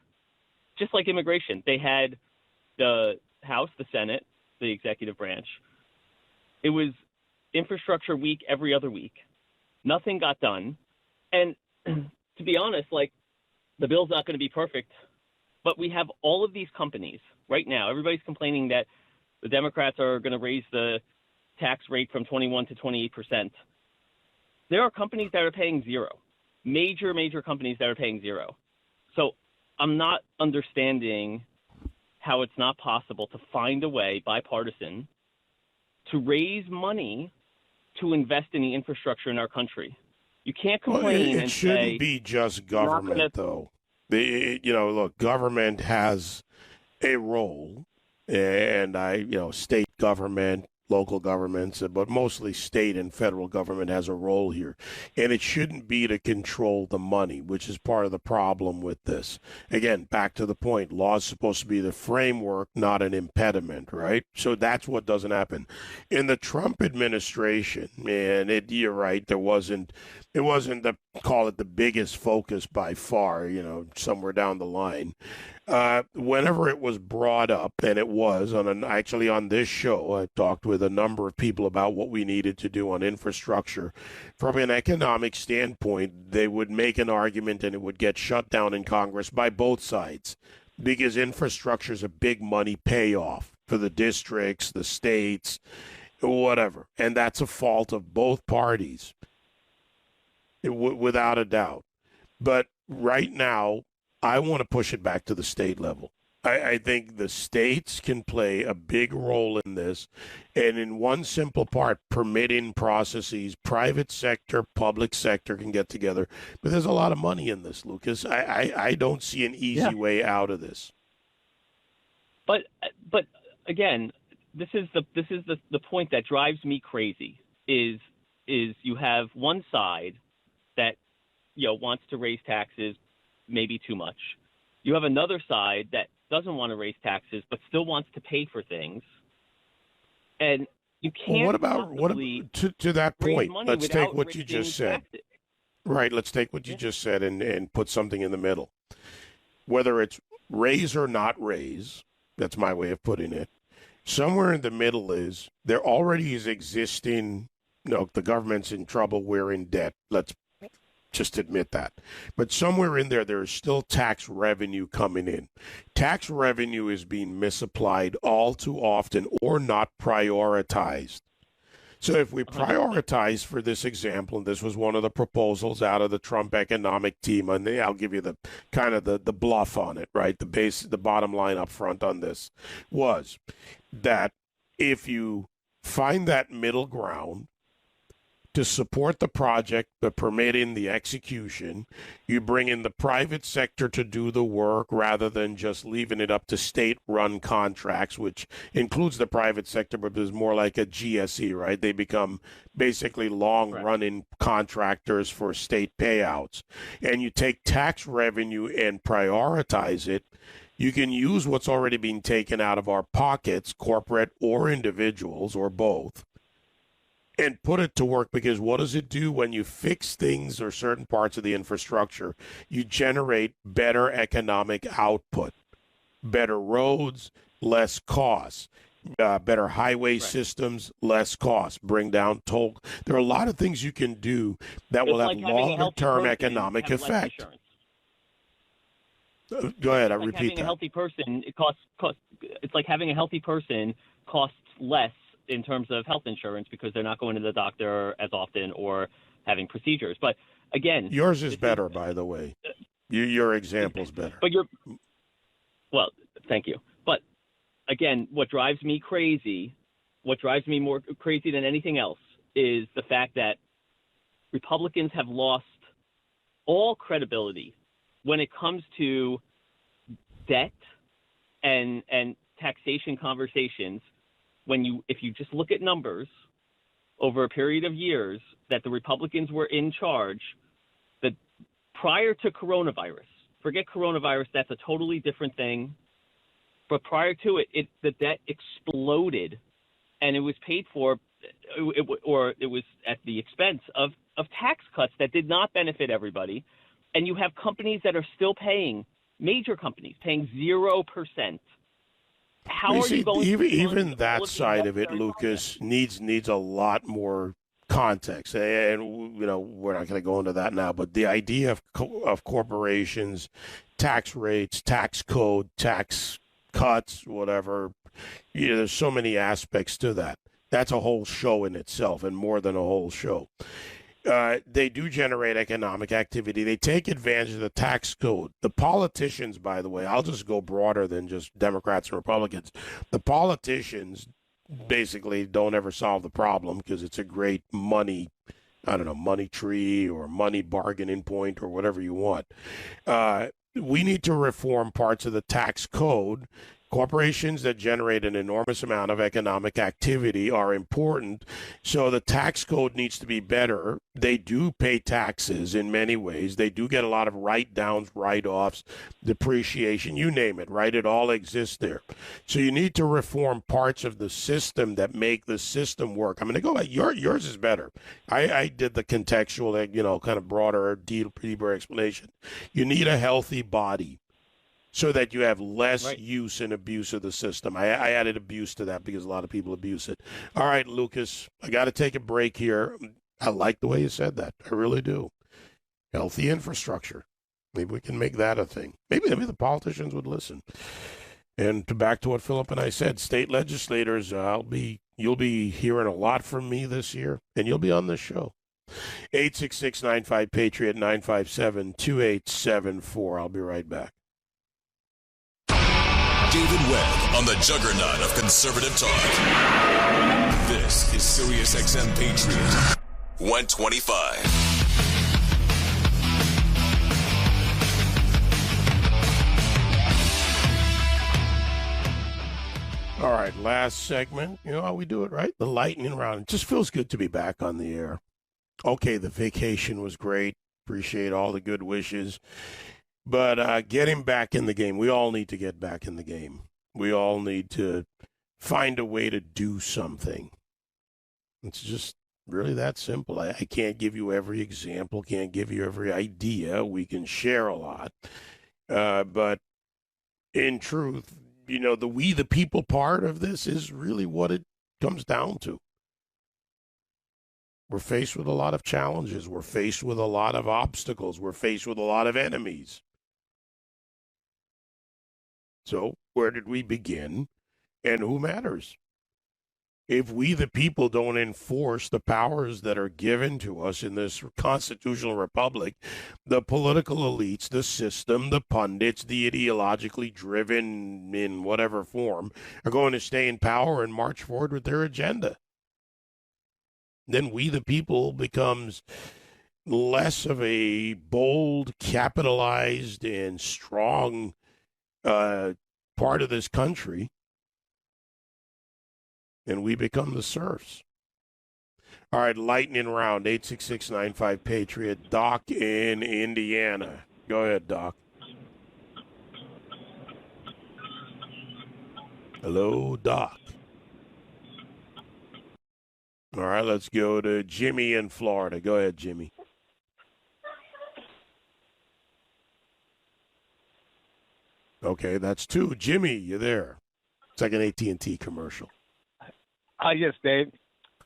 just like immigration, they had the House, the Senate, the executive branch. It was infrastructure week every other week. Nothing got done. And to be honest, the bill's not going to be perfect, but we have all of these companies right now. Everybody's complaining that the Democrats are going to raise the tax rate from 21 to 28%. There are companies that are paying zero, major companies that are paying zero. So I'm not understanding how it's not possible to find a way, bipartisan, to raise money to invest in the infrastructure in our country. You can't complain it shouldn't be just government, though. Look, government has a role, and state government, local governments, but mostly state and federal government has a role here. And it shouldn't be to control the money, which is part of the problem with this. Again, back to the point, law is supposed to be the framework, not an impediment, right? So that's what doesn't happen. In the Trump administration, and you're right, it wasn't call it the biggest focus by far, somewhere down the line. Whenever it was brought up, and it was actually on this show, I talked with a number of people about what we needed to do on infrastructure. From an economic standpoint, they would make an argument and it would get shut down in Congress by both sides because infrastructure is a big money payoff for the districts, the states, whatever. And that's a fault of both parties, without a doubt. But right now, I want to push it back to the state level. I think the states can play a big role in this. And in one simple part, permitting processes, private sector, public sector can get together. But there's a lot of money in this, Lucas. I don't see an easy way out of this. But again, this is the point that drives me crazy is you have one side that wants to raise taxes maybe too much. You have another side that doesn't want to raise taxes but still wants to pay for things. And you can't to that point, let's take what you just said. Right, let's take what you just said and put something in the middle. Whether it's raise or not raise, that's my way of putting it. Somewhere in the middle is there already is existing, the government's in trouble, we're in debt. Let's just admit that. But somewhere in there is still tax revenue coming in. Tax revenue is being misapplied all too often or not prioritized. So if we prioritize for this example, and this was one of the proposals out of the Trump economic team, and I'll give you the kind of the bluff on it, right? The bottom line up front on this was that if you find that middle ground to support the project, the permitting, the execution, you bring in the private sector to do the work rather than just leaving it up to state-run contracts, which includes the private sector, but is more like a GSE, right? They become basically long-running contractors for state payouts. And you take tax revenue and prioritize it. You can use what's already being taken out of our pockets, corporate or individuals or both, and put it to work, because what does it do when you fix things or certain parts of the infrastructure? You generate better economic output, better roads, less costs, better highway systems, less costs, bring down toll. There are a lot of things you can do that will have longer-term economic effect. Go ahead, I'll repeat having that. A healthy person, it's like having a healthy person costs less in terms of health insurance because they're not going to the doctor as often or having procedures. But again, yours is better, by the way. Your example's better. But well, thank you. But again, what drives me more crazy than anything else, is the fact that Republicans have lost all credibility when it comes to debt and taxation conversations. If you just look at numbers over a period of years that the Republicans were in charge, that prior to coronavirus, forget coronavirus, that's a totally different thing. But prior to it, the debt exploded, and it was paid for, or it was at the expense of tax cuts that did not benefit everybody. And you have companies that are still paying, major companies paying 0%. How are you going to even that side of it, Lucas, needs a lot more context, and we're not going to go into that now. But the idea of corporations, tax rates, tax code, tax cuts, whatever, there's so many aspects to that. That's a whole show in itself, and more than a whole show. They do generate economic activity. They take advantage of the tax code. The politicians, by the way, I'll just go broader than just Democrats and Republicans. The politicians basically don't ever solve the problem because it's a great money tree or money bargaining point or whatever you want. We need to reform parts of the tax code. Corporations that generate an enormous amount of economic activity are important, so the tax code needs to be better. They do pay taxes in many ways. They do get a lot of write-downs, write-offs, depreciation, you name it, right? It all exists there. So you need to reform parts of the system that make the system work. I'm going to go back. Yours is better. I did the contextual, kind of broader, deeper explanation. You need a healthy body, so that you have less use and abuse of the system. I added abuse to that because a lot of people abuse it. All right, Lucas, I got to take a break here. I like the way you said that. I really do. Healthy infrastructure. Maybe we can make that a thing. Maybe the politicians would listen. And back to what Philip and I said, state legislators, you'll be hearing a lot from me this year, and you'll be on this show. 866-95-PATRIOT, 957-2874. I'll be right back. David Webb on the juggernaut of conservative talk. This is Sirius XM Patriot 125. All right, last segment. You know how we do it, right? The lightning round. It just feels good to be back on the air. Okay, the vacation was great. Appreciate all the good wishes. But getting back in the game, we all need to get back in the game. We all need to find a way to do something. It's just really that simple. I can't give you every example, can't give you every idea. We can share a lot. But in truth, the we the people part of this is really what it comes down to. We're faced with a lot of challenges. We're faced with a lot of obstacles. We're faced with a lot of enemies. So where did we begin, and who matters? if we, the people, don't enforce the powers that are given to us in this constitutional republic, the political elites, the system, the pundits, the ideologically driven in whatever form, are going to stay in power and march forward with their agenda. Then we, the people, becomes less of a bold, capitalized, and strong part of this country, and we become the serfs. All right, lightning round, 866-95-PATRIOT. Doc in Indiana. Go ahead, Doc. Hello, Doc. All right, let's go to Jimmy in Florida. Go ahead, Jimmy. Okay, that's two. Jimmy, you there? It's like an AT&T commercial. Yes, Dave.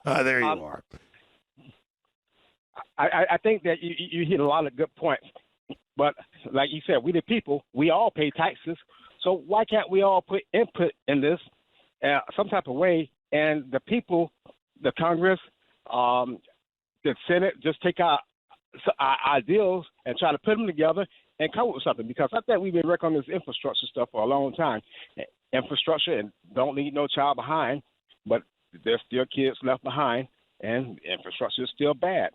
There you are. I think that you hit a lot of good points. But like you said, we the people, we all pay taxes. So why can't we all put input in this some type of way? And the people, the Congress, the Senate, just take our ideals and try to put them together and come up with something. Because I think we've been working on this infrastructure stuff for a long time. Infrastructure and don't leave no child behind, but there's still kids left behind, and infrastructure is still bad.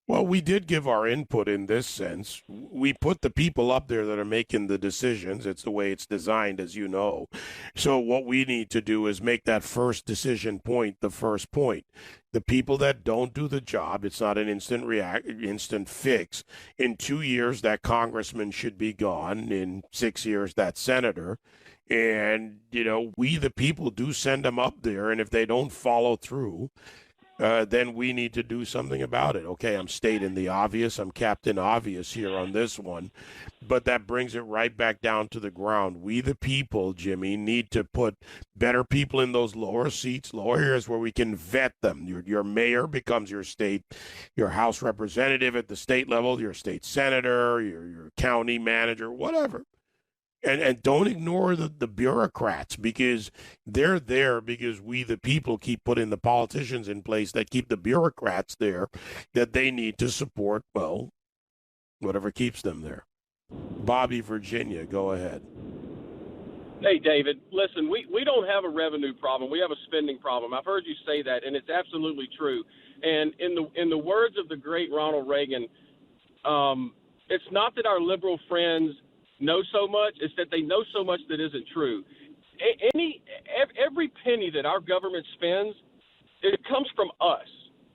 Well, we did give our input in this sense. We put the people up there that are making the decisions. It's the way it's designed, as you know. So what we need to do is make that first decision point the first point. The people that don't do the job, it's not an instant fix. In 2 years, that congressman should be gone. In 6 years, that senator. And, you know, we, the people, do send them up there. And if they don't follow through, then we need to do something about it. Okay, I'm stating the obvious. I'm Captain Obvious here on this one. But that brings it right back down to the ground. We, the people, Jimmy, need to put better people in those lower seats, lower areas where we can vet them. Your mayor becomes your House representative at the state level, your state senator, your county manager, whatever. And don't ignore the bureaucrats, because they're there because we, the people, keep putting the politicians in place that keep the bureaucrats there that they need to support, well, whatever keeps them there. Bobby, Virginia, go ahead. Hey, David, listen, we don't have a revenue problem. We have a spending problem. I've heard you say that, and it's absolutely true. And in the words of the great Ronald Reagan, it's not that our liberal friends know so much, it's that they know so much that isn't true. Every penny that our government spends, it comes from us,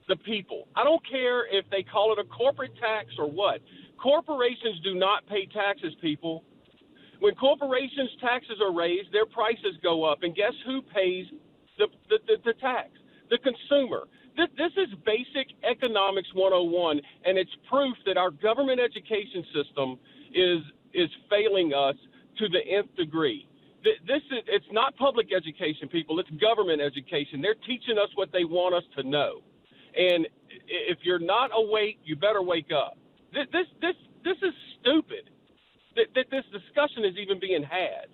the people. I don't care if they call it a corporate tax or what. Corporations do not pay taxes, people. When corporations' taxes are raised, their prices go up, and guess who pays the tax? The consumer. This is basic economics 101, and it's proof that our government education system is failing us to the nth degree. It's not public education, people. It's government education. They're teaching us what they want us to know. And if you're not awake, you better wake up. This is stupid that this discussion is even being had.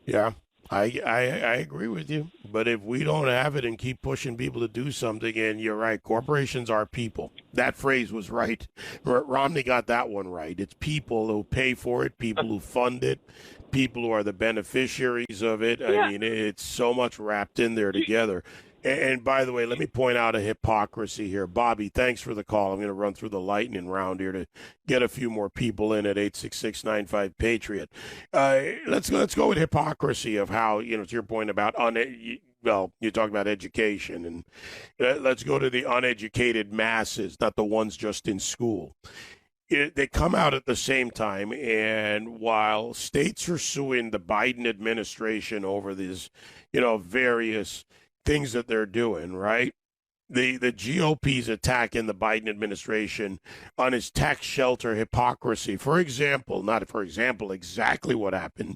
Yeah, I agree with you. But if we don't have it and keep pushing people to do something, and you're right, corporations are people. That phrase was right. Romney got that one right. It's people who pay for it, people who fund it, people who are the beneficiaries of it. Yeah. I mean, it's so much wrapped in there together. And by the way, let me point out a hypocrisy here. Bobby, thanks for the call. I'm going to run through the lightning round here to get a few more people in at 866-95-PATRIOT. Let's go with hypocrisy of how, to your point about, you talk about education. And let's go to the uneducated masses, not the ones just in school. They come out at the same time, and while states are suing the Biden administration over these, various things that they're doing, right? The GOP's attacking the Biden administration on his tax shelter hypocrisy. Exactly what happened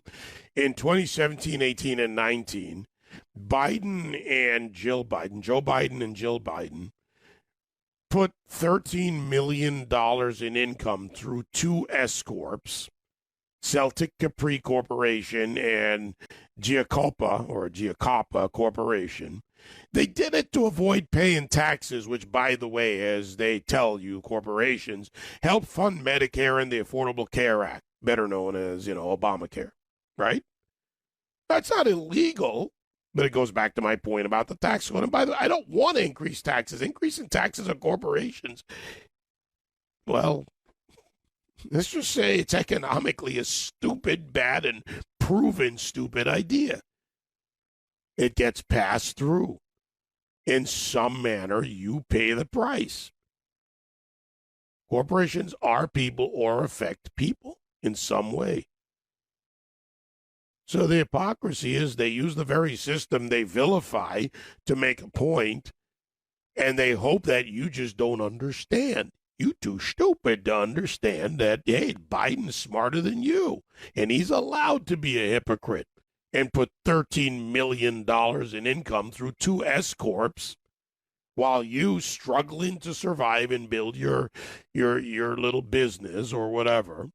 in 2017, 18, and 19. Joe Biden and Jill Biden, put $13 million in income through two S corps Celtic Capri Corporation and Giacoppa Corporation. They did it to avoid paying taxes, which, by the way, as they tell you, corporations help fund Medicare and the Affordable Care Act, better known as, Obamacare, right? That's not illegal, but it goes back to my point about the tax code. And by the way, I don't want to increase taxes. Increasing taxes on corporations, well, let's just say it's economically a stupid, bad, and proven stupid idea. It gets passed through. In some manner, you pay the price. Corporations are people or affect people in some way. So the hypocrisy is they use the very system they vilify to make a point, and they hope that you just don't understand. You're too stupid to understand that, hey, Biden's smarter than you, and he's allowed to be a hypocrite and put $13 million in income through 2 S-corps while you struggling to survive and build your little business or whatever.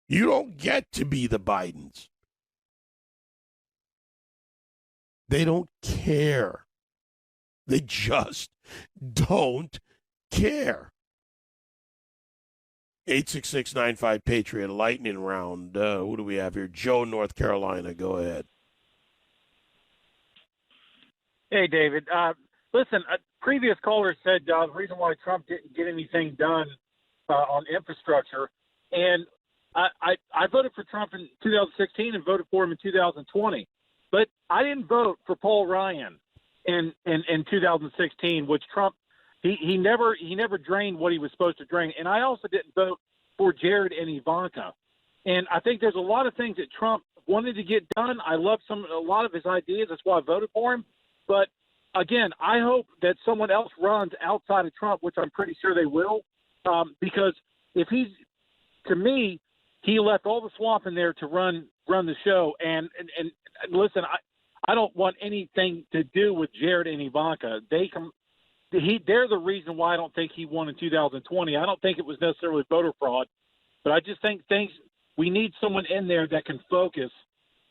You don't get to be the Bidens. They don't care. They just don't care. 866-95-PATRIOT, lightning round. Who do we have here? Joe, North Carolina. Go ahead. Hey, David. Listen, a previous caller said the reason why Trump didn't get anything done on infrastructure, and I voted for Trump in 2016 and voted for him in 2020, but I didn't vote for Paul Ryan in 2016, which Trump he never drained what he was supposed to drain, and I also didn't vote for Jared and Ivanka, and I think there's a lot of things that Trump wanted to get done. I love a lot of his ideas. That's why I voted for him, but again, I hope that someone else runs outside of Trump, which I'm pretty sure they will, because if to me, he left all the swamp in there to run the show. And listen, I don't want anything to do with Jared and Ivanka. They're the reason why I don't think he won in 2020. I don't think it was necessarily voter fraud, but I just think we need someone in there that can focus.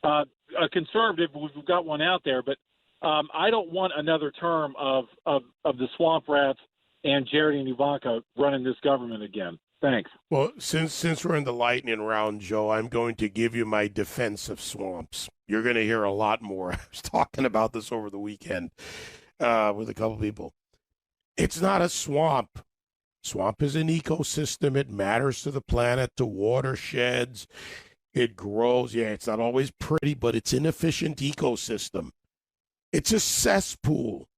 A conservative, we've got one out there, but I don't want another term of the swamp rats and Jared and Ivanka running this government again. Thanks. Well, since we're in the lightning round, Joe, I'm going to give you my defense of swamps. You're going to hear a lot more. I was talking about this over the weekend with a couple people. It's not a swamp. Swamp is an ecosystem. It matters to the planet, to watersheds. It grows. Yeah, it's not always pretty, but it's an efficient ecosystem. It's a cesspool.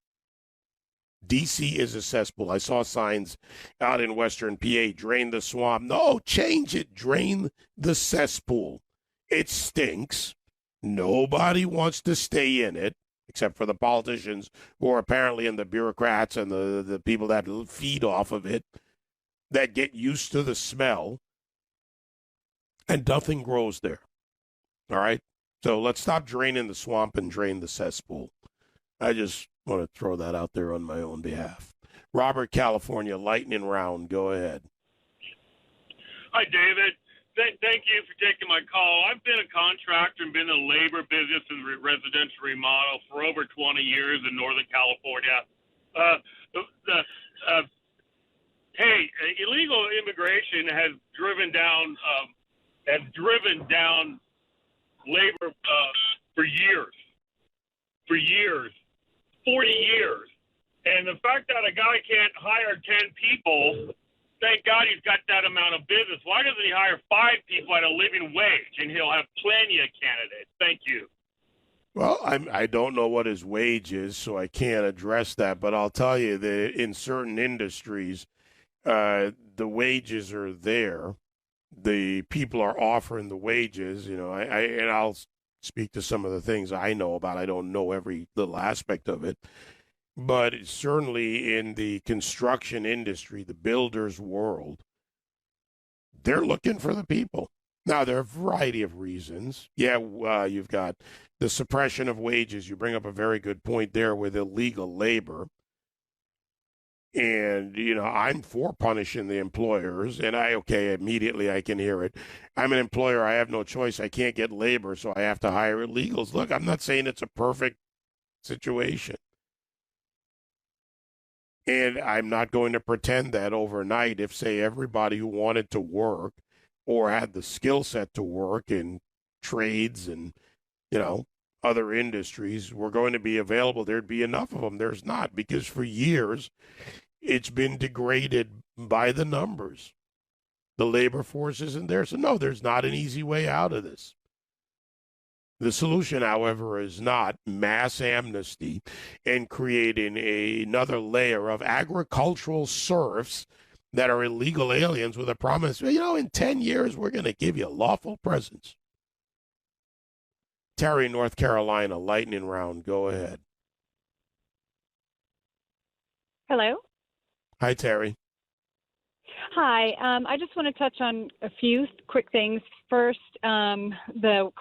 D.C. is a cesspool. I saw signs out in Western PA, drain the swamp. No, change it. Drain the cesspool. It stinks. Nobody wants to stay in it, except for the politicians who are apparently and the bureaucrats and the people that feed off of it, that get used to the smell, and nothing grows there. All right? So let's stop draining the swamp and drain the cesspool. I just want to throw that out there on my own behalf. Robert, California, lightning round. Go ahead. Hi, David. Thank you for taking my call. I've been a contractor and been in the labor business and residential remodel for over 20 years in Northern California. Illegal immigration has driven down labor for years. 40 years. And the fact that a guy can't hire 10 people, thank God he's got that amount of business. Why doesn't he hire 5 people at a living wage, and he'll have plenty of candidates? Thank you. Well, I don't know what his wage is, so I can't address that. But I'll tell you that in certain industries, the wages are there. The people are offering the wages. And I'll speak to some of the things I know about. I don't know every little aspect of it. But certainly in the construction industry, the builders world, they're looking for the people. Now, there are a variety of reasons. Yeah, you've got the suppression of wages. You bring up a very good point there with illegal labor. And, I'm for punishing the employers. And immediately I can hear it. I'm an employer. I have no choice. I can't get labor, so I have to hire illegals. Look, I'm not saying it's a perfect situation. And I'm not going to pretend that overnight, if, say, everybody who wanted to work or had the skill set to work in trades and, other industries were going to be available, there'd be enough of them. There's not, because for years it's been degraded by the numbers. The labor force isn't there. So, no, there's not an easy way out of this. The solution, however, is not mass amnesty and creating another layer of agricultural serfs that are illegal aliens with a promise, in 10 years, we're going to give you lawful presence. Terry, North Carolina, lightning round. Go ahead. Hello. Hi, Terry. Hi. I just want to touch on a few quick things. First, the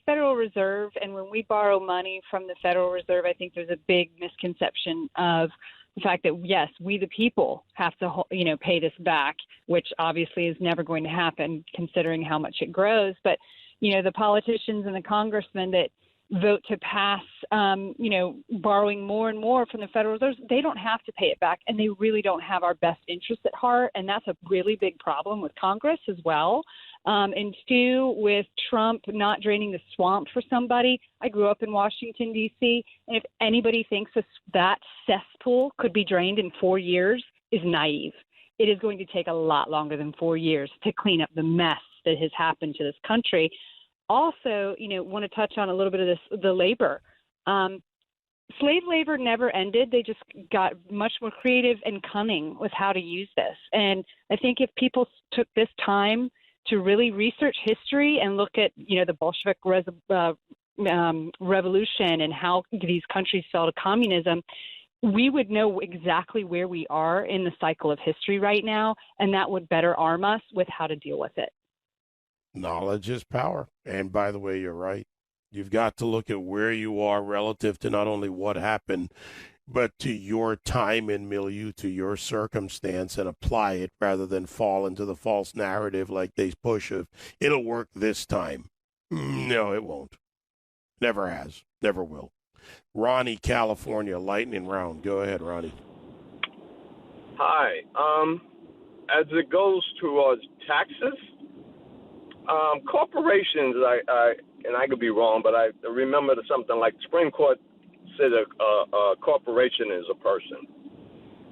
Federal Reserve, and when we borrow money from the Federal Reserve, I think there's a big misconception of the fact that, yes, we the people have to, pay this back, which obviously is never going to happen considering how much it grows. But, the politicians and the congressmen that vote to pass, borrowing more and more from the Federal Reserve, they don't have to pay it back, and they really don't have our best interests at heart, and that's a really big problem with Congress as well. And two, with Trump not draining the swamp for somebody, I grew up in Washington, D.C., and if anybody thinks that cesspool could be drained in 4 years is naive. It is going to take a lot longer than 4 years to clean up the mess that has happened to this country. Also, want to touch on a little bit of the labor. Slave labor never ended. They just got much more creative and cunning with how to use this. And I think if people took this time to really research history and look at, the Bolshevik revolution and how these countries fell to communism, we would know exactly where we are in the cycle of history right now, and that would better arm us with how to deal with it. Knowledge is power. And by the way, you're right. You've got to look at where you are relative to not only what happened, but to your time and milieu, to your circumstance, and apply it rather than fall into the false narrative like they push of, it'll work this time. No, it won't. Never has. Never will. Ronnie, California, lightning round. Go ahead, Ronnie. Hi. As it goes towards taxes, corporations, and I could be wrong, but I remember something like the Supreme Court said a corporation is a person.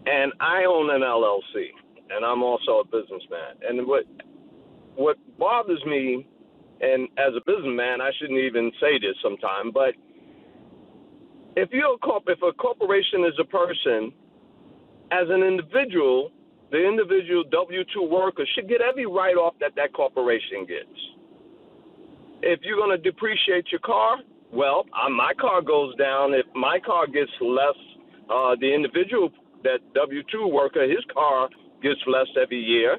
And I own an LLC, and I'm also a businessman. And what bothers me, and as a businessman, I shouldn't even say this sometime, but if a corporation is a person, as an individual, the individual W-2 worker should get every write-off that corporation gets. If you're going to depreciate your car, well, my car goes down. If my car gets less, the individual, that W-2 worker, his car gets less every year.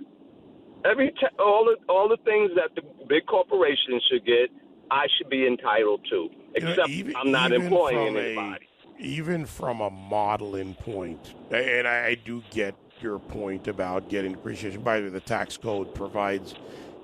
All the things that the big corporations should get, I should be entitled to, except I'm not employing anybody. Even from a modeling point, and I do get your point about getting depreciation. By the way, the tax code provides,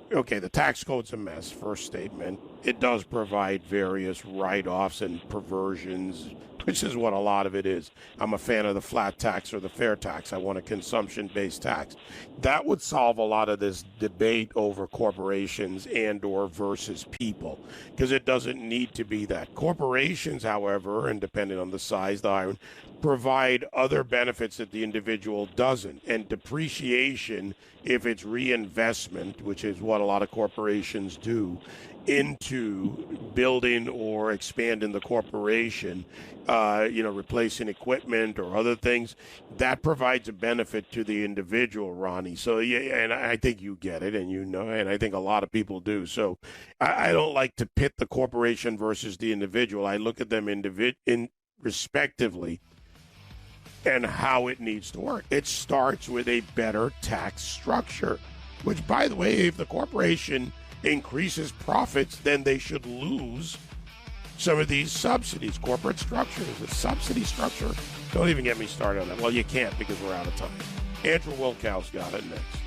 the tax code's a mess, first statement. It does provide various write-offs and perversions, which is what a lot of it is. I'm a fan of the flat tax or the fair tax. I want a consumption-based tax. That would solve a lot of this debate over corporations and or versus people, because it doesn't need to be that. Corporations, however, and depending on the size, the iron, provide other benefits that the individual doesn't. And depreciation, if it's reinvestment, which is what a lot of corporations do, into building or expanding the corporation, replacing equipment or other things, that provides a benefit to the individual, Ronnie. So, yeah, and I think you get it, and and I think a lot of people do. So I don't like to pit the corporation versus the individual. I look at them respectively and how it needs to work. It starts with a better tax structure, which, by the way, if the corporation increases profits, then they should lose some of these subsidies. Corporate structure is a subsidy structure. Don't even get me started on that. Well, you can't because we're out of time. Andrew Wilkow's got it next.